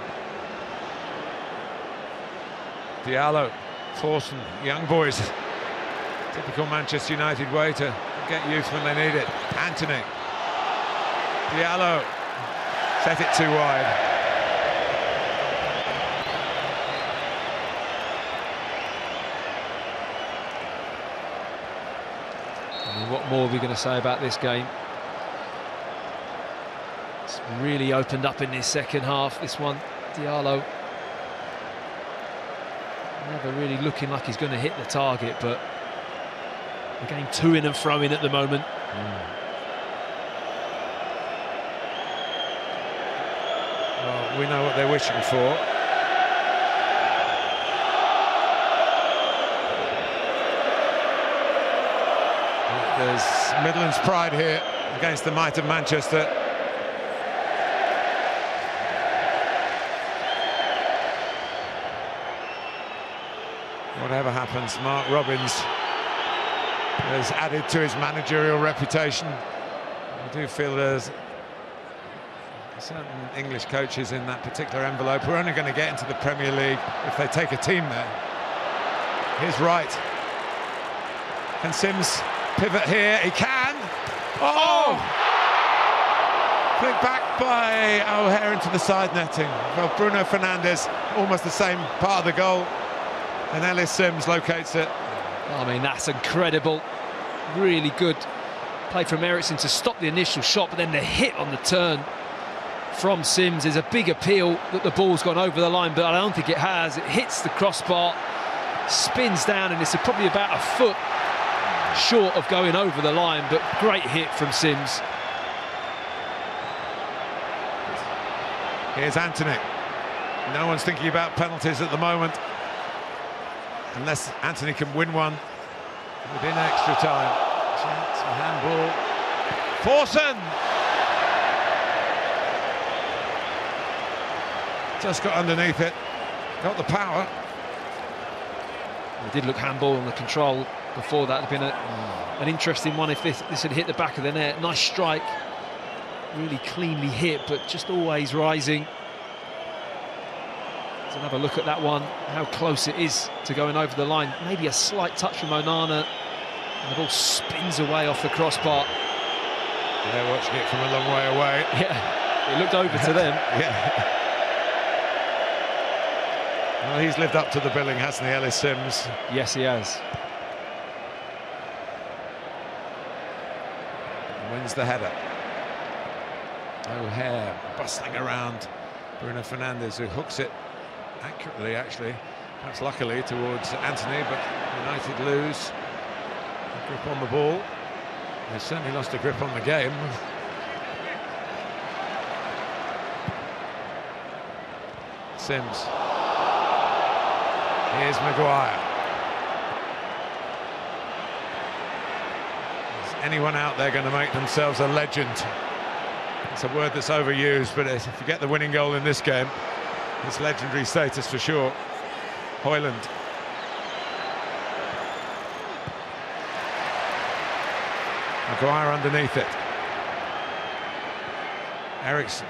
Diallo, Forson, young boys. Typical Manchester United way to get youth when they need it. Anthony. Diallo. Set it too wide. I mean, what more are we going to say about this game? It's really opened up in this second half, this one. Diallo never really looking like he's going to hit the target, but the game to in and fro in at the moment. Well, we know what they're wishing for. There's Midland's pride here against the might of Manchester. Whatever happens, Mark Robbins has added to his managerial reputation. I do feel there's certain English coaches in that particular envelope who are only going to get into the Premier League if they take a team there. Here's Wright. Can Sims pivot here? He can! Oh! Flicked back by O'Hare into the side netting. Well, Bruno Fernandez, almost the same part of the goal. And Ellis Sims locates it. I mean, that's incredible. Really good play from Ericsson to stop the initial shot, but then the hit on the turn from Sims is a big appeal that the ball's gone over the line, but I don't think it has. It hits the crossbar, spins down, and it's probably about a foot short of going over the line, but great hit from Sims. Here's Anthony. No one's thinking about penalties at the moment, unless Anthony can win one within extra time. Chance for handball. Forson! Just got underneath it, got the power. It did look handball on the control before. That had been an interesting one if this had hit the back of the net. Nice strike, really cleanly hit, but just always rising. Let's have a look at that one, how close it is to going over the line. Maybe a slight touch from Onana, and the ball spins away off the crossbar. They're watching it from a long way away. Yeah, it looked over to them. Yeah. Well, he's lived up to the billing, hasn't he, Ellis Sims? Yes, he has. Wins the header. O'Hare bustling around Bruno Fernandes, who hooks it accurately, actually, perhaps luckily, towards Anthony, but United lose a grip on the ball. They certainly lost a grip on the game. Sims. Here's Maguire. Is anyone out there going to make themselves a legend? It's a word that's overused, but if you get the winning goal in this game, it's legendary status for sure. Højlund. Maguire underneath it. Eriksen.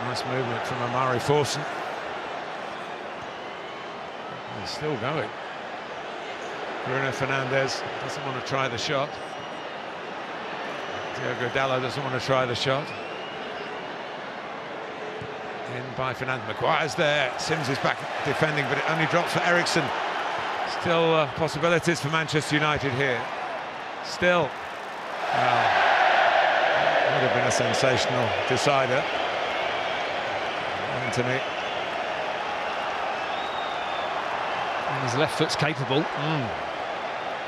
Nice movement from Amari Forson. He's still going. Bruno Fernandes doesn't want to try the shot. Diogo Dalot doesn't want to try the shot. In by Fernandes. Maguire's there. Sims is back defending, but it only drops for Eriksen. Still possibilities for Manchester United here. Still. Would have been a sensational decider. Anthony. And his left foot's capable,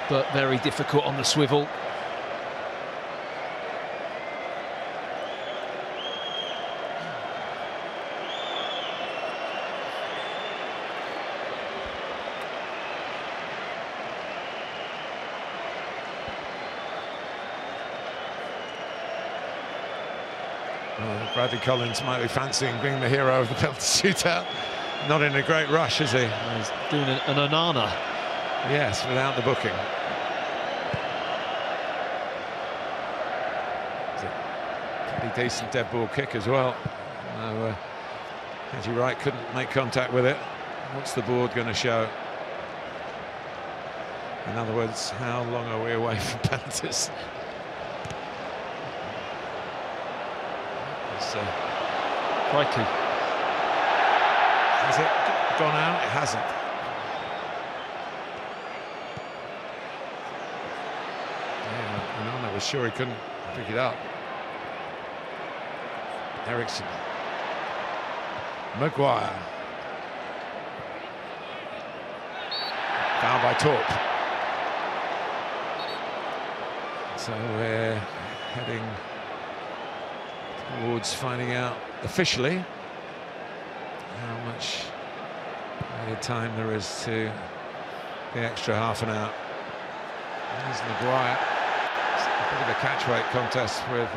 but very difficult on the swivel. Well, Bradley Collins might be fancying being the hero of the penalty shootout. Not in a great rush, is he? He's doing an Onana. Yes, without the booking. It's a pretty decent dead ball kick as well. No, Haji Wright couldn't make contact with it. What's the board going to show? In other words, how long are we away from penalties? Crikey. Has it gone out? It hasn't. Yeah, I was sure he couldn't pick it up. Eriksen. Maguire. Foul by Torp. So we're heading towards finding out officially how much added time there is to the extra half an hour. There's Maguire. It's a bit of a catch-weight contest with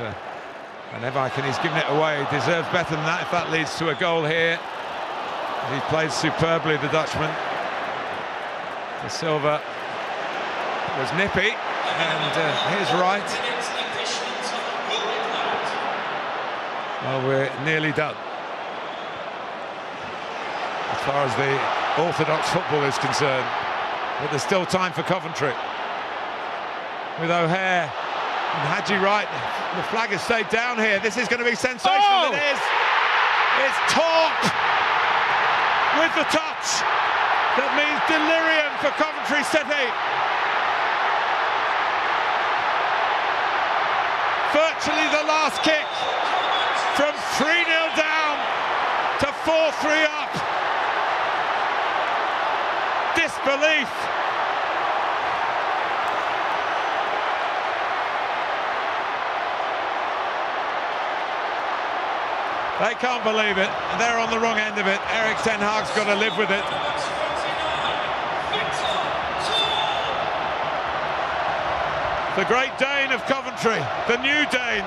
Van Eyck, and he's given it away. He deserves better than that if that leads to a goal here. He played superbly, the Dutchman. De Silva was nippy, and here's Wright. Well, we're nearly done. As far as the orthodox football is concerned, but there's still time for Coventry. With O'Hare and Haji Wright, the flag has stayed down here. This is going to be sensational. Oh! It is. It's Torp with the touch. That means delirium for Coventry City. Virtually the last kick from 3-0 down to 4-3 up. Disbelief. They can't believe it. They're on the wrong end of it. Erik ten Hag's got to live with it. The great Dane of Coventry, the new Dane,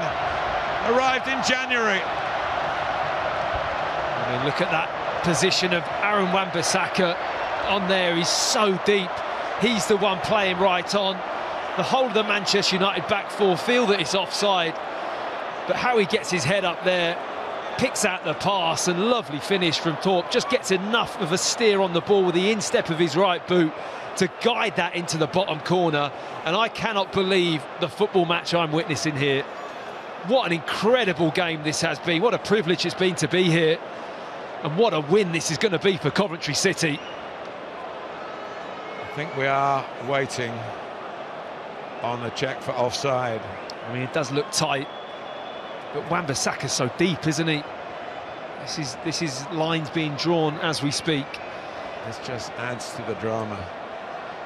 arrived in January. I mean, look at that position of Aaron Wan-Bissaka on there. He's so deep. He's the one playing right on. The whole of the Manchester United back four feel that it's offside, but how he gets his head up there, picks out the pass, and lovely finish from Thorpe. Just gets enough of a steer on the ball with the instep of his right boot to guide that into the bottom corner. And I cannot believe the football match I'm witnessing here. What an incredible game this has been. What a privilege it's been to be here. And what a win this is going to be for Coventry City. I think we are waiting on the check for offside. I mean, it does look tight, but Wan-Bissaka's so deep, isn't he? This is lines being drawn as we speak. This just adds to the drama.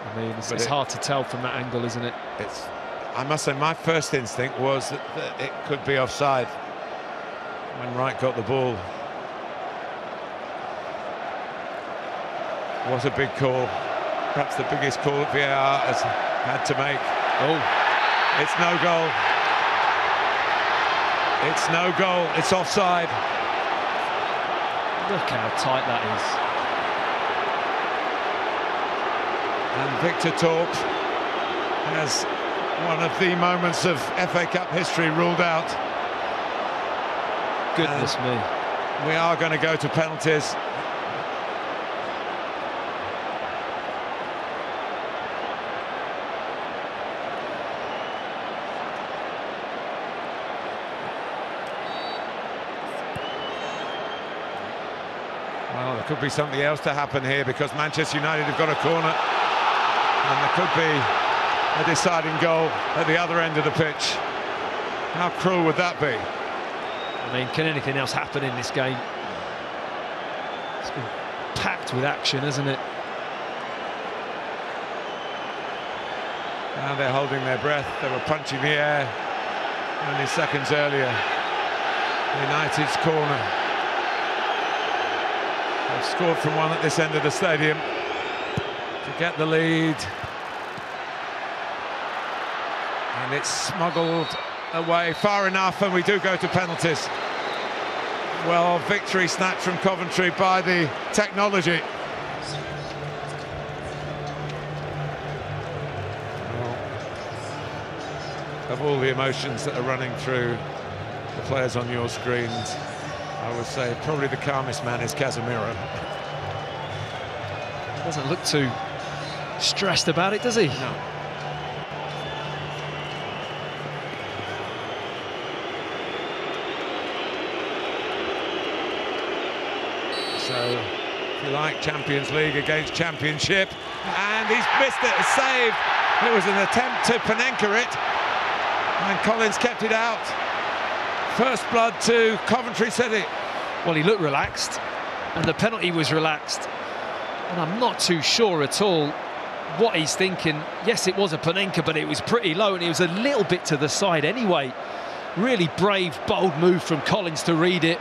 I mean, it's hard to tell from that angle, isn't it? I must say, my first instinct was that it could be offside when Wright got the ball. What a big call. Perhaps the biggest call that VAR has had to make. Oh, it's no goal. It's no goal. It's offside. Look how tight that is. And Victor Thorpe has one of the moments of FA Cup history ruled out. Goodness me. We are going to go to penalties. Well, there could be something else to happen here, because Manchester United have got a corner, and there could be a deciding goal at the other end of the pitch. How cruel would that be? I mean, can anything else happen in this game? It's been packed with action, hasn't it? Now they're holding their breath. They were punching the air only seconds earlier. United's corner. They've scored from one at this end of the stadium to get the lead. And it's smuggled away far enough, and we do go to penalties. Well, victory snatched from Coventry by the technology. Well, of all the emotions that are running through the players on your screens, I would say probably the calmest man is Casemiro. Doesn't look too stressed about it, does he? No. So, if you like, Champions League against Championship, and he's missed it, a save. It was an attempt to Panenka it, and Collins kept it out. First blood to Coventry City. Well, he looked relaxed, and the penalty was relaxed, and I'm not too sure at all what he's thinking. Yes, it was a Panenka, but it was pretty low, and he was a little bit to the side anyway. Really brave, bold move from Collins to read it.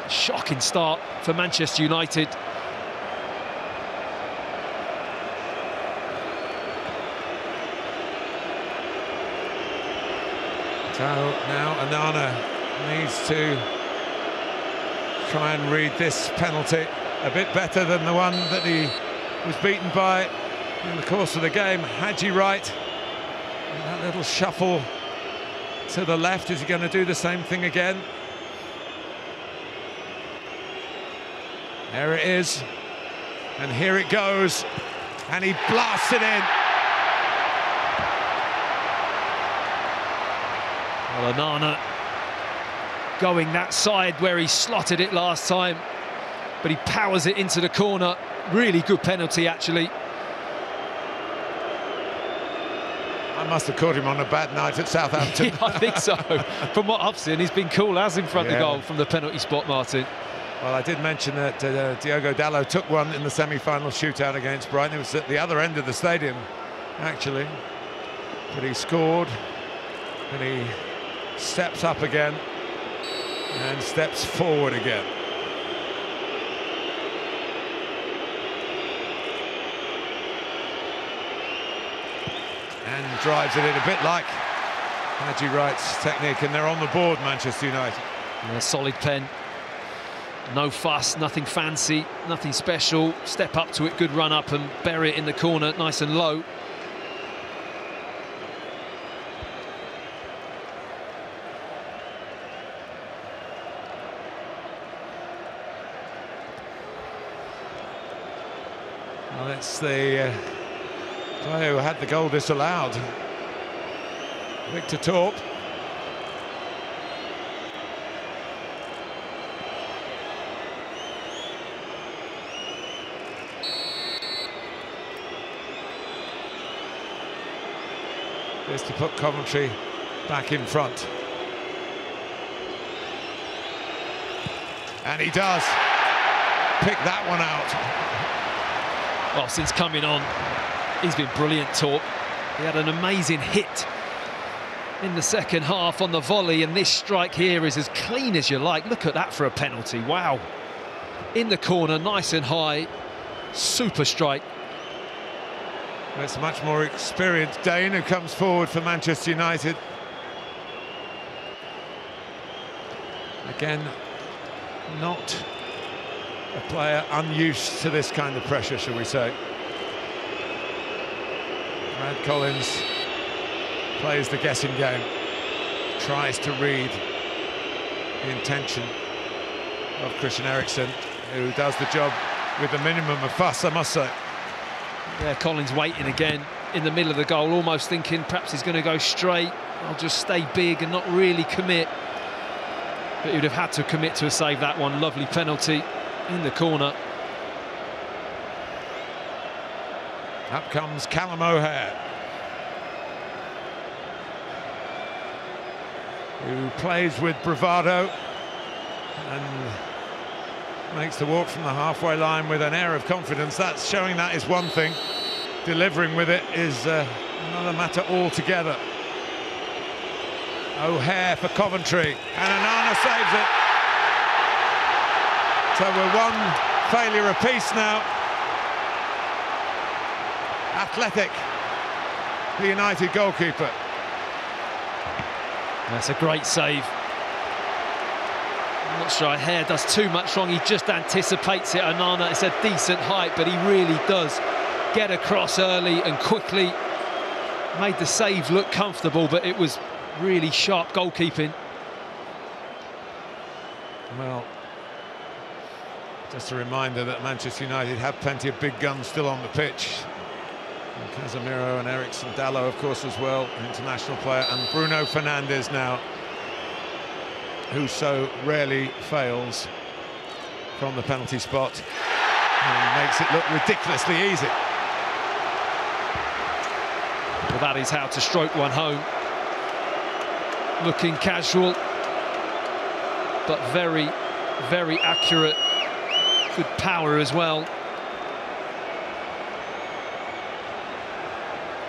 Shocking start for Manchester United. So now Onana needs to try and read this penalty a bit better than the one that he was beaten by in the course of the game. Haji Wright, and that little shuffle to the left. Is he going to do the same thing again? There it is, and here it goes, and he blasts it in. Well, Onana going that side where he slotted it last time, but he powers it into the corner. Really good penalty, actually. I must have caught him on a bad night at Southampton. Yeah, I think so. From what I've seen, he's been cool as in front of goal from the penalty spot, Martin. Well, I did mention that Diogo Dalot took one in the semi-final shootout against Brighton. It was at the other end of the stadium, actually. But he scored, and he steps up again and steps forward again. And drives it in a bit like Haji Wright's technique, and they're on the board, Manchester United. Yeah, solid pen. No fuss, nothing fancy, nothing special. Step up to it, good run up and bury it in the corner, nice and low. Well, it's the player who had the goal disallowed, Victor Torp. Is to put Coventry back in front. And he does pick that one out. Well, since coming on, he's been brilliant, Torp. He had an amazing hit in the second half on the volley, and this strike here is as clean as you like. Look at that for a penalty, wow. In the corner, nice and high, super strike. It's a much more experienced Dane who comes forward for Manchester United. Again, not a player unused to this kind of pressure, shall we say. Brad Collins plays the guessing game, tries to read the intention of Christian Eriksen, who does the job with the minimum of fuss, I must say. Yeah, Collins waiting again in the middle of the goal, almost thinking perhaps he's going to go straight. I'll just stay big and not really commit. But he would have had to commit to save that one. Lovely penalty in the corner. Up comes Callum O'Hare, who plays with bravado and makes the walk from the halfway line with an air of confidence. That's showing that is one thing. Delivering with it is another matter altogether. O'Hare for Coventry, and Onana saves it. So we're one failure apiece now. Athletic, the United goalkeeper. That's a great save. I'm not sure O'Hare does too much wrong. He just anticipates it. Onana, it's a decent height, but he really does get across early and quickly. Made the save look comfortable, but it was really sharp goalkeeping. Well, just a reminder that Manchester United have plenty of big guns still on the pitch. And Casemiro and Eriksen, Dalot, of course, as well, international player, and Bruno Fernandes now, who so rarely fails from the penalty spot and makes it look ridiculously easy. Well, that is how to stroke one home. Looking casual, but very, very accurate. Good power as well.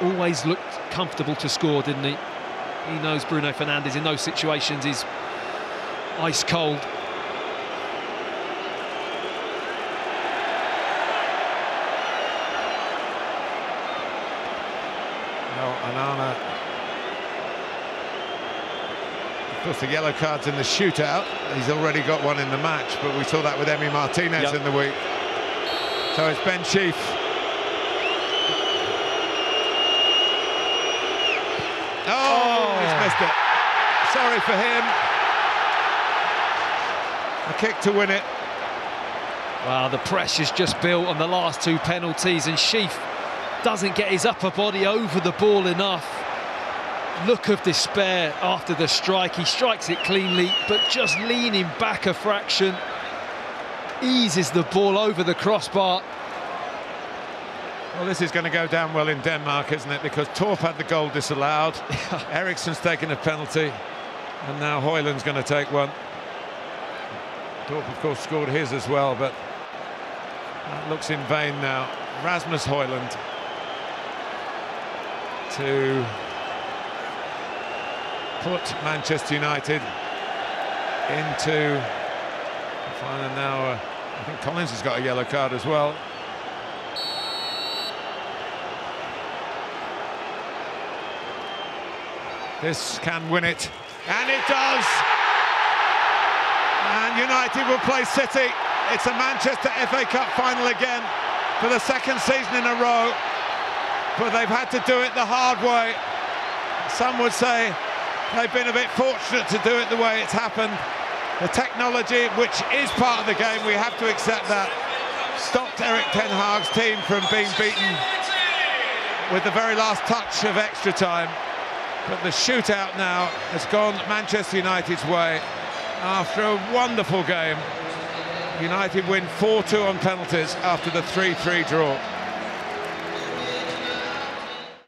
Always looked comfortable to score, didn't he? He knows Bruno Fernandes in those situations is ice cold. Well, Onana, of course, the yellow card's in the shootout. He's already got one in the match, but we saw that with Emi Martinez in the week. So it's Ben Sheaf. Oh, he's missed it. Sorry for him. A kick to win it. Wow, the pressure's just built on the last two penalties, and Sheaf doesn't get his upper body over the ball enough. Look of despair after the strike. He strikes it cleanly, but just leaning back a fraction, eases the ball over the crossbar. Well, this is going to go down well in Denmark, isn't it? Because Torp had the goal disallowed. Eriksen's taken a penalty, and now Højlund's going to take one. Torp, of course, scored his as well, but that looks in vain now. Rasmus Højlund to put Manchester United into the final now. I think Collins has got a yellow card as well. This can win it, and it does. And United will play City. It's a Manchester FA Cup final again for the second season in a row, but they've had to do it the hard way. Some would say they've been a bit fortunate to do it the way it's happened. The technology, which is part of the game, we have to accept that, stopped Eric Ten Hag's team from being beaten with the very last touch of extra time. But the shootout now has gone Manchester United's way. After a wonderful game, United win 4-2 on penalties after the 3-3 draw.